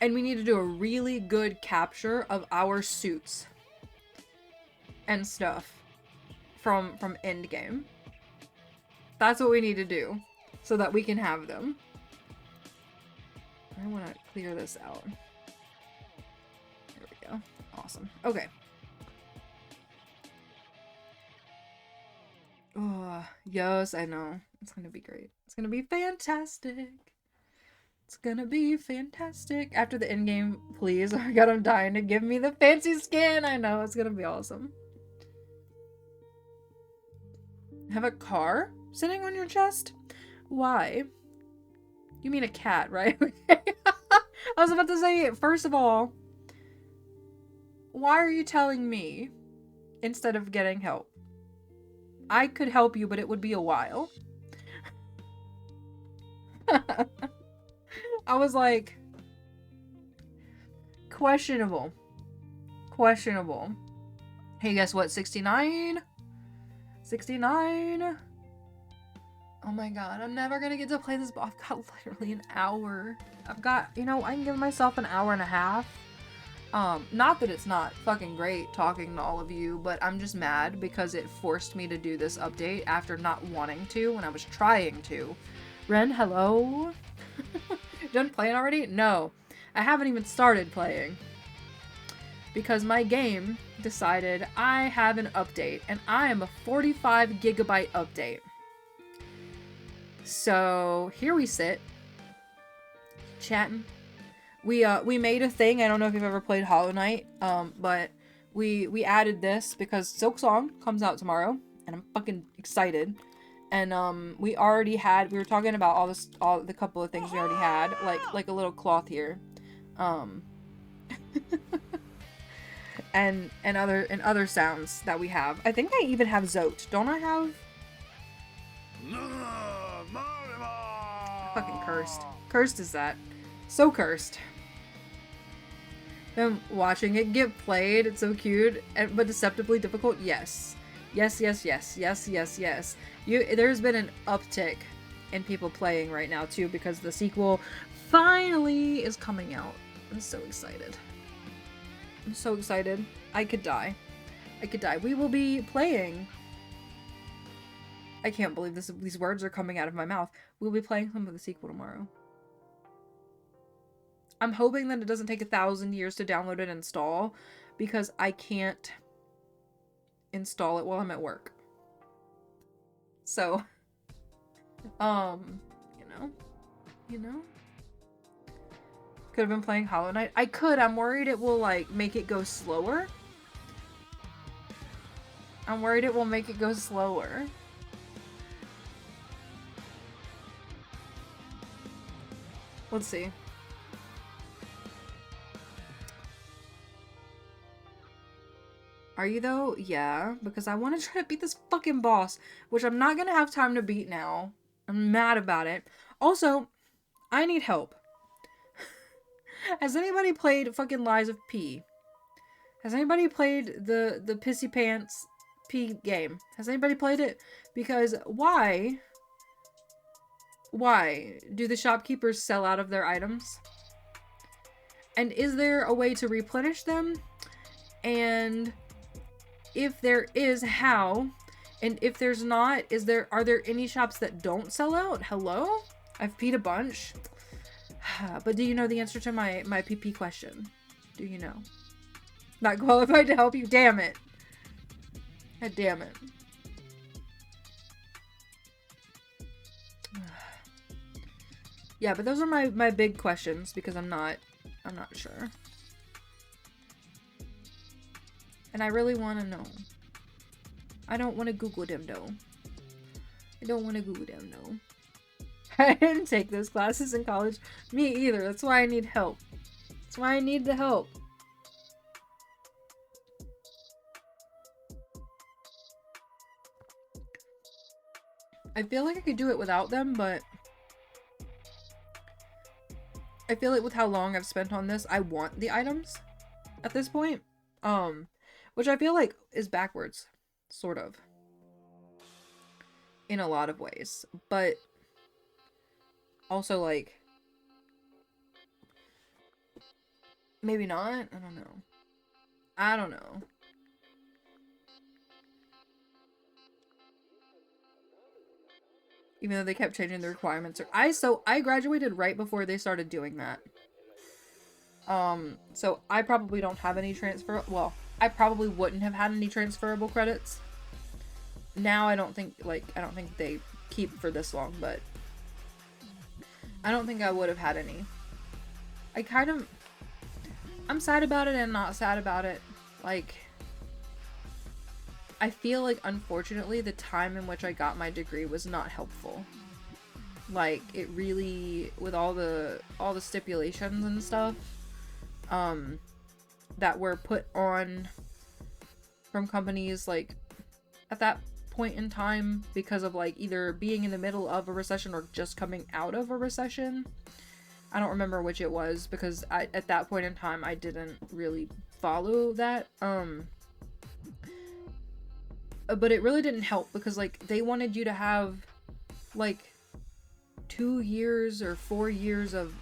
And we need to do a really good capture of our suits and stuff from endgame. That's what we need to do so that we can have them. I want to clear this out. There we go. Awesome. Okay. Oh, yes, I know. It's gonna be great. It's gonna be fantastic. It's gonna be fantastic. After the end game, please. Oh my god, I'm dying to give me the fancy skin. I know, it's gonna be awesome. Have a car sitting on your chest? Why? You mean a cat, right? I was about to say, first of all, why are you telling me instead of getting help? I could help you, but it would be a while. I was like, questionable. Questionable. Hey, guess what? 69? 69? Oh my god, I'm never gonna get to play this, but I've got literally an hour. I've got, you know, I can give myself an hour and a half. Not that it's not fucking great talking to all of you, but I'm just mad because it forced me to do this update after not wanting to when I was trying to. Ren, hello? Done playing already? No. I haven't even started playing. Because my game decided I have an update, and I am a 45 gigabyte update. So, here we sit. Chatting. We made a thing. I don't know if you've ever played Hollow Knight, but we added this because Silk Song comes out tomorrow, and I'm fucking excited. And we were talking about all the couple of things we already had, like a little cloth here, and other sounds that we have. I think I even have Zote. Don't I have? Fucking cursed. Cursed is that. So cursed. I'm watching it get played. It's so cute, but deceptively difficult. Yes. Yes, yes, yes, yes, yes, yes. There's been an uptick in people playing right now too because the sequel finally is coming out. I'm so excited. I'm so excited. I could die. I could die. We will be playing. I can't believe these words are coming out of my mouth. We'll be playing some of the sequel tomorrow. I'm hoping that it doesn't take 1,000 years to download and install because I can't install it while I'm at work. So, you know, could have been playing Hollow Knight. I could. I'm worried it will like make it go slower. I'm worried it will make it go slower. Let's see. Are you though? Yeah, because I want to try to beat this fucking boss, which I'm not gonna have time to beat now. I'm mad about it. Also, I need help. Has anybody played fucking Lies of P? Has anybody played the Pissy Pants P game? Has anybody played it? Because why do the shopkeepers sell out of their items? And is there a way to replenish them? And if there is, how? And if there's not, are there any shops that don't sell out? Hello? I've peed a bunch. But do you know the answer to my PP question? Do you know? Not qualified to help you? Damn it. God damn it. Yeah, but those are my big questions because I'm not sure. And I really want to know. I don't want to Google them though. I don't want to Google them though. I didn't take those classes in college. Me either. That's why I need help. That's why I need the help. I feel like I could do it without them, but I feel like with how long I've spent on this, I want the items at this point. Which I feel like is backwards, sort of. In a lot of ways. But also, like, maybe not? I don't know. I don't know. Even though they kept changing the requirements. So I graduated right before they started doing that. So I probably don't have any well, I probably wouldn't have had any transferable credits. Now I don't think they keep for this long, but I don't think I would have had any. I'm sad about it and not sad about it. Like, I feel like, unfortunately, the time in which I got my degree was not helpful. Like, it really, with all the stipulations and stuff, that were put on from companies, like, at that point in time, because of, like, either being in the middle of a recession or just coming out of a recession. I don't remember which it was, because at that point in time, I didn't really follow that, but it really didn't help because, like, they wanted you to have, like, 2 years or 4 years of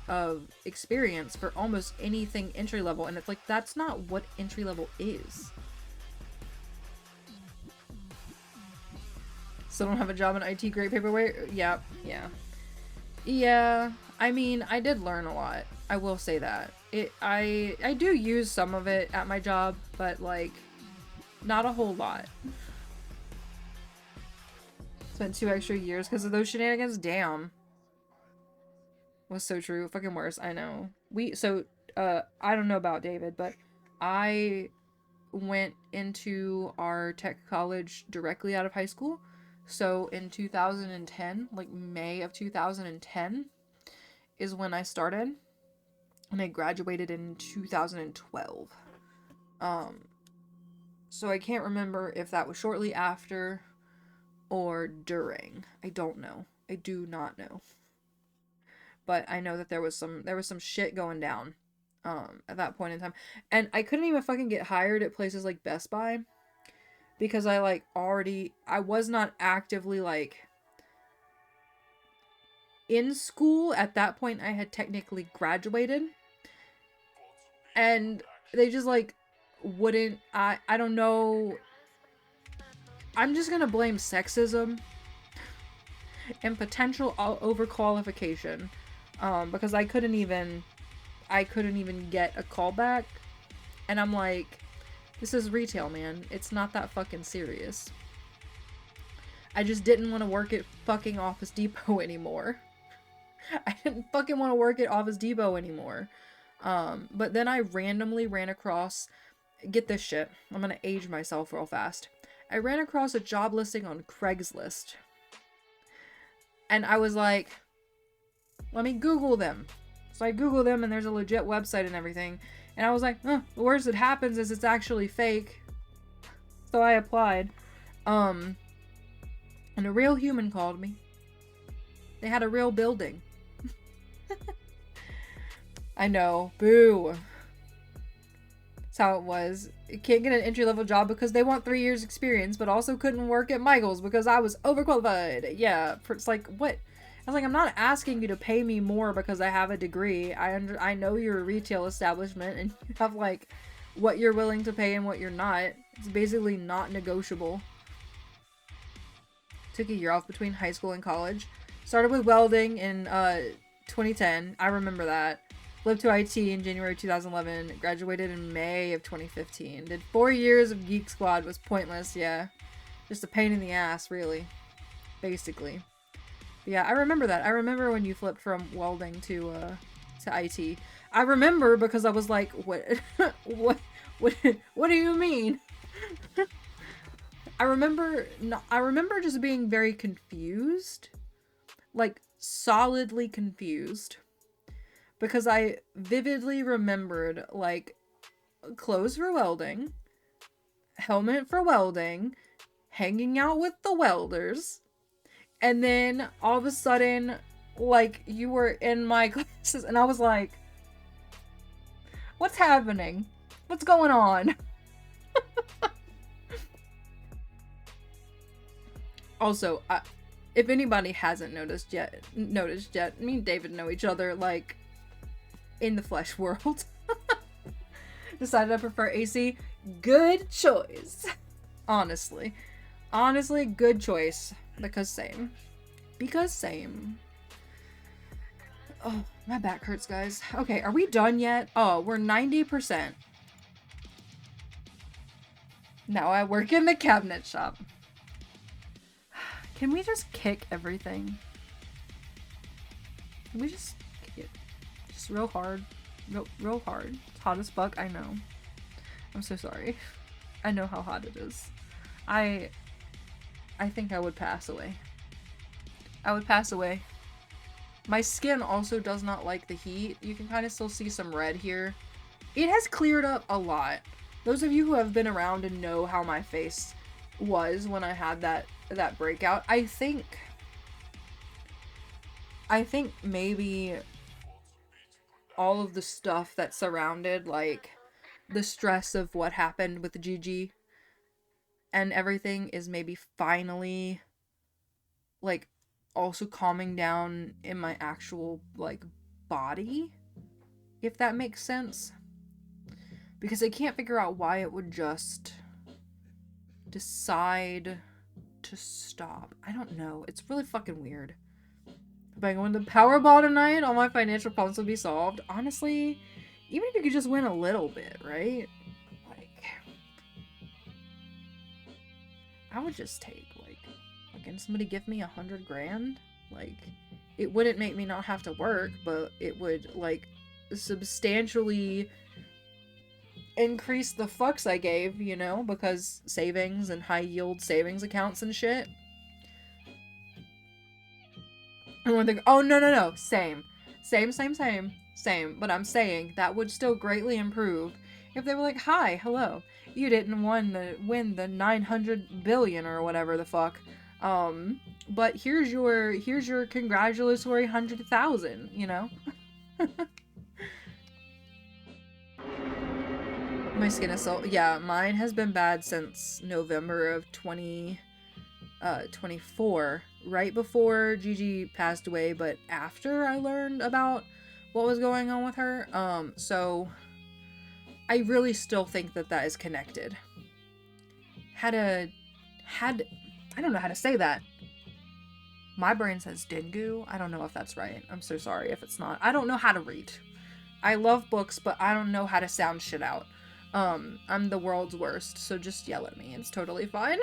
experience for almost anything entry level. And it's like, that's not what entry level is. Still don't have a job in IT, great paperweight? Yeah. I mean, I did learn a lot. I will say that. I do use some of it at my job, but, like, not a whole lot. Spent 2 extra years because of those shenanigans? Damn. Was so true. Fucking worse. I know. I don't know about David, but I went into our tech college directly out of high school. So in 2010, like May of 2010 is when I started. And I graduated in 2012. So I can't remember if that was shortly after or during. I don't know. I do not know. But I know that there was some shit going down at that point in time. And I couldn't even fucking get hired at places like Best Buy because I was not actively, like, in school. At that point I had technically graduated. And they just, like, wouldn't, I don't know. I'm just gonna blame sexism and potential overqualification, because I couldn't even get a callback, and I'm like, this is retail, man. It's not that fucking serious. I just didn't want to work at fucking Office Depot anymore. I didn't fucking want to work at Office Depot anymore. But then I randomly ran across, get this shit, I'm gonna age myself real fast. I ran across a job listing on Craigslist. And I was like, let me Google them. So I Googled them and there's a legit website and everything. And I was like, the worst that happens is it's actually fake. So I applied. And a real human called me. They had a real building. I know. Boo. That's how it was. You can't get an entry-level job because they want 3 years experience, but also couldn't work at Michael's because I was overqualified. Yeah, it's like, what? I was like, I'm not asking you to pay me more because I have a degree. I know you're a retail establishment and you have, like, what you're willing to pay and what you're not. It's basically not negotiable. Took a year off between high school and college. Started with welding in 2010. I remember that. Flipped to IT in January 2011. Graduated in May of 2015. Did 4 years of Geek Squad. Was pointless, yeah. Just a pain in the ass, really. Basically. But yeah, I remember that. I remember when you flipped from welding to IT. I remember because I was like, what what do you mean? I remember just being very confused. Like, solidly confused. Because I vividly remembered, like, clothes for welding, helmet for welding, hanging out with the welders, and then all of a sudden, like, you were in my classes, and I was like, what's happening? What's going on? Also, if anybody hasn't noticed yet, me and David know each other, like, in the flesh world. Decided I prefer AC. Good choice. Honestly, good choice. Because same. Oh, my back hurts, guys. Okay, are we done yet? Oh, we're 90%. Now I work in the cabinet shop. Can we just kick everything? Can we just kick it? Just real hard. Real hard. It's hot as fuck, I know. I'm so sorry. I know how hot it is. I think I would pass away. I would pass away. My skin also does not like the heat. You can kind of still see some red here. It has cleared up a lot. Those of you who have been around and know how my face was when I had that breakout, I think maybe all of the stuff that surrounded, like, the stress of what happened with the GG and everything is maybe finally, like, also calming down in my actual, like, body, if that makes sense. Because I can't figure out why it would just decide to stop. I don't know. It's really fucking weird. If I go into Powerball tonight, all my financial problems will be solved. Honestly, even if you could just win a little bit, right? Like, I would just take, like, can somebody give me 100 grand? Like, it wouldn't make me not have to work, but it would, like, substantially increase the fucks I gave, you know, because savings and high yield savings accounts and shit. And when they go, oh, no, same, but I'm saying that would still greatly improve if they were like, hi, hello, you didn't win the 900 billion or whatever the fuck, but here's your congratulatory 100,000, you know. My skin is so, yeah, mine has been bad since November of 2024, right before Gigi passed away, but after I learned about what was going on with her. So I really still think that is connected. I don't know how to say that. My brain says Dengu. I don't know if that's right. I'm so sorry if it's not. I don't know how to read. I love books, but I don't know how to sound shit out. I'm the world's worst, so just yell at me. It's totally fine.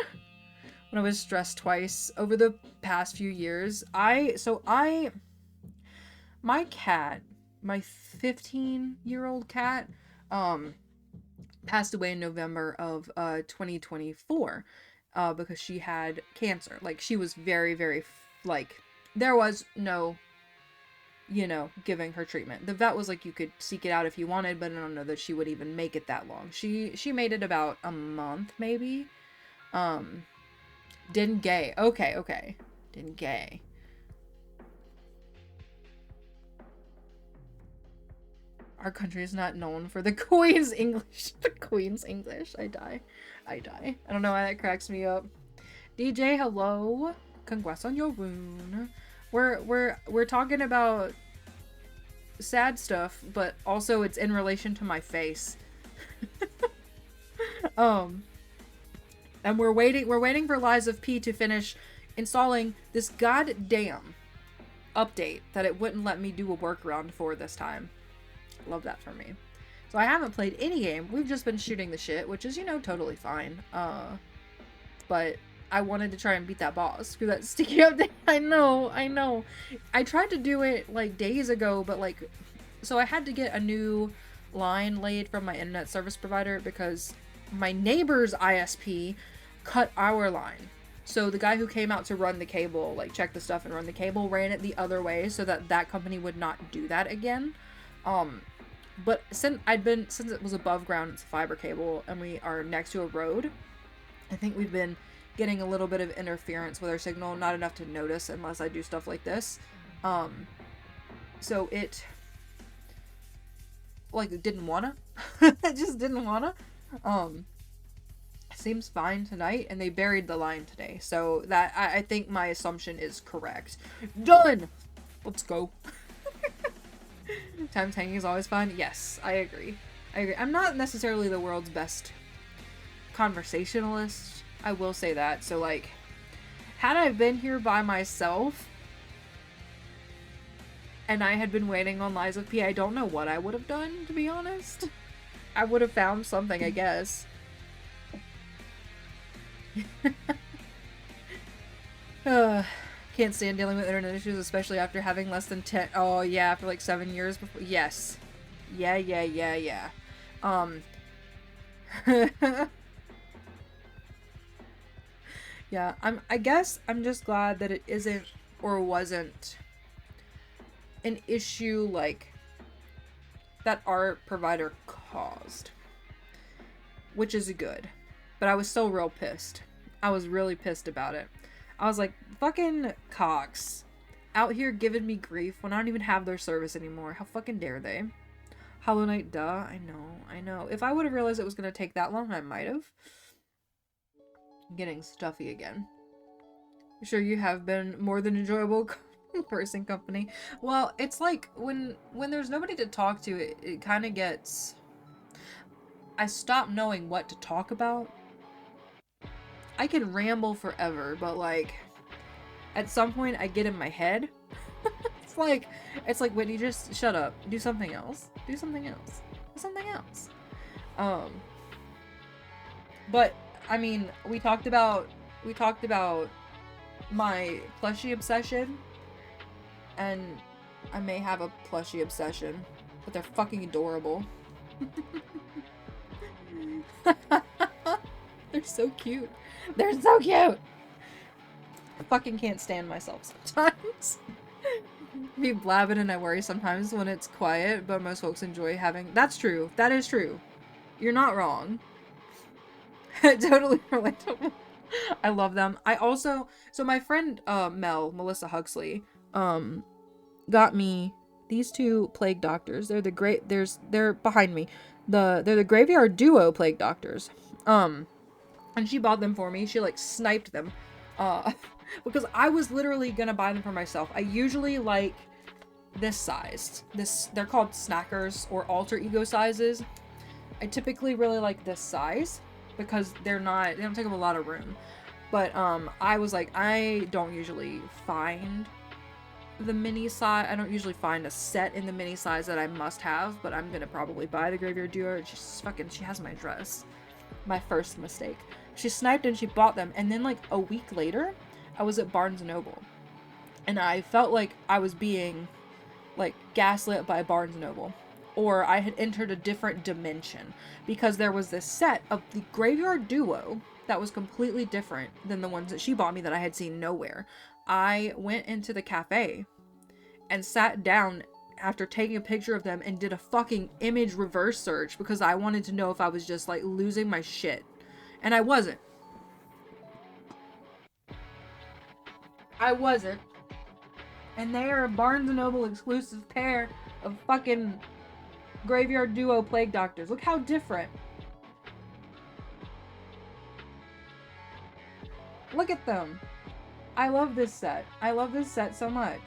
When I was stressed twice over the past few years, my cat, my 15-year-old cat, passed away in November of 2024, because she had cancer. Like, she was very, very, like, there was no, you know, giving her treatment. The vet was like, you could seek it out if you wanted, but I don't know that she would even make it that long. She made it about a month, maybe. Din gay. Okay. Din gay. Our country is not known for the Queen's English. The Queen's English. I die. I don't know why that cracks me up. DJ, hello. Congrats on your wound. We're talking about sad stuff, but also it's in relation to my face. And we're waiting for Lies of P to finish installing this goddamn update that it wouldn't let me do a workaround for this time. Love that for me. So I haven't played any game. We've just been shooting the shit, which is, you know, totally fine. But I wanted to try and beat that boss through that sticky update. I know. I tried to do it like days ago, but like, so I had to get a new line laid from my internet service provider because my neighbor's ISP cut our line. So the guy who came out to run the cable, like check the stuff and run the cable, ran it the other way so that that company would not do that again. But since it was above ground, it's a fiber cable, and we are next to a road, I think we've been getting a little bit of interference with our signal, not enough to notice unless I do stuff like this. So it, like, didn't wanna. It just didn't wanna. Seems fine tonight, and they buried the line today, so that, I think my assumption is correct. Done! Let's go. Times hanging is always fun. Yes, I agree. I'm not necessarily the world's best conversationalist. I will say that. So, like, had I been here by myself and I had been waiting on Lies of P, I don't know what I would have done, to be honest. I would have found something, I guess. Can't stand dealing with internet issues, especially after having less than 10. Oh, yeah, for like 7 years before. Yes. Yeah. Yeah, I guess I'm just glad that it isn't or wasn't an issue like that our provider caused, which is good. But I was still real pissed. I was really pissed about it. I was like, fucking Cox, out here giving me grief when I don't even have their service anymore. How fucking dare they? Hollow Knight, duh. I know. If I would have realized it was going to take that long, I might have. Getting stuffy again. Sure, you have been more than enjoyable person company. Well, it's like when there's nobody to talk to, it kind of gets... I stop knowing what to talk about. I can ramble forever, but like at some point I get in my head. It's like Whitney, just shut up. Do something else. But I mean, we talked about my plushie obsession, and I may have a plushie obsession, but they're fucking adorable. They're so cute. I fucking can't stand myself sometimes. Be blabbing and I worry sometimes when it's quiet, but most folks enjoy having... That's true. That is true. You're not wrong. Totally relatable. I love them. I also... So my friend, Melissa Huxley, got me these two plague doctors. They're they're behind me. They're the Graveyard Duo plague doctors. And she bought them for me. She like sniped them. Because I was literally gonna buy them for myself. I usually like this size. They're called snackers or alter ego sizes. I typically really like this size because they don't take up a lot of room. But I was like, I don't usually find the mini size. I don't usually find a set in the mini size that I must have, but I'm gonna probably buy the Graveyard Duo. She has my address. My first mistake. She sniped and she bought them, and then like a week later, I was at Barnes & Noble, and I felt like I was being like gaslit by Barnes & Noble, or I had entered a different dimension, because there was this set of the Graveyard Duo that was completely different than the ones that she bought me that I had seen nowhere. I went into the cafe and sat down after taking a picture of them and did a fucking image reverse search because I wanted to know if I was just like losing my shit. And I wasn't. I wasn't. And they are a Barnes & Noble exclusive pair of fucking Graveyard Duo Plague Doctors. Look how different. Look at them. I love this set. I love this set so much.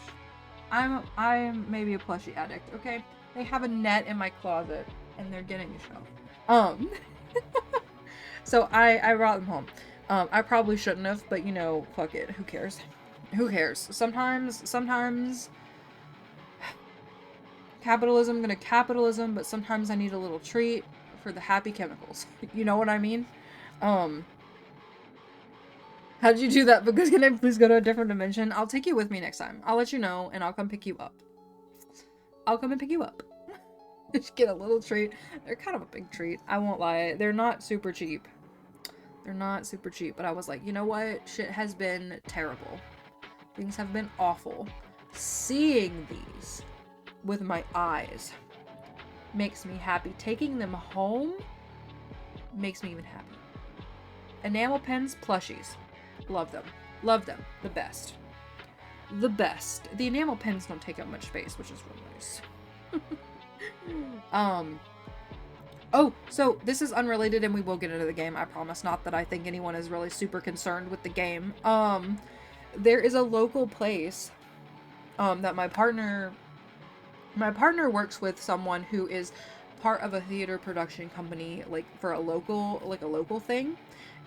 I'm maybe a plushie addict, okay? They have a net in my closet and they're getting a shelf. So I brought them home. I probably shouldn't have, but you know, fuck it. Who cares? Who cares? Sometimes capitalism gonna capitalism, but sometimes I need a little treat for the happy chemicals. You know what I mean? How'd you do that? Because can I please go to a different dimension? I'll take you with me next time. I'll let you know and I'll come pick you up. I'll come and pick you up. Just get a little treat. They're kind of a big treat. I won't lie. They're not super cheap. They're not super cheap, but I was like, you know what? Shit has been terrible. Things have been awful. Seeing these with my eyes makes me happy. Taking them home makes me even happy. Enamel pens, plushies. Love them. Love them. The best. The best. The enamel pens don't take up much space, which is really nice. Oh, so this is unrelated and we will get into the game, I promise. Not that I think anyone is really super concerned with the game. There is a local place, that my partner works with someone who is part of a theater production company, like for a local thing.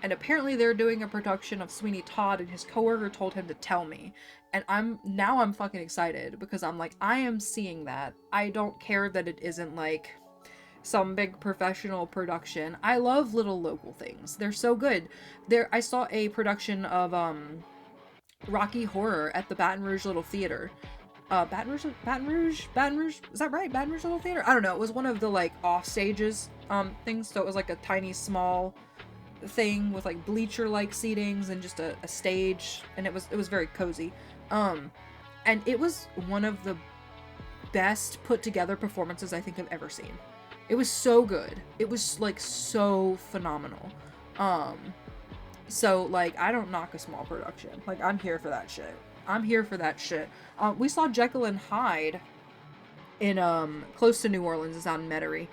And apparently they're doing a production of Sweeney Todd and his coworker told him to tell me. And I'm fucking excited because I'm like, I am seeing that. I don't care that it isn't like some big professional production. I love little local things. They're so good. I saw a production of Rocky Horror at the Baton Rouge Little Theater. Baton Rouge, is that right? Baton Rouge Little Theater? I don't know. It was one of the like off stages things. So it was like a tiny small thing with like bleacher like seatings and just a stage, and it was very cozy. And it was one of the best put together performances I think I've ever seen. It was so good. It was like so phenomenal. So like I don't knock a small production. Like I'm here for that shit. I'm here for that shit. We saw Jekyll and Hyde in close to New Orleans. It's out in Metairie.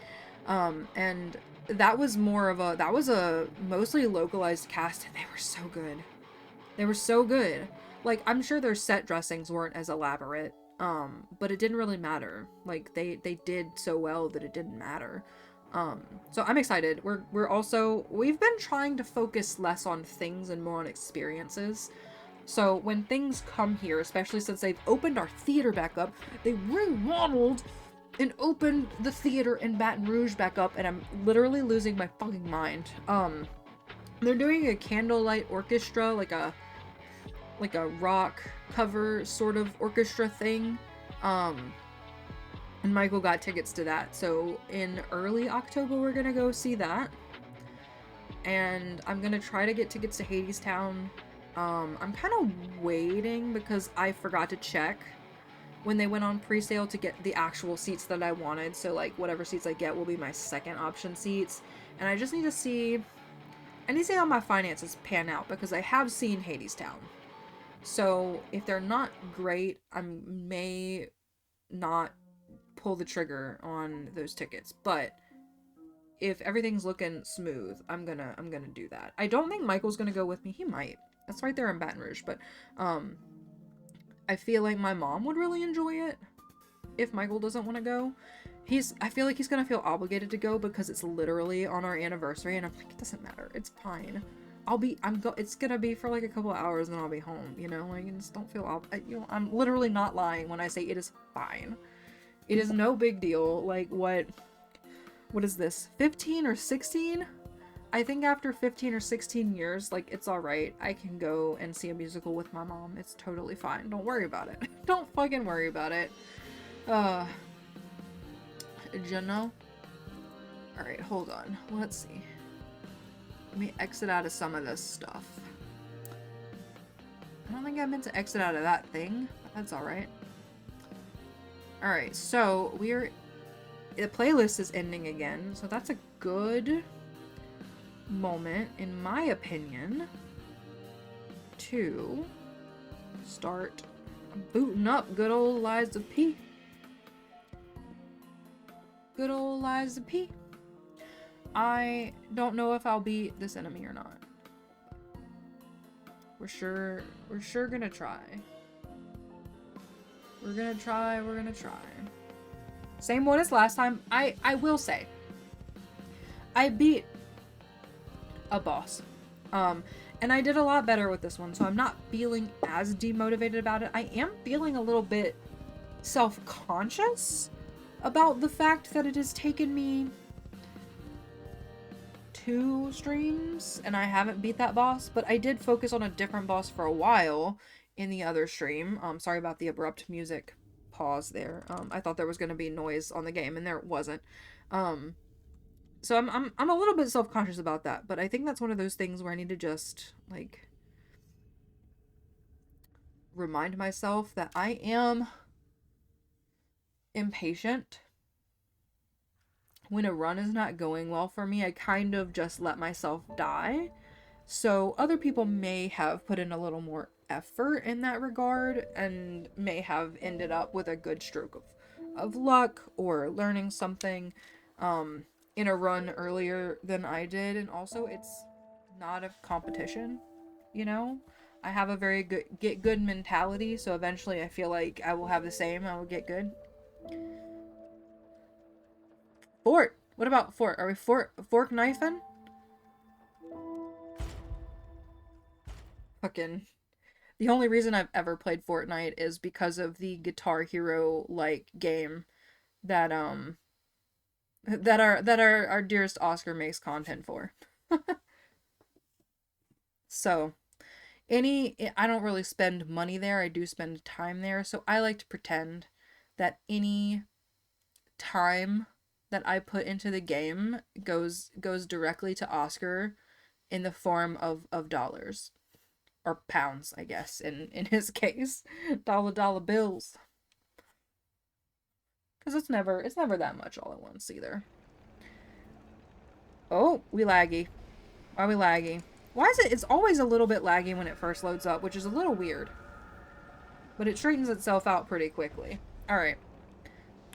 And that was a mostly localized cast, and they were so good. They were so good. Like, I'm sure their set dressings weren't as elaborate, but it didn't really matter. Like, they did so well that it didn't matter. So I'm excited. We've been trying to focus less on things and more on experiences. So when things come here, especially since they've opened our theater back up, they remodeled and opened the theater in Baton Rouge back up, and I'm literally losing my fucking mind. They're doing a candlelight orchestra, like a rock cover sort of orchestra thing. And Michael got tickets to that. So in early October, we're gonna go see that. And I'm gonna try to get tickets to Hadestown. I'm kind of waiting because I forgot to check when they went on pre-sale to get the actual seats that I wanted. So like whatever seats I get will be my second option seats. And I just need to see, how my finances pan out because I have seen Hadestown. So if they're not great, I may not pull the trigger on those tickets. But if everything's looking smooth, I'm gonna do that. I don't think Michael's gonna go with me. He might. That's right there in Baton Rouge. But I feel like my mom would really enjoy it if Michael doesn't want to go. I feel like he's gonna feel obligated to go because it's literally on our anniversary, and I'm like, it doesn't matter. It's fine. It's gonna be for like a couple of hours and then I'll be home, you know? Like, just don't feel I'm literally not lying when I say it is fine. It is no big deal. Like, what is this? 15 or 16? I think after 15 or 16 years, like, it's alright. I can go and see a musical with my mom. It's totally fine. Don't worry about it. Don't fucking worry about it. You know? Alright, hold on. Let's see. Let me exit out of some of this stuff. I don't think I meant to exit out of that thing, but that's alright. Alright, so the playlist is ending again, so that's a good moment, in my opinion, to Start booting up good old Liza P. Good old Liza P. I don't know if I'll beat this enemy or not. We're sure gonna try. We're gonna try. Same one as last time. I will say, I beat a boss. And I did a lot better with this one, so I'm not feeling as demotivated about it. I am feeling a little bit self-conscious about the fact that it has taken me 2 streams and I haven't beat that boss, but I did focus on a different boss for a while in the other stream. Sorry about the abrupt music pause there. I thought there was going to be noise on the game and there wasn't. So I'm a little bit self-conscious about that, but I think that's one of those things where I need to just, like, remind myself that I am impatient. When a run is not going well for me, I kind of just let myself die. So other people may have put in a little more effort in that regard and may have ended up with a good stroke of luck or learning something in a run earlier than I did. And also, it's not a competition, you know? I have a very get good mentality, so eventually I feel like I will have the same. I will get good. Fort. What about Fort? Are we fork knifing? Fucking. The only reason I've ever played Fortnite is because of the Guitar Hero like game that our dearest Oscar makes content for. So, I don't really spend money there. I do spend time there. So I like to pretend that any time that I put into the game goes directly to Oscar in the form of dollars. Or pounds, I guess, in his case. Dollar bills. Because it's never that much all at once either. Oh, we laggy. Why are we laggy? Why is it? It's always a little bit laggy when it first loads up, which is a little weird. But it straightens itself out pretty quickly. Alright.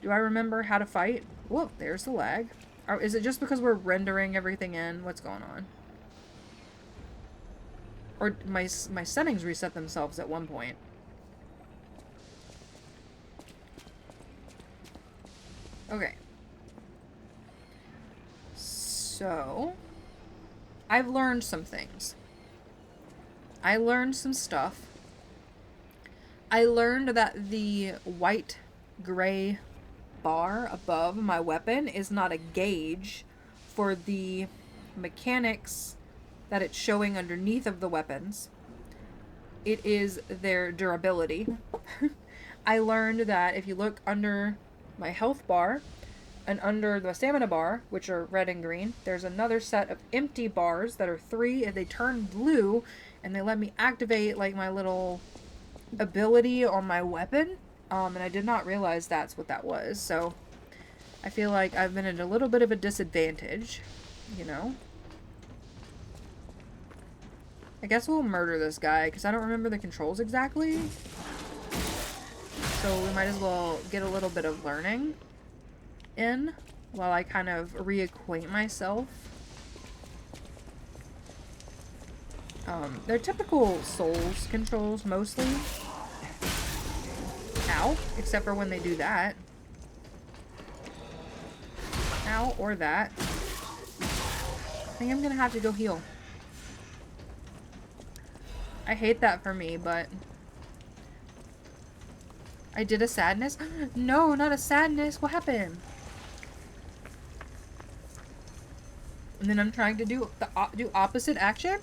Do I remember how to fight? Whoop, there's the lag. Is it just because we're rendering everything in? What's going on? Or my settings reset themselves at one point. Okay. So, I've learned some things. I learned some stuff. I learned that the white-gray bar above my weapon is not a gauge for the mechanics that it's showing underneath of the weapons. It is their durability. I learned that if you look under my health bar and under the stamina bar, which are red and green, there's another set of empty bars that are 3, and they turn blue, and they let me activate like my little ability on my weapon. And I did not realize that's what that was, so I feel like I've been at a little bit of a disadvantage, you know? I guess we'll murder this guy, because I don't remember the controls exactly. So we might as well get a little bit of learning in while I kind of reacquaint myself. They're typical Souls controls, mostly. Ow. Except for when they do that. Ow, or that. I think I'm gonna have to go heal. I hate that for me, but... I did a sadness? No, not a sadness. What happened? And then I'm trying to do opposite action?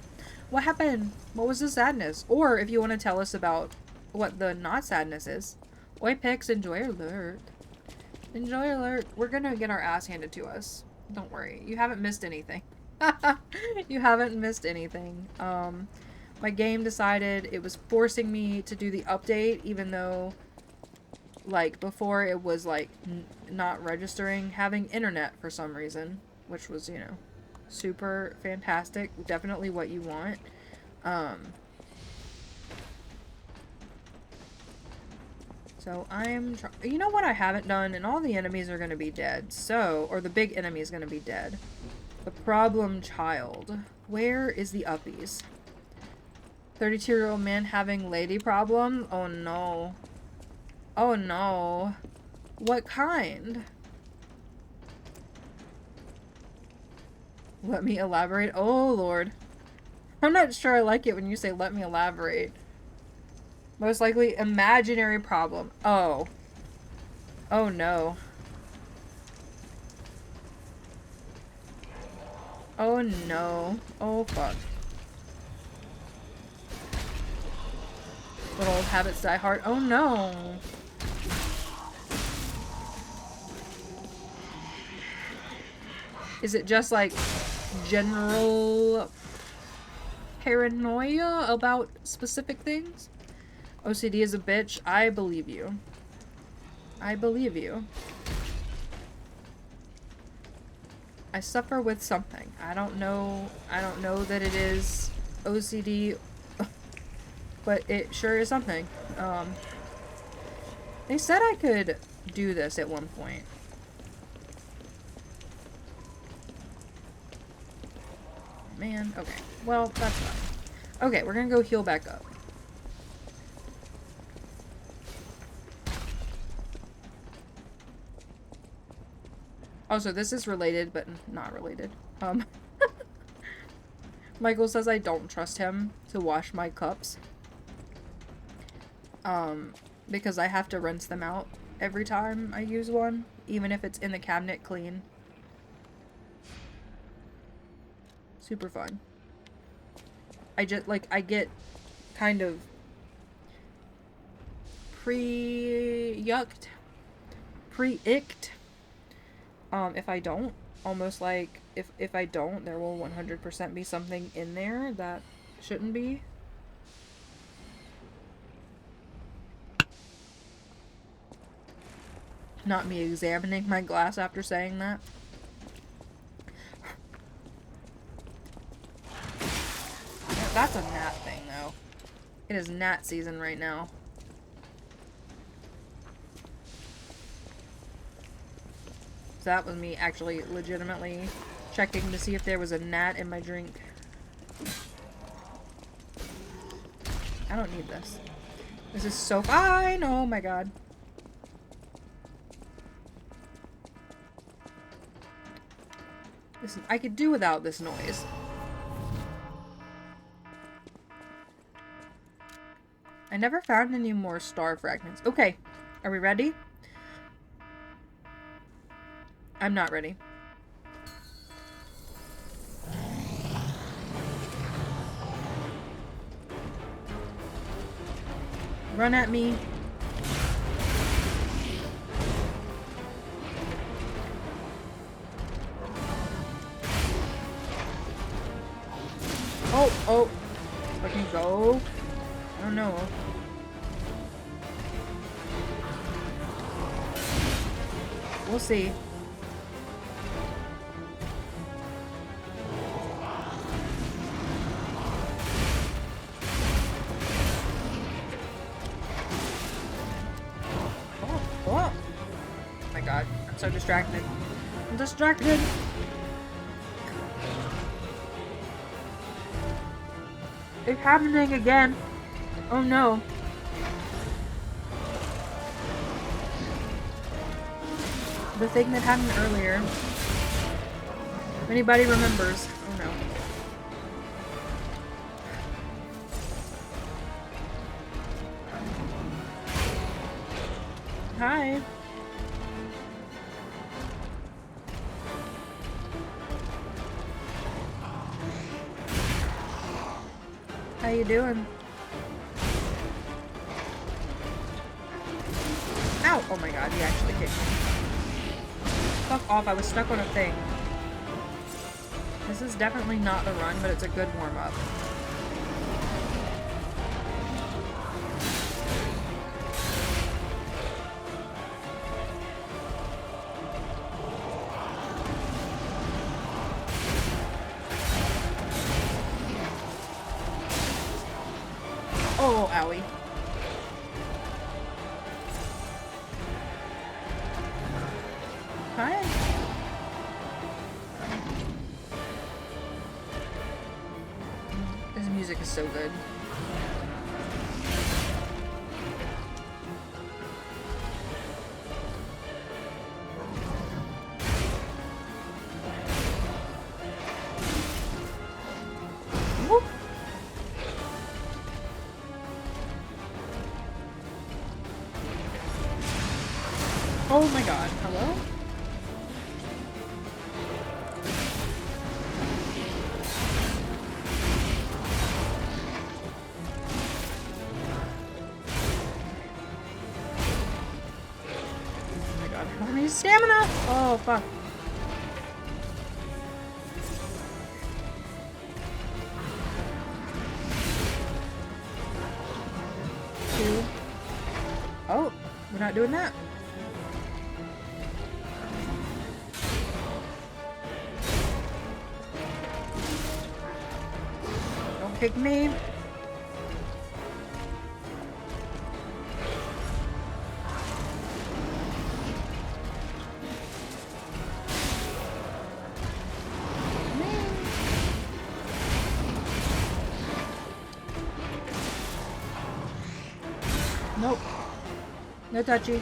What happened? What was the sadness? Or if you want to tell us about what the not sadness is. Oi, Pix, enjoy alert. Enjoy alert. We're gonna get our ass handed to us. Don't worry. You haven't missed anything. You haven't missed anything. My game decided it was forcing me to do the update, even though, like, before it was, like, not registering having internet for some reason, which was, you know, super fantastic. Definitely what you want. So I'm you know what I haven't done? And all the enemies are gonna be dead. So, or the big enemy is gonna be dead. The problem child. Where is the uppies? 32-year-old man having lady problem? Oh no. Oh no. What kind? Let me elaborate. Oh lord. I'm not sure I like it when you say let me elaborate. Most likely imaginary problem. Oh. Oh no. Oh no. Oh fuck. Little old habits die hard. Oh no. Is it just like general paranoia about specific things? OCD is a bitch. I believe you. I believe you. I suffer with something. I don't know that it is OCD, but it sure is something. They said I could do this at one point. Man, okay. Well, that's fine. Okay, we're gonna go heal back up. Also, this is related, but not related. Michael says I don't trust him to wash my cups. Because I have to rinse them out every time I use one, even if it's in the cabinet clean. Super fun. I get kind of pre-icked if I don't. Almost like if I don't, there will 100% be something in there that shouldn't be. Not me examining my glass after saying that. Yeah, that's a gnat thing, though. It is gnat season right now. So that was me actually legitimately checking to see if there was a gnat in my drink. I don't need this. This is so fine! Oh my god. Listen, I could do without this noise. I never found any more star fragments. Okay, are we ready? I'm not ready. Run at me. Oh. Let me go. I don't know. We'll see. Oh my god, I'm so distracted. I'm distracted. It's happening again. Oh no. The thing that happened earlier. If anybody remembers. Oh no. Hi. How you doing? Ow! Oh my god, he actually kicked me. Fuck off, I was stuck on a thing. This is definitely not the run, but it's a good warm-up. Oh, owie. Hi. This music is so good. Whoop. Oh my god, hello? Oh my god, how many stamina? Oh fuck. Two. Oh, we're not doing that. Don't kick me. Nope. No touchy.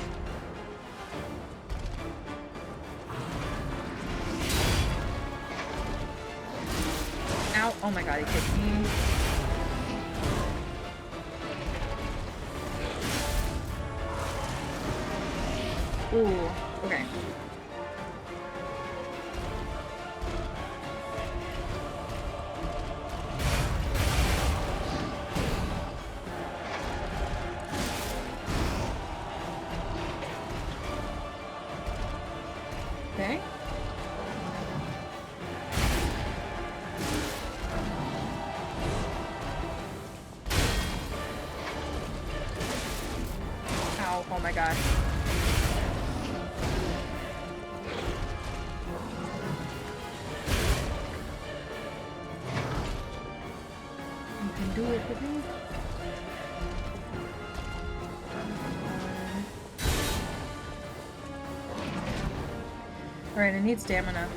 Ow. Oh my god, he kicked me. Ooh. Okay. Okay. Ow, oh my god. You can do it with me. Alright, I need stamina.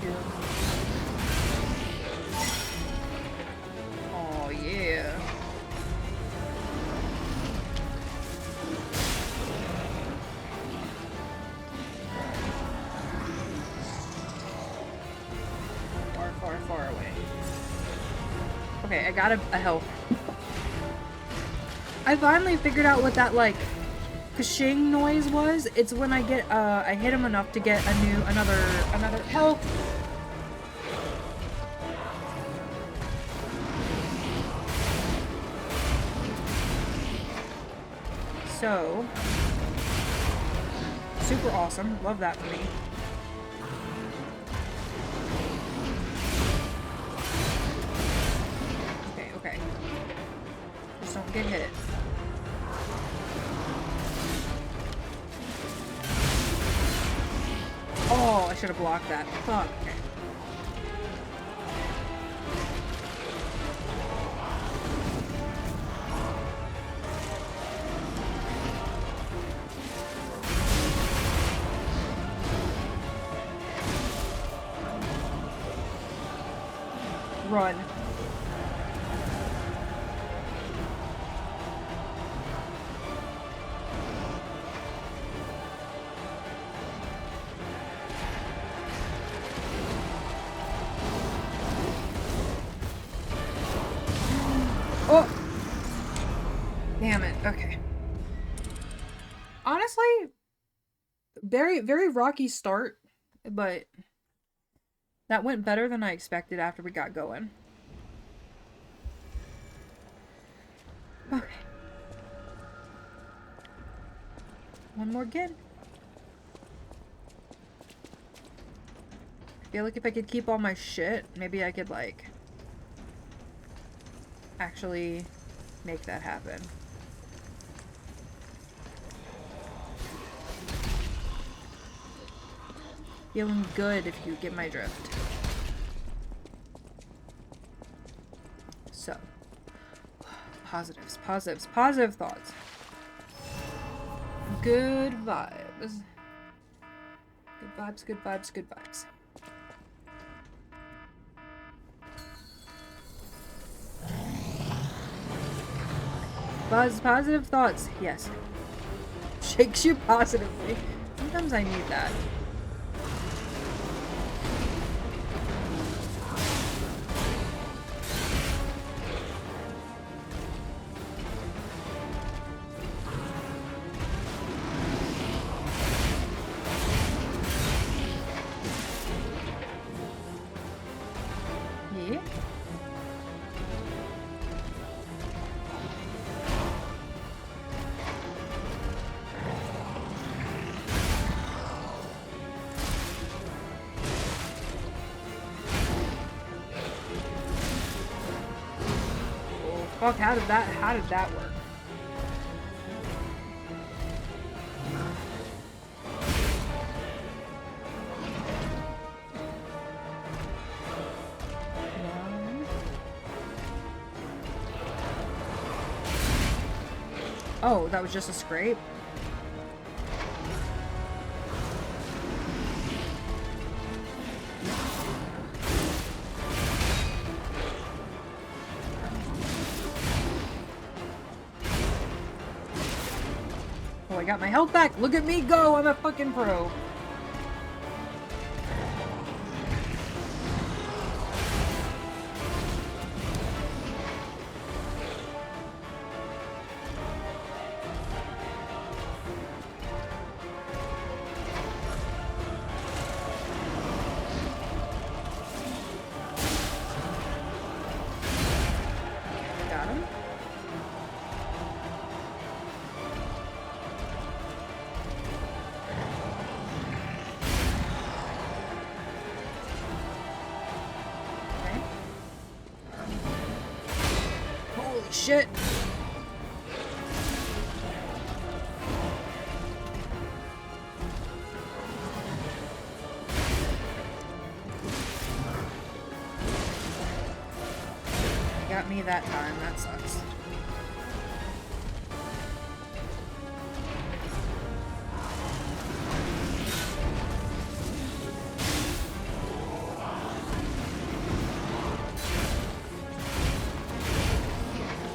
Two. Oh yeah. Far, far, far away. Okay, I got a health. I finally figured out what that, like, kashing noise was. It's when I get, I hit him enough to get another health. So, super awesome. Love that for me. Okay, okay. Just don't get hit. Oh, I should have blocked that. Fuck. Okay. Run. Oh! Damn it. Okay. Honestly, very, very rocky start, but that went better than I expected after we got going. Okay. One more again. I feel like if I could keep all my shit, maybe I could, like, actually make that happen. Feeling good, if you get my drift. So, Positives, positives, positive thoughts. Good vibes. Good vibes, good vibes, good vibes. Positive thoughts, yes. Shakes you positively. Sometimes I need that. Yeah. Fuck, how did that work? Oh, that was just a scrape? Oh, I got my health back! Look at me go! I'm a fucking pro! Got him. Okay. Holy shit! Got me that time, that sucks.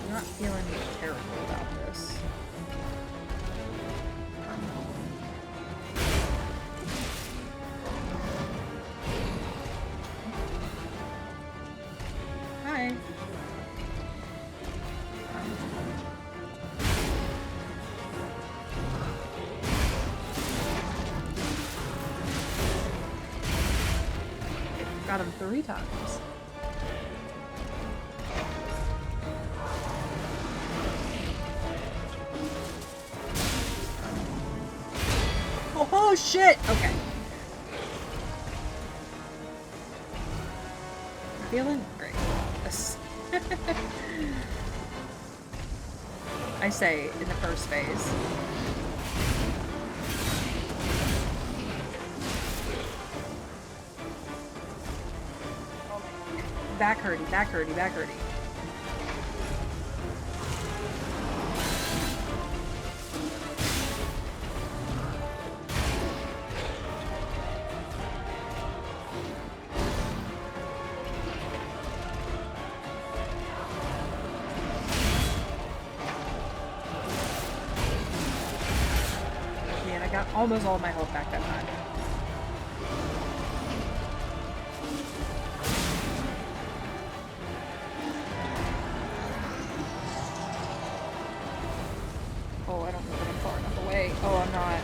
I'm not feeling terrible about this. Hi. Got him 3 times. Oh shit! Okay. Feeling great. Yes. I say in the first phase. Back hurty, back hurty, back hurty. Man, I got almost all my health back that time. Oh, I don't know that I'm far enough away. Oh, I'm not.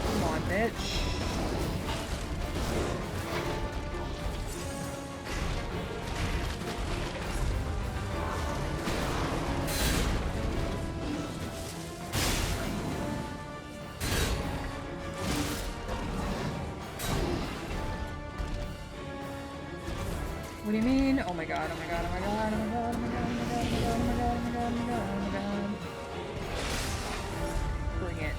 Come on, bitch. What do you mean? Oh my god, oh my god, oh my god, oh my god, oh my god, oh my god, oh my god, oh my god, oh my god, oh my god, oh my god. Bring it.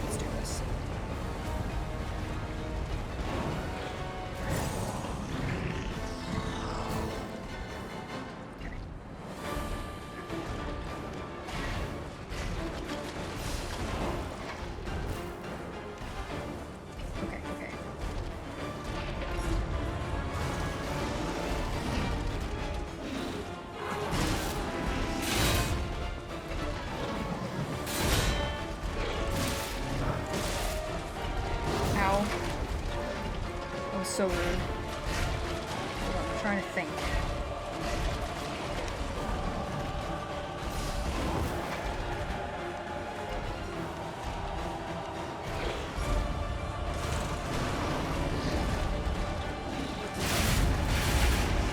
Let's do this. Okay. Okay, okay. Ow. That was so rude. Hold on, I'm trying to think.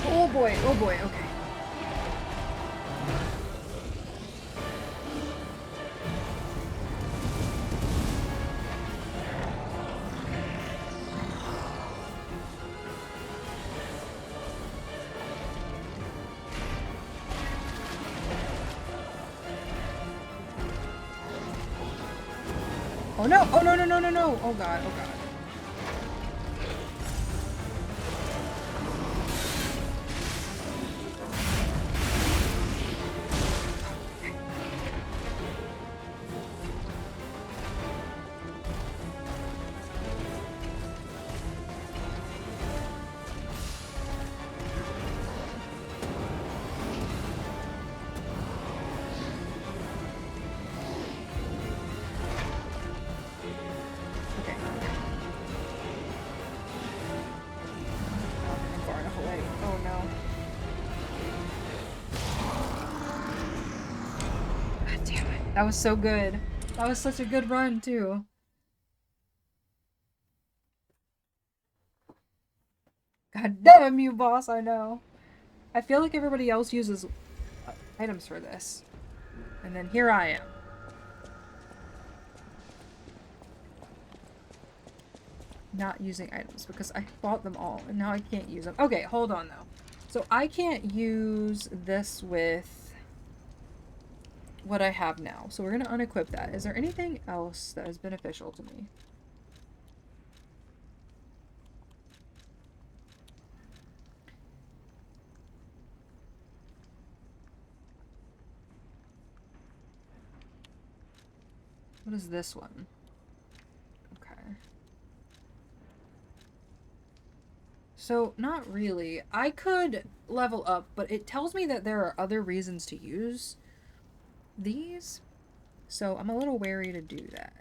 Oh boy, okay. Oh no! Oh no no no no no! Oh god, oh god. Okay. I'm far enough away. Oh no. God damn it. That was so good. That was such a good run, too. God damn you, boss, I know. I feel like everybody else uses items for this. And then here I am. Not using items because I bought them all and now I can't use them. Okay, hold on though. So I can't use this with what I have now. So we're gonna unequip that. Is there anything else that is beneficial to me? What is this one? Okay. So, not really. I could level up, but it tells me that there are other reasons to use these. So, I'm a little wary to do that.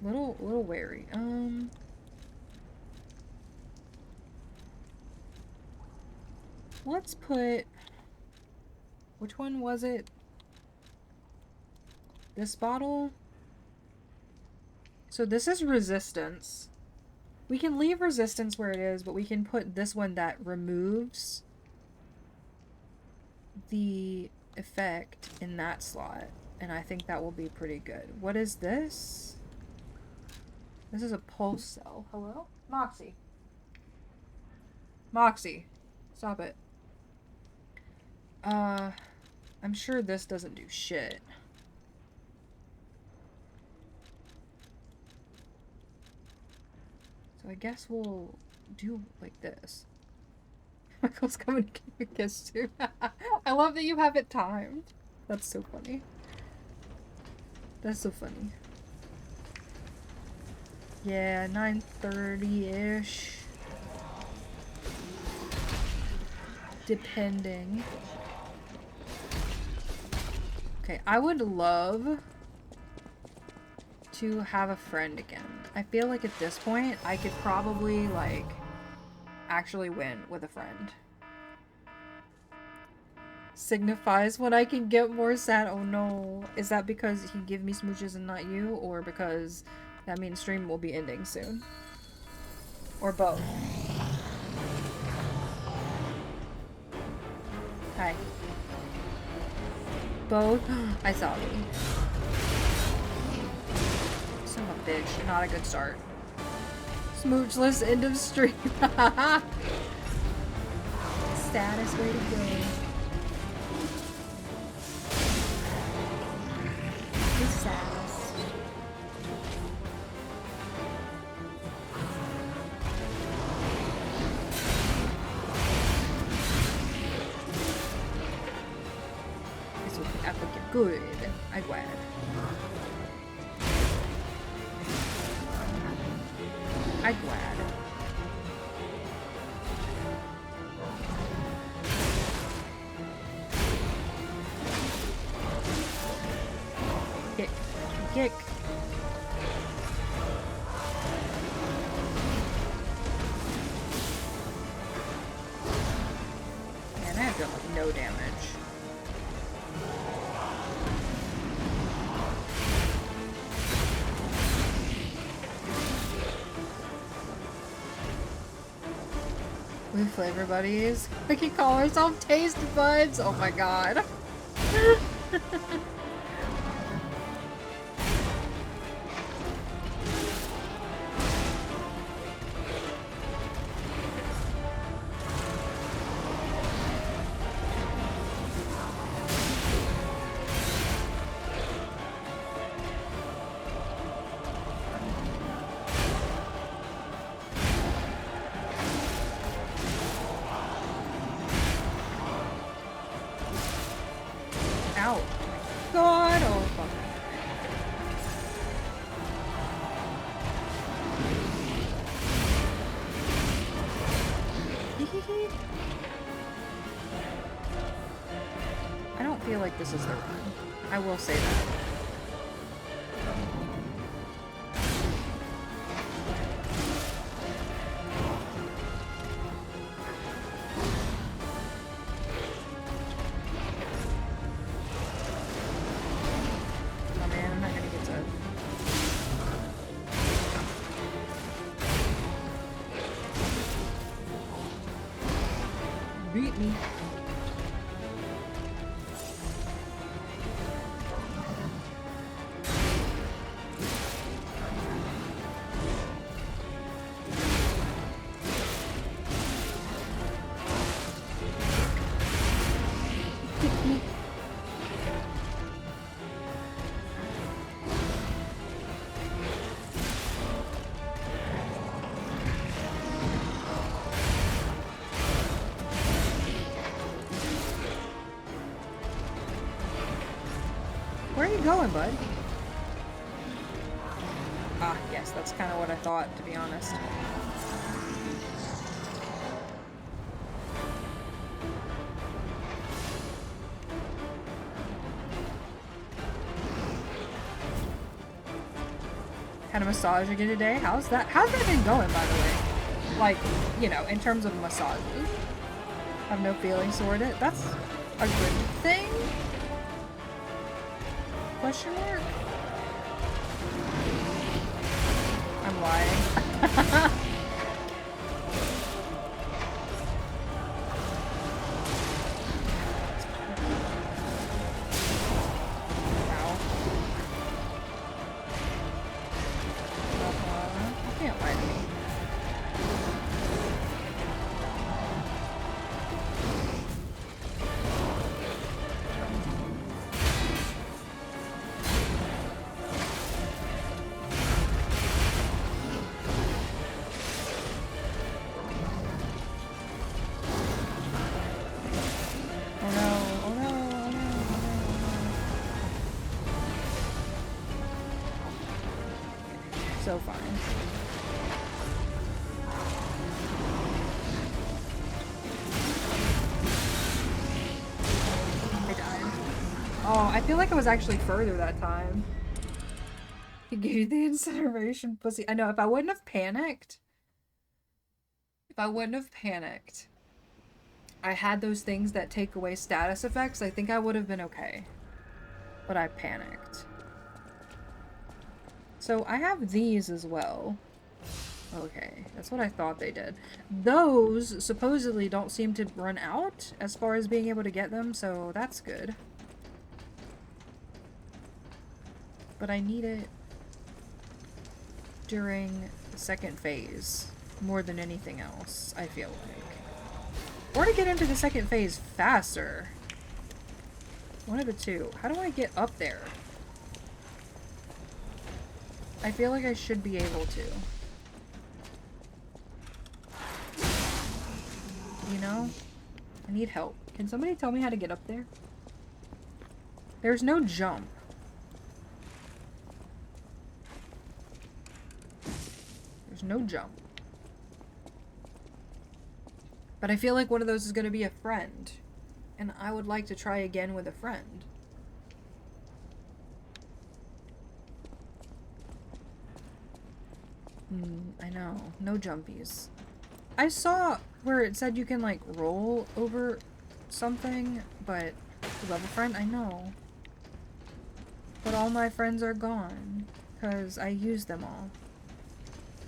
Little wary. Let's put... Which one was it? This bottle? So this is resistance. We can leave resistance where it is, but we can put this one that removes the effect in that slot. And I think that will be pretty good. What is this? This is a pulse cell. Hello? Moxie. Moxie. Stop it. I'm sure this doesn't do shit. So I guess we'll do like this. Michael's coming to give you a kiss too. I love that you have it timed. That's so funny. That's so funny. Yeah, 9:30-ish. Depending. Okay, I would love to have a friend again. I feel like at this point, I could probably, like, actually win with a friend. Signifies when I can get more sad. Oh no. Is that because he give me smooches and not you? Or because that means stream will be ending soon? Or both? Hi. Both? I saw me. Son of a bitch. Not a good start. Smoochless end of stream. Status way to go. It's sass. This will be applicant good. I'm glad. I'm glad. Kick. Kick. Man, I have done like no damage. We flavor buddies. We can call ourselves taste buds. Oh my god. Ow. God. Oh, fuck. I don't feel like this is the run. I will say that. Oh man, I'm not gonna get to... Beat me. Where are you going, bud? Ah, yes, that's kind of what I thought, to be honest. Had a massage again today. How's that been going, by the way? Like, you know, in terms of massages. I have no feelings toward it. That's a good thing? Question mark? I'm lying. Ow. You can't lie to me. Oh no, oh no, oh no, oh no, oh no. So fine. I died. Oh, I feel like I was actually further that time. He gave you the incineration pussy. I know, if I wouldn't have panicked, I had those things that take away status effects, I think I would have been okay. But I panicked. So I have these as well. Okay, that's what I thought they did. Those supposedly don't seem to run out as far as being able to get them, so that's good. But I need it during the second phase more than anything else, I feel like. Or to get into the second phase faster. One of the two. How do I get up there? I feel like I should be able to. You know? I need help. Can somebody tell me how to get up there? There's no jump. There's no jump. But I feel like one of those is going to be a friend. And I would like to try again with a friend. I know. No jumpies. I saw where it said you can, like, roll over something, but to love a friend, I know. But all my friends are gone, because I used them all.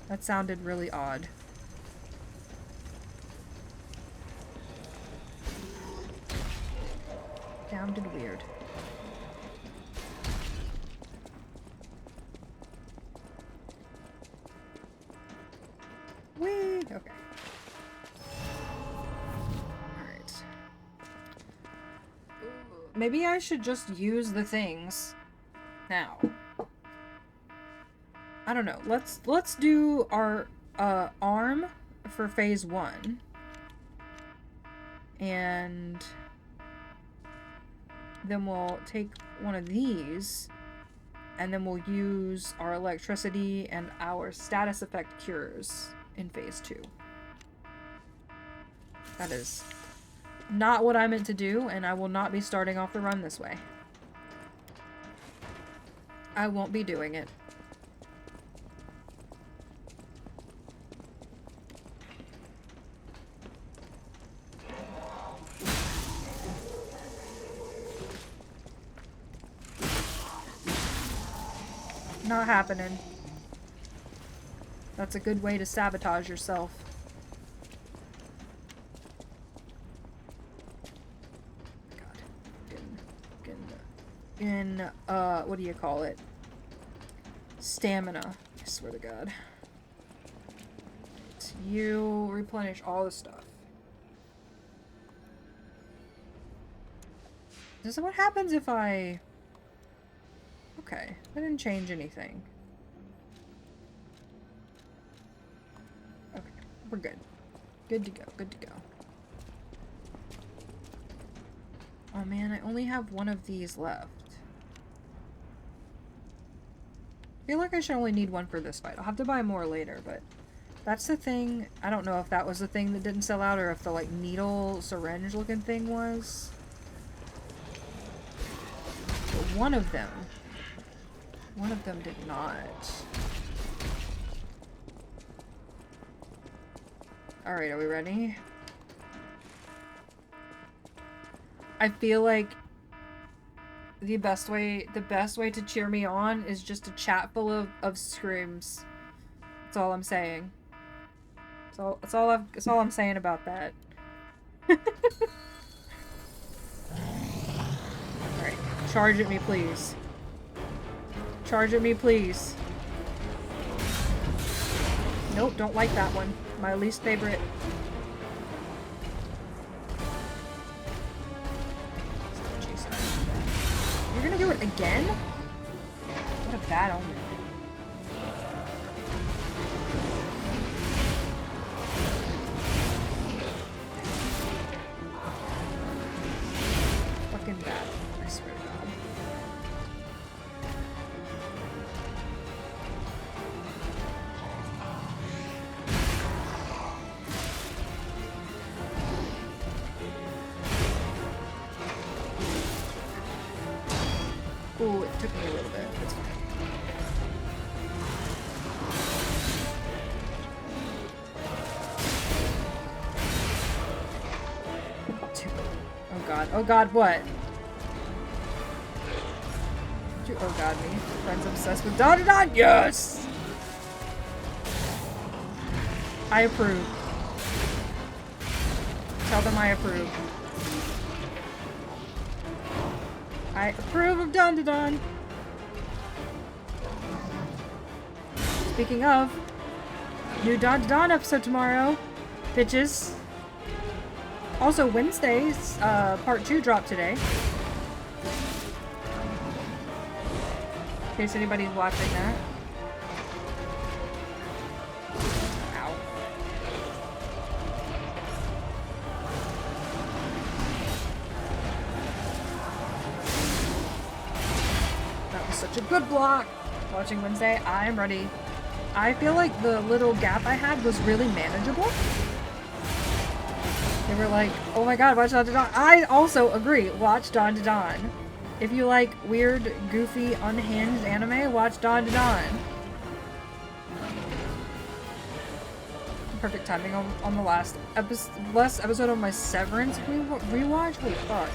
That sounded really odd. Sounded weird. Whee! Okay. Alright. Maybe I should just use the things now. I don't know. Let's do our arm for phase 1. And then we'll take one of these and then we'll use our electricity and our status effect cures in phase 2. That is not what I meant to do, and I will not be starting off the run this way. I won't be doing it. Not happening. That's a good way to sabotage yourself. God. What do you call it? Stamina. I swear to God. You replenish all the stuff. This is what happens if I... Okay, I didn't change anything. Okay, we're good. Good to go, good to go. Oh man, I only have one of these left. I feel like I should only need one for this fight. I'll have to buy more later, but that's the thing. I don't know if that was the thing that didn't sell out or if the like needle syringe looking thing was. But one of them did not. Alright, are we ready? I feel like the best way to cheer me on is just a chat full of screams. That's all I'm saying. That's all I'm saying about that. Alright, charge at me, please. Charge at me, please. Nope, don't like that one. My least favorite. You're gonna do it again? What a bad omen. Fucking bad. I swear to God. Ooh, it took me a little bit. That's fine. Oh god. Oh god, what? Oh god, me. Friends obsessed with Don. Yes! I approve. Tell them I approve. I approve of Don to Don. Speaking of, new Don to Don episode tomorrow, bitches. Also, Wednesday's part 2 dropped today. In case anybody's watching that. Ow. That was such a good block. Watching Wednesday, I'm ready. I feel like the little gap I had was really manageable. They were like, oh my god, watch Dawn to Dawn. I also agree, watch Dawn to Dawn. If you like weird, goofy, unhinged anime, watch Dawn to Dawn. Perfect timing on the last episode of my Severance rewatch? Wait, fuck.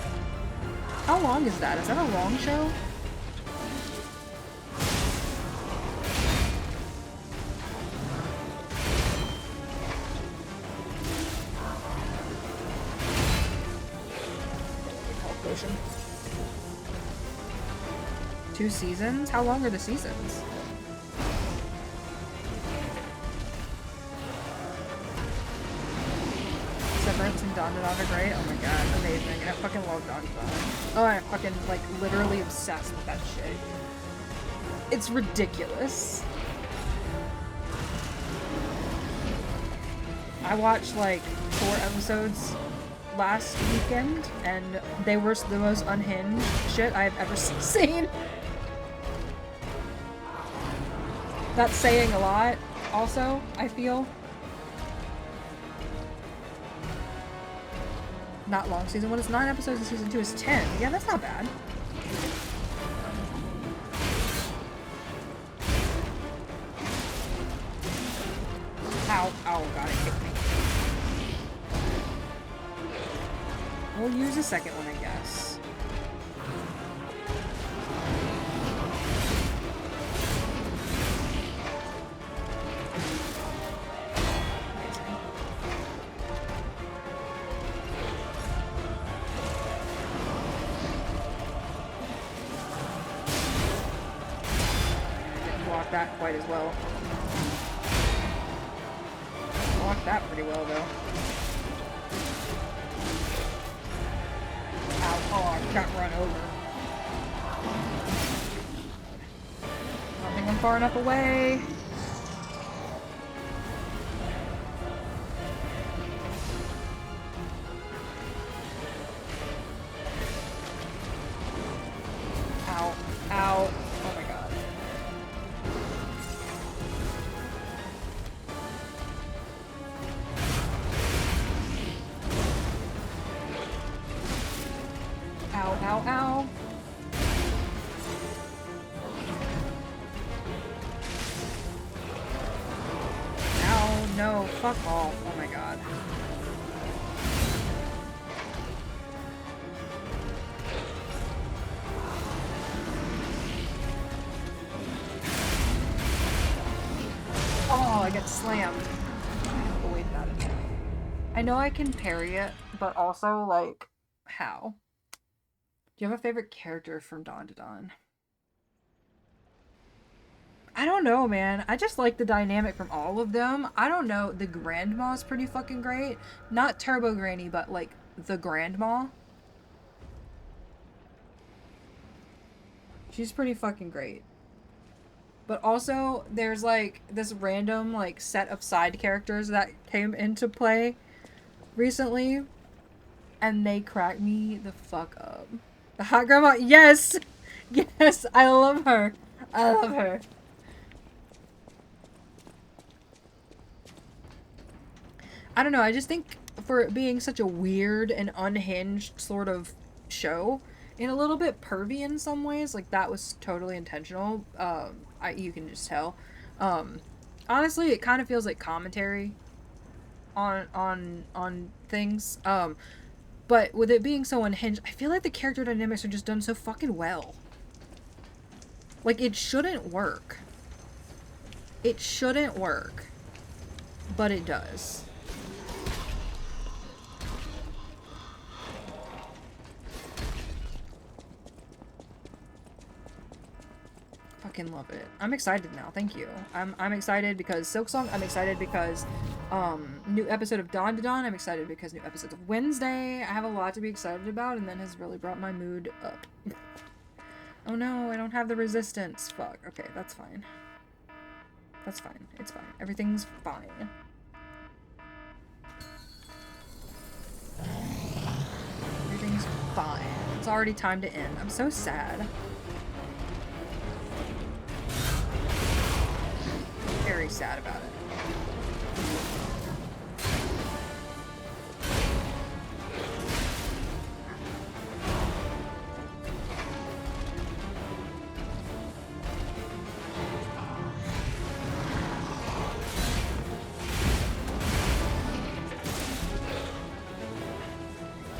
How long is that? Is that a long show? Potion. 2 seasons? How long are the seasons? Severance and Dawn to Dawn are great. Oh my god, amazing. I fucking love Dawn to Dawn. Oh, I'm fucking, like, literally obsessed with that shit. It's ridiculous. I watched, like, 4 episodes last weekend, and they were the most unhinged shit I've ever seen. That's saying a lot, also, I feel. Not long. Season 1 is 9 episodes, and season 2 is 10. Yeah, that's not bad. Ow. Ow, god, it kicked me. We'll use a second one, I guess. Didn't block that quite as well. Blocked that pretty well, though. Oh, I got run over. I don't think I'm far enough away. Ow. Ow. Oh my god. Ow, ow, ow. Ow, no, fuck off. Oh my god. Oh, I get slammed. Avoid that attack. I know I can parry it, but also, like, how? Do you have a favorite character from Dawn to Dawn? I don't know, man. I just like the dynamic from all of them. I don't know. The Grandma is pretty fucking great. Not Turbo Granny, but, like, the Grandma. She's pretty fucking great. But also, there's, like, this random, like, set of side characters that came into play recently. And they crack me the fuck up. The hot grandma, yes! Yes, I love her. I love her. I don't know, I just think for it being such a weird and unhinged sort of show, and a little bit pervy in some ways, like that was totally intentional. You can just tell. Honestly, it kind of feels like commentary on things. But with it being so unhinged, I feel like the character dynamics are just done so fucking well. Like, it shouldn't work. It shouldn't work. but it does. Fucking love it. I'm excited now. Thank you. I'm excited because Silksong. I'm excited because new episode of Dawn to Dawn. I'm excited because new episodes of Wednesday. I have a lot to be excited about, and then has really brought my mood up. Oh no, I don't have the resistance. Fuck. Okay, that's fine. That's fine. It's fine. Everything's fine. Everything's fine. It's already time to end. I'm so sad. Very sad about it.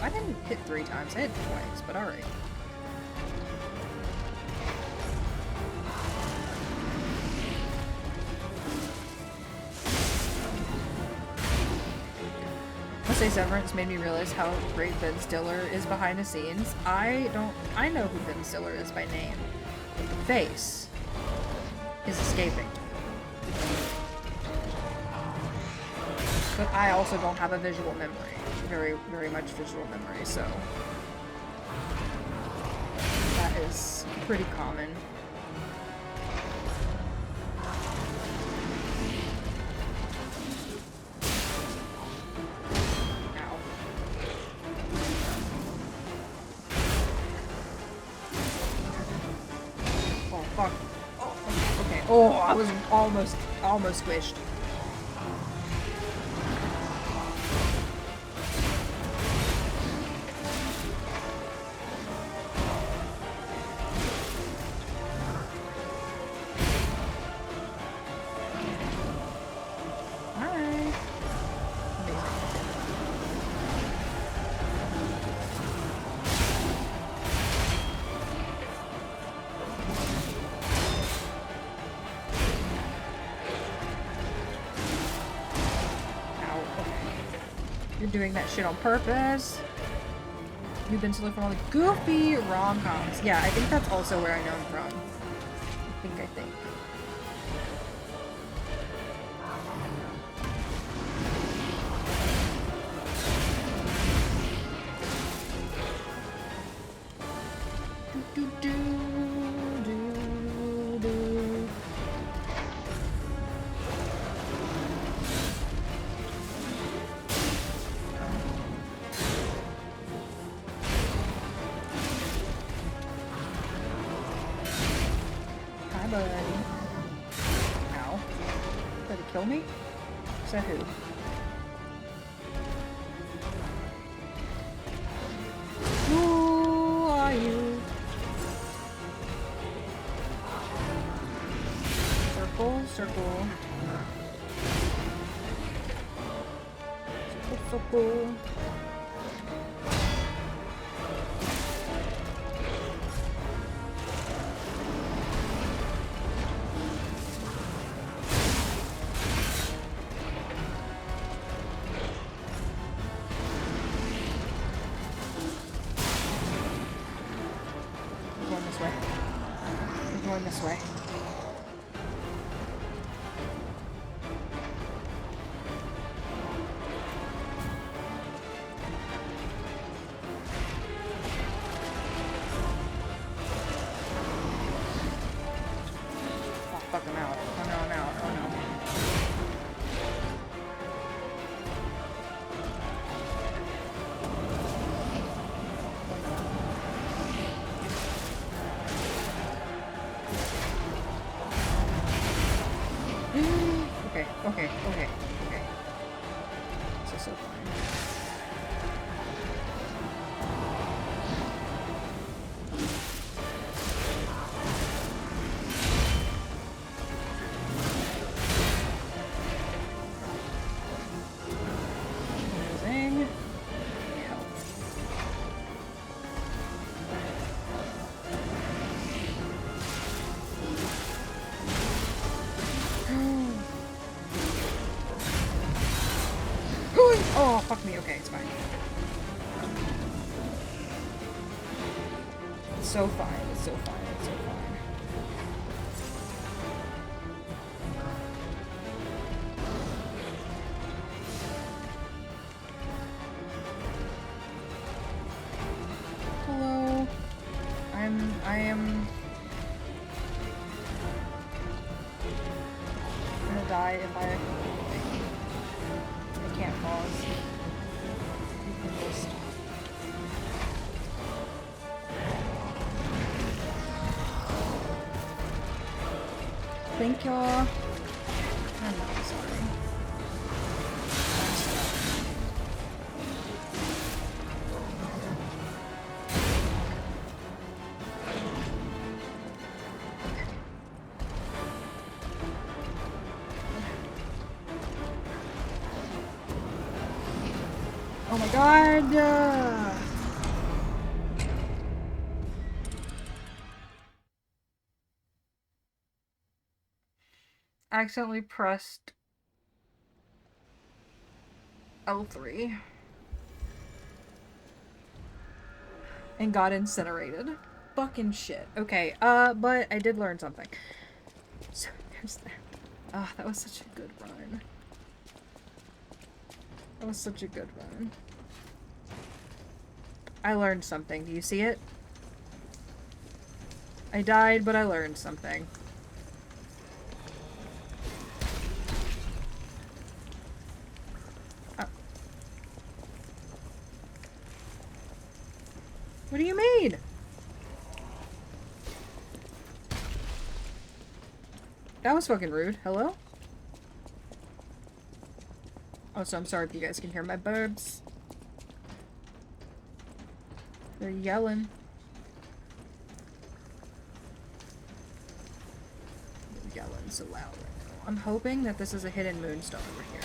I didn't hit 3 times. I hit twice, but alright. Say Severance made me realize how great Ben Stiller is behind the scenes. I know who Ben Stiller is by name, but the face is escaping. But I also don't have a visual memory. Very, very much visual memory, so that is pretty common. Oh, I was almost squished. Alright. You're doing that shit on purpose. You've been to look for all the goofy rom-coms. Yeah, I think that's also where I know him from. I think. Ow. Did it kill me? Is that who? Who are you? Circle, circle. Circle, circle. This way. Oh, fuck, I'm out. Oh no, I'm out. Oh no. Okay. So fine. Amazing. Oh, fuck me. Okay, it's fine. It's so fine. It's so fine. It's so fine. Hello. I am gonna die if I can't pause. You can just... Thank you. I'm not sorry. Oh my god! Accidentally pressed L3 and got incinerated. Fucking shit. Okay, but I did learn something. So there's that. Ah, that was such a good run. That was such a good run. I learned something. Do you see it? I died, but I learned something. What do you mean? That was fucking rude. Hello? Oh, so I'm sorry if you guys can hear my birds. They're yelling. They're yelling so loud right now. I'm hoping that this is a hidden moonstone over here.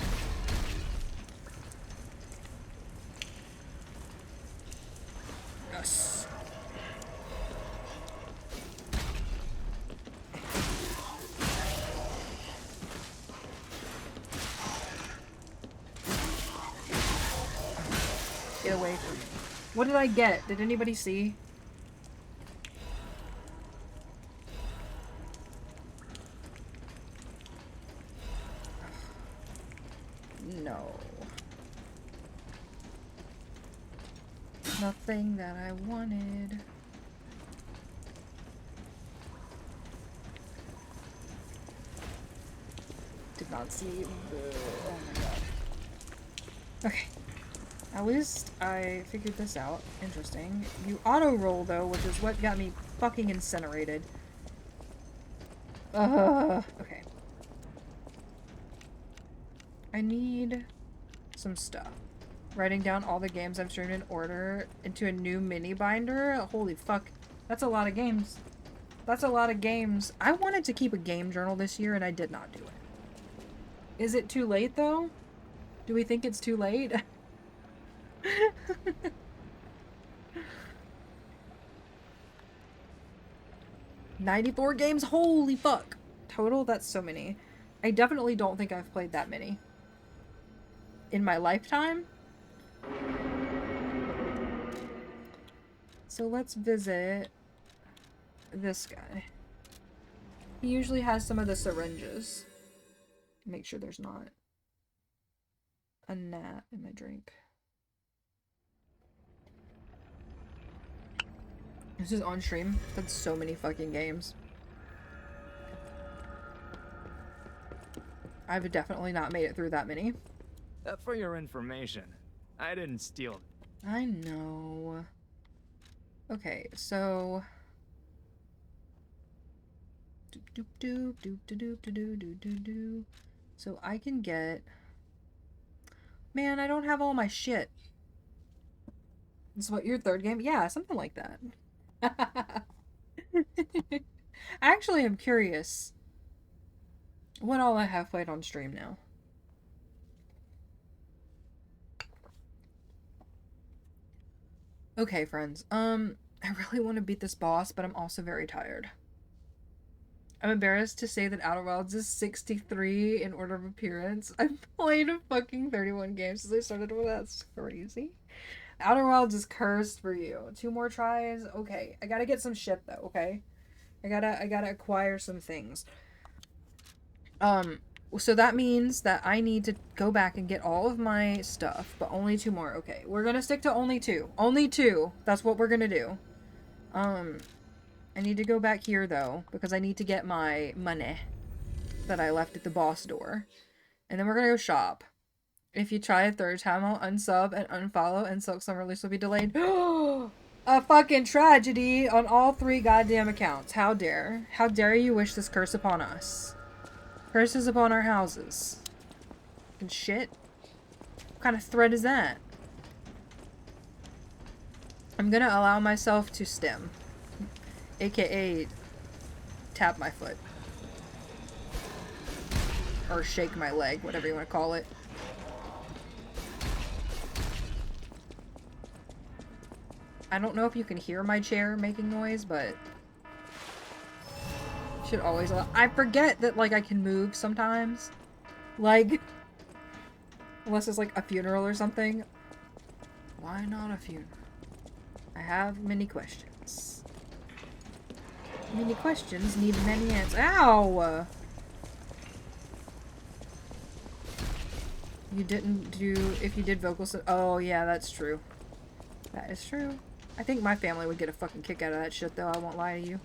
Yes. Get away from me. What did I get? Did anybody see? No. Nothing that I wanted. Did not see. Oh my god. Okay. At least I figured this out. Interesting. You auto-roll, though, which is what got me fucking incinerated. Okay. I need some stuff. Writing down all the games I've streamed in order into a new mini binder. Holy fuck. That's a lot of games. That's a lot of games. I wanted to keep a game journal this year and I did not do it. Is it too late though? Do we think it's too late? 94 games? Holy fuck. Total? That's so many. I definitely don't think I've played that many. In my lifetime? So let's visit this guy. He usually has some of the syringes. Make sure there's not a gnat in my drink. This is on stream. That's so many fucking games. I've definitely not made it through that many. For your information, I didn't steal it. I know. Okay, so... Doop doop doop doop doop doop doop doop doop. So I can get... Man, I don't have all my shit. This is what, your third game? Yeah, something like that. Actually, I'm curious what all I have played on stream now. Okay, friends. I really want to beat this boss, but I'm also very tired. I'm embarrassed to say that Outer Wilds is 63 in order of appearance. I've played a fucking 31 games since I started with that. That's crazy. Outer Wilds is cursed for you. 2 more tries? Okay. I gotta get some shit though, okay? I gotta acquire some things. So that means that I need to go back and get all of my stuff, but only 2 more. Okay, we're gonna stick to only 2. Only 2. That's what we're gonna do. I need to go back here though, because I need to get my money that I left at the boss door. And then we're gonna go shop. If you try a 3rd time, I'll unsub and unfollow, and Silk Summer release will be delayed. A fucking tragedy on all 3 goddamn accounts. How dare. How dare you wish this curse upon us. Curses upon our houses. And shit. What kind of threat is that? I'm gonna allow myself to stem. AKA tap my foot. Or shake my leg, whatever you want to call it. I don't know if you can hear my chair making noise, but should always allow. I forget that, like, I can move sometimes. Like, unless it's like a funeral or something. Why not a funeral? I have many questions. Many questions need many answers. Ow! You didn't do... If you did vocals... Oh, yeah, that's true. That is true. I think my family would get a fucking kick out of that shit, though. I won't lie to you.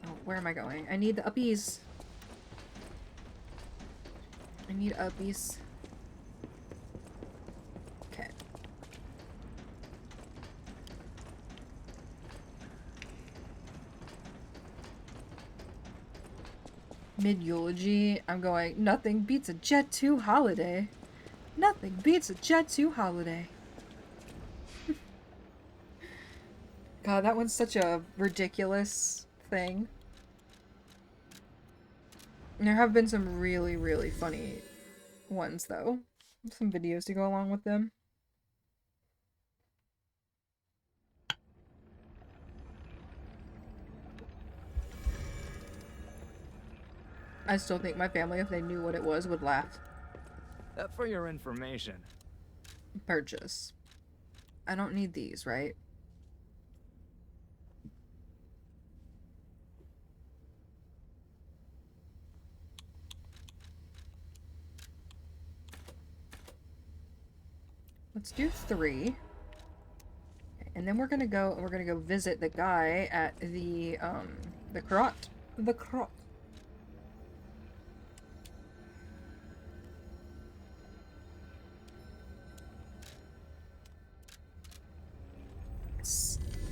Oh, where am I going? I need the uppies. I need uppies. Okay. Mid-eulogy, I'm going, nothing beats a Jet 2 holiday. Nothing beats a Jet 2 holiday. God, that one's such a ridiculous thing. There have been some really, really funny ones, though. Some videos to go along with them. I still think my family, if they knew what it was, would laugh. For your information. Purchase. I don't need these, right? Let's do 3. And then we're gonna go visit the guy at the crot. The crot.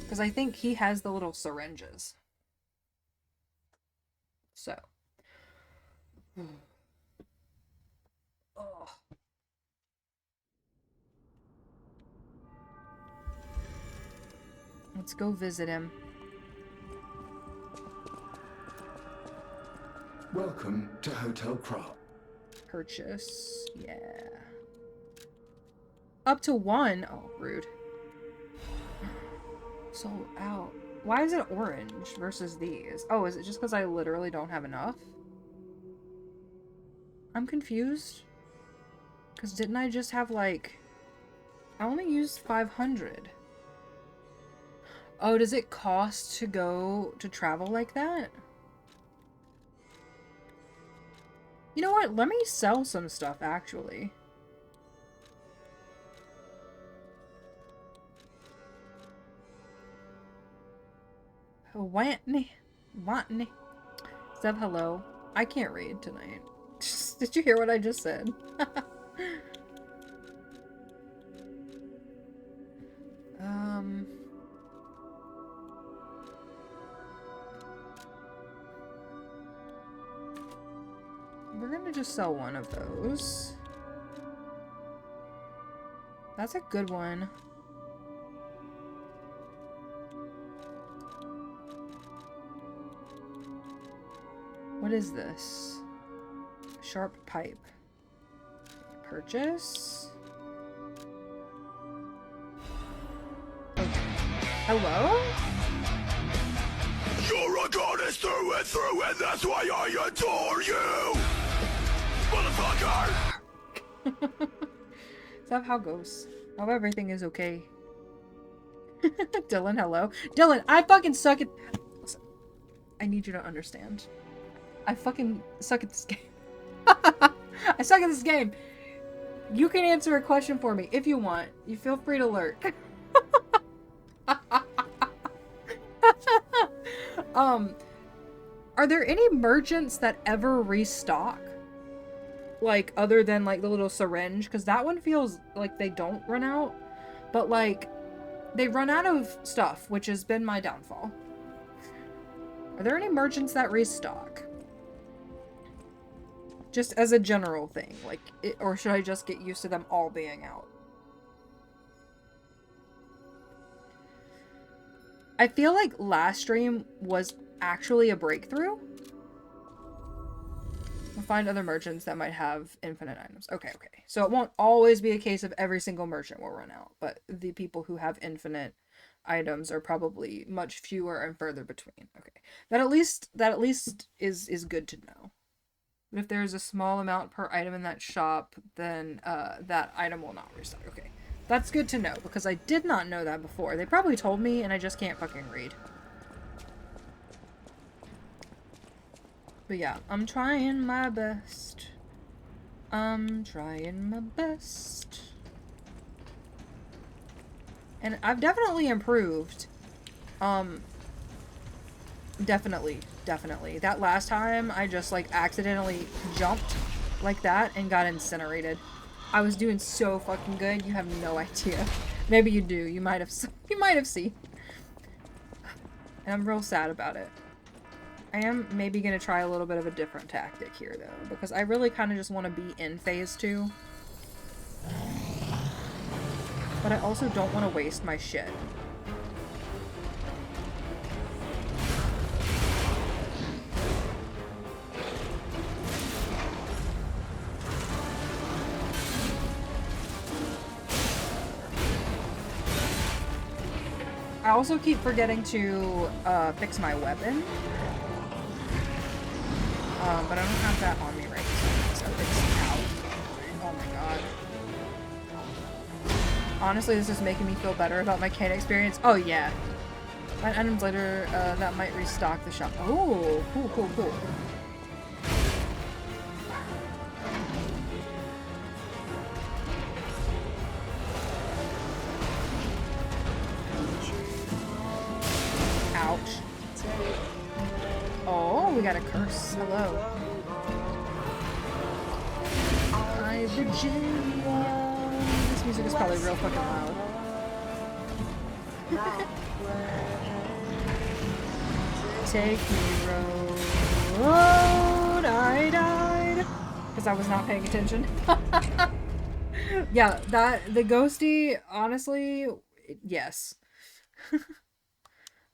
Because I think he has the little syringes. So. Oh. Let's go visit him. Welcome to Hotel Crop. Purchase. Yeah. Up to 1. Oh, rude. Sold out. Why is it orange versus these? Oh, is it just because I literally don't have enough? I'm confused. Because didn't I just have, like... I only used 500. Oh, does it cost to go to travel like that? You know what? Let me sell some stuff, actually. Wantney. Seb, hello. I can't read tonight. Did you hear what I just said? We're gonna just sell one of those. That's a good one. What is this? Sharp pipe. Purchase? Okay. Hello? You're The god is through and that's why I adore you! Motherfucker! Is that how it goes? How everything is okay. Dylan, hello. Dylan, I fucking suck at... Listen, I need you to understand. I fucking suck at this game. I suck at this game. You can answer a question for me if you want. You feel free to lurk. Are there any merchants that ever restock? Like, other than, like, the little syringe? Because that one feels like they don't run out. But, like, they run out of stuff, which has been my downfall. Are there any merchants that restock? Just as a general thing. Like, or should I just get used to them all being out? I feel like last stream was actually a breakthrough. We'll find other merchants that might have infinite items. Okay, okay. So it won't always be a case of every single merchant will run out, but the people who have infinite items are probably much fewer and further between. Okay. That at least is good to know. But if there's a small amount per item in that shop, then that item will not restock. Okay. That's good to know, because I did not know that before. They probably told me, and I just can't fucking read. But yeah, I'm trying my best. I'm trying my best. And I've definitely improved. Definitely. That last time, I just, like, accidentally jumped like that and got incinerated. I was doing so fucking good, you have no idea. Maybe you do. You might have seen. And I'm real sad about it. I am maybe gonna try a little bit of a different tactic here, though, because I really kind of just want to be in phase 2. But I also don't want to waste my shit. I also keep forgetting to fix my weapon. But I don't have that on me right now, so it's out. Oh my god. Honestly, this is making me feel better about my cane experience. Oh yeah. Find items later that might restock the shop. Oh, cool. Ouch. Oh, we got a curse. Hello. Hi, Virginia. This music is probably real fucking loud. Take me road. I died. Because I was not paying attention. Yeah, the ghosty, honestly, yes.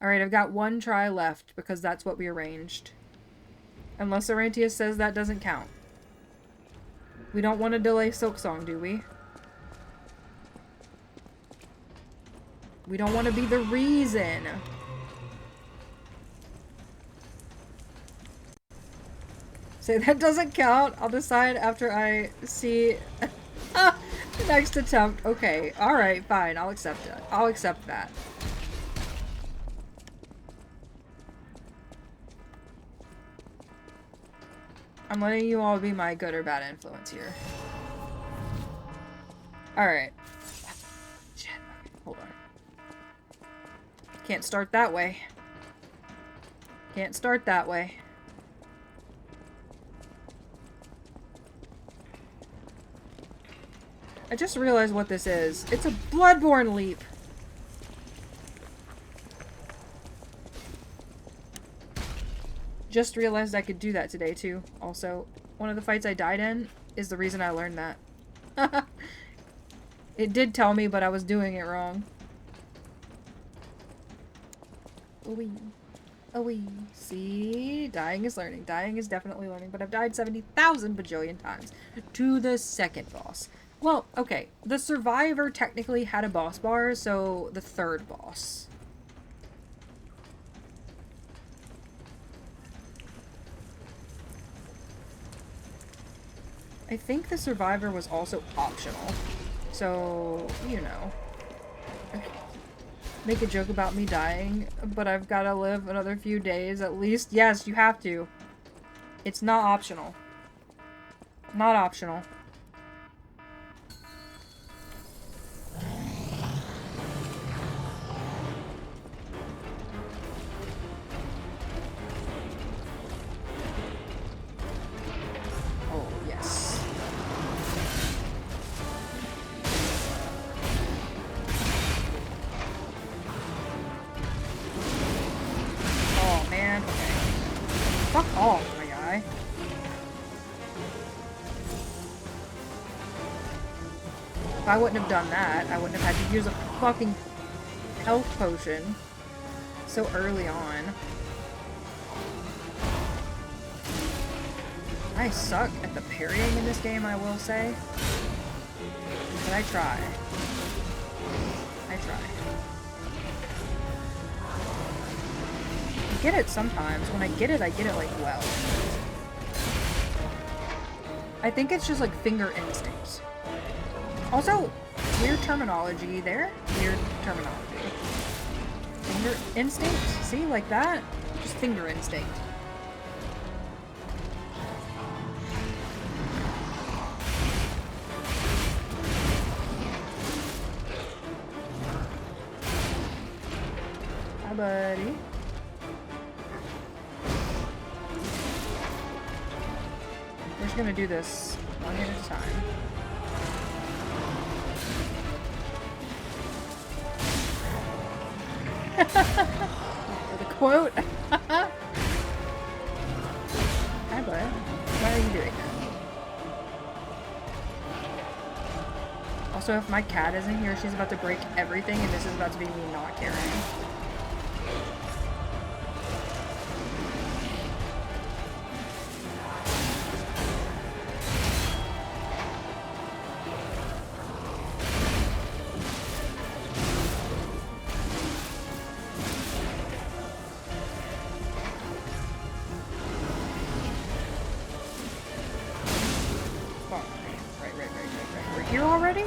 Alright, I've got one try left, because that's what we arranged. Unless Orantius says that doesn't count. We don't want to delay Silksong, do we? We don't want to be the reason. Say that doesn't count. I'll decide after I see the next attempt. Okay, alright, fine. I'll accept it. I'll accept that. I'm letting you all be my good or bad influence here. Alright. Shit. Hold on. Can't start that way. Can't start that way. I just realized what this is. It's a Bloodborne leap. Just realized I could do that today, too. Also, one of the fights I died in is the reason I learned that. It did tell me, but I was doing it wrong. Ooh-wee. Ooh-wee. See? Dying is learning. Dying is definitely learning, but I've died 70,000 bajillion times. To the second boss. Well, okay. The Survivor technically had a boss bar, so the third boss. I think the survivor was also optional. So, you know. Make a joke about me dying, but I've got to live another few days at least. Yes, you have to. It's not optional. Not optional. Oh, yes. Oh, man. Okay. Fuck off, my guy. If I wouldn't have done that, I wouldn't have had to use a fucking health potion so early on. I suck at the parrying in this game, I will say. But I try. I try. I get it sometimes. When I get it like, well. I think it's just like finger instincts. Also, weird terminology there. Weird terminology. Finger instinct? See, like that? Just finger instinct. Hi, buddy. We're just gonna do this one at a time. For the quote. Hi, bud. Why are you doing that? Also, if my cat isn't here, she's about to break everything, and this is about to be me not caring. Here already?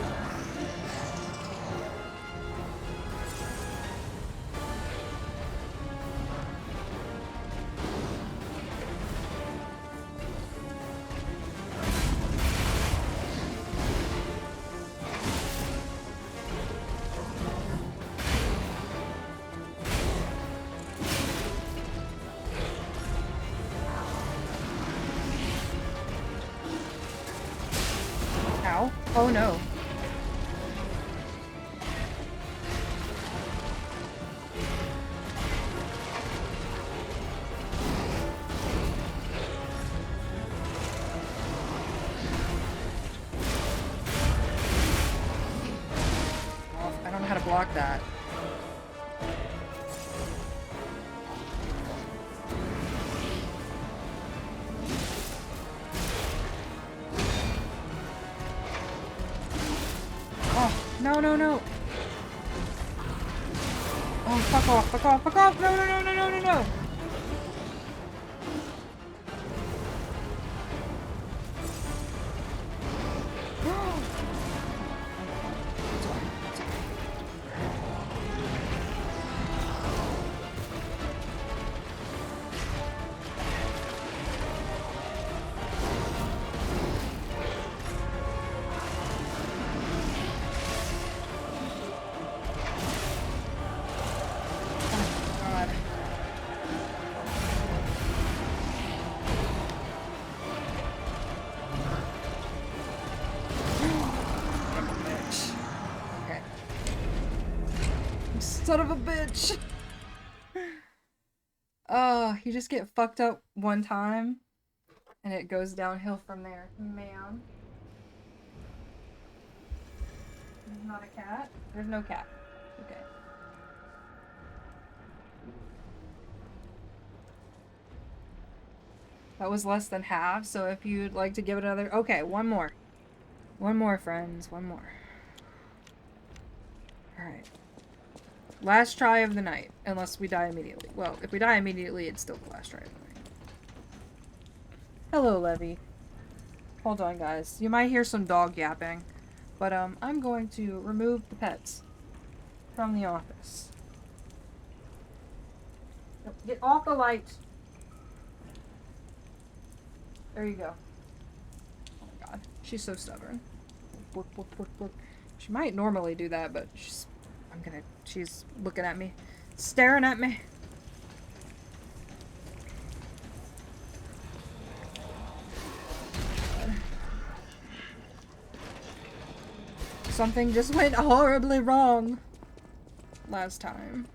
Ow. Oh no. Oh, I don't know how to block that. No, no, no. Oh, fuck off, fuck off, fuck off. No, no, no, no, no, no, no. Son of a bitch! Oh, you just get fucked up one time, and it goes downhill from there. Man. There's not a cat? There's no cat. Okay. That was less than half, so if you'd like to give it another... Okay, one more. One more, friends. One more. Alright. Last try of the night, unless we die immediately. Well, if we die immediately, it's still the last try of the night. Hello, Levy. Hold on, guys. You might hear some dog yapping. But, I'm going to remove the pets from the office. Get off the light! There you go. Oh my god. She's so stubborn. Bork, bork, bork, bork. She might normally do that, but she's looking at me. Staring at me. Something just went horribly wrong last time.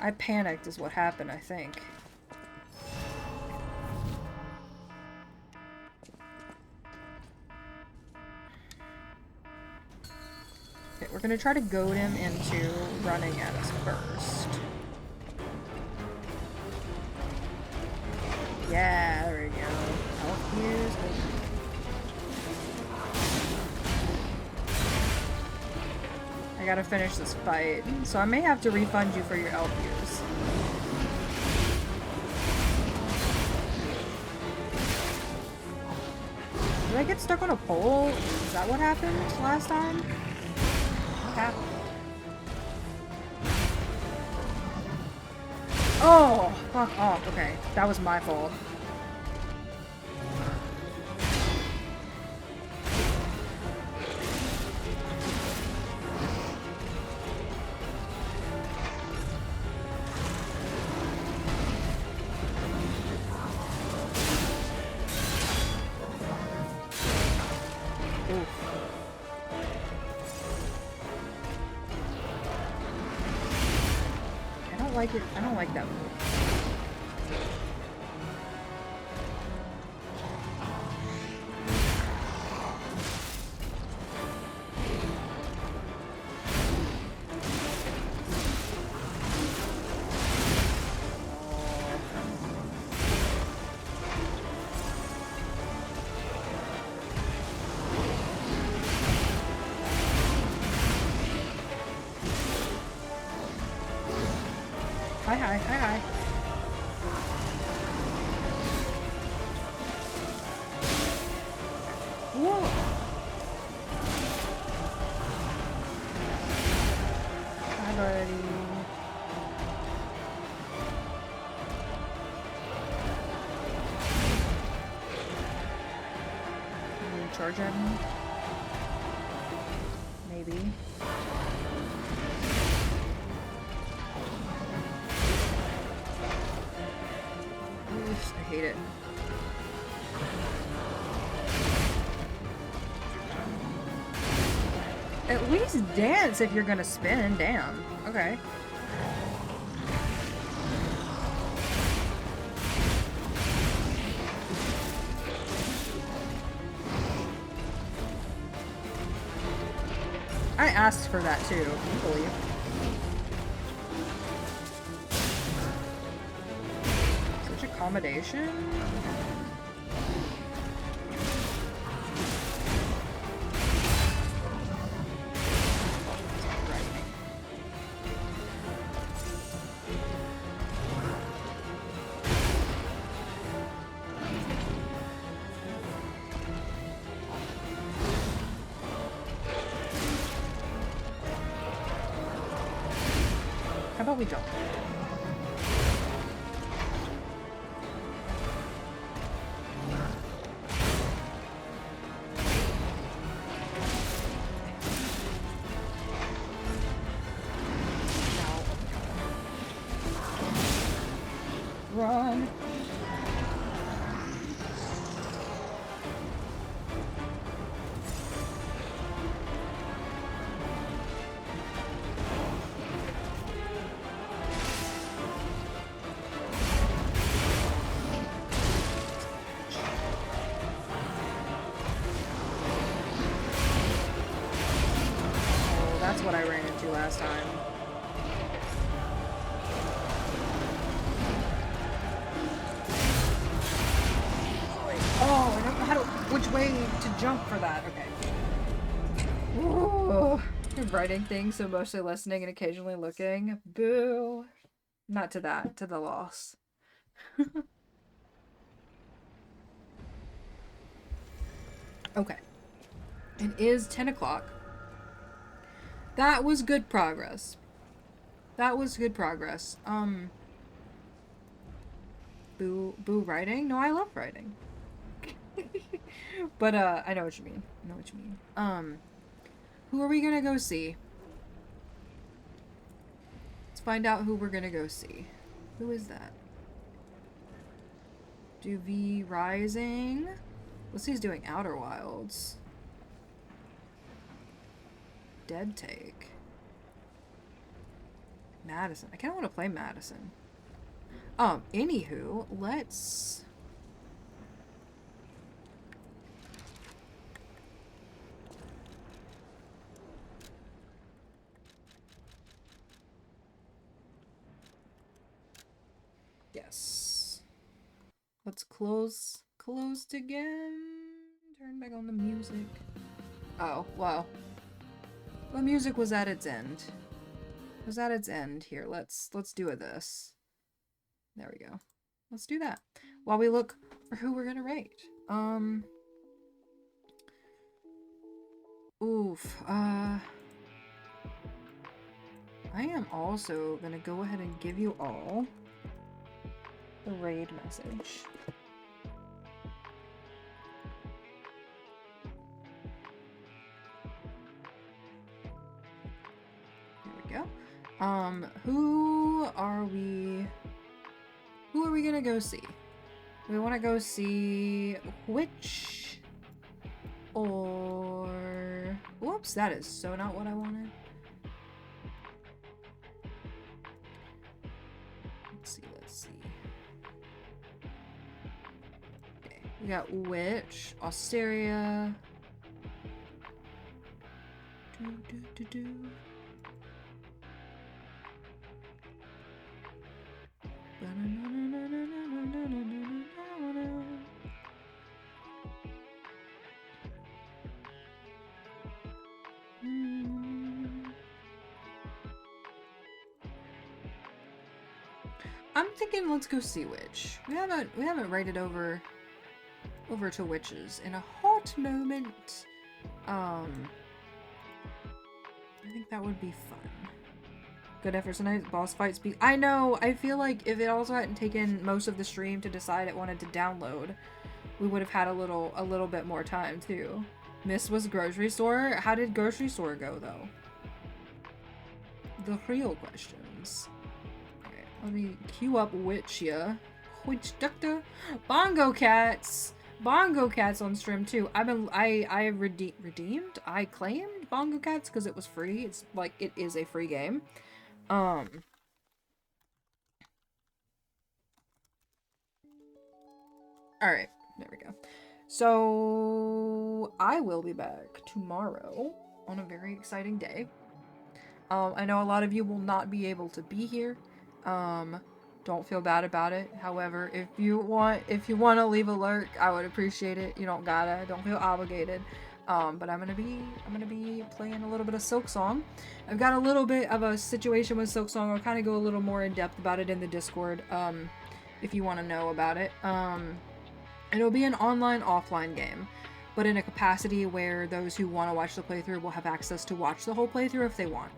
I panicked is what happened, I think. Okay, we're gonna try to goad him into running at us first. Yeah, there we go. Health gears. I gotta finish this fight, so I may have to refund you for your elf years. Did I get stuck on a pole? Is that what happened last time? What happened? Oh! Fuck off. Okay, that was my fault. I don't like that move. Hi. Whoa! Hi, buddy. Can you charge at me? Maybe. I hate it. At least dance if you're gonna spin. Damn. Okay. I asked for that too, can you believe? Accommodation? How about we don't? Run. Oh, that's what I ran into last time. Oh, I don't know how to, which way to jump for that. Okay. Ooh. Writing things, so mostly listening and occasionally looking. Boo. Not to that, to the loss. Okay. It is 10 o'clock. That was good progress. That was good progress. Boo writing? No, I love writing. But, I know what you mean. I know what you mean. Who are we gonna go see? Let's find out who we're gonna go see. Who is that? Duv Rising? Let's see, he's doing Outer Wilds. Dead Take. Madison. I kinda wanna play Madison. Anywho, let's... Yes. Let's closed again. Turn back on the music. Oh, well. The music was at its end. It was at its end here. Let's do this. There we go. Let's do that. While we look for who we're gonna rate. I am also gonna go ahead and give you all the raid message. There we go. Who are we gonna go see? We wanna go see which or whoops, that is so not what I wanted. Let's see. Okay, we got Witch, Osteria. I'm thinking let's go see Witch. We haven't raided over to Witches in a hot moment. I think that would be fun. Good effort tonight. Boss fights be. I know. I feel like if it also hadn't taken most of the stream to decide it wanted to download, we would have had a little bit more time too. Miss was grocery store. How did grocery store go though? The real questions. Okay, let me queue up Witch here. Witch Doctor. Bongo Cats. Bongo Cats on stream too. I redeemed. I claimed Bongo Cats because it was free. It's like it is a free game. All right, there we go. So I will be back tomorrow on a very exciting day. I know a lot of you will not be able to be here. Don't feel bad about it. However, if you want to leave a lurk, I would appreciate it. You don't gotta. Don't feel obligated. But I'm gonna be playing a little bit of Silksong. I've got a little bit of a situation with Silksong. I'll kind of go a little more in depth about it in the Discord. If you want to know about it. It'll be an online offline game, but in a capacity where those who want to watch the playthrough will have access to watch the whole playthrough if they want.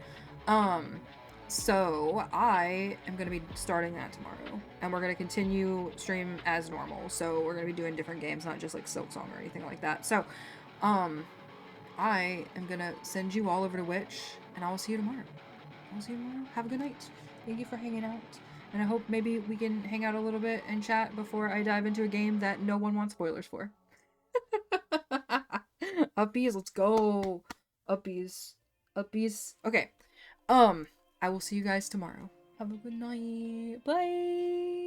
So I am going to be starting that tomorrow, and we're going to continue stream as normal. So we're going to be doing different games, not just like Silksong or anything like that. So, I am going to send you all over to Witch, and I will see you tomorrow. Have a good night. Thank you for hanging out. And I hope maybe we can hang out a little bit and chat before I dive into a game that no one wants spoilers for. Uppies, let's go. Uppies. Okay. I will see you guys tomorrow. Have a good night. Bye.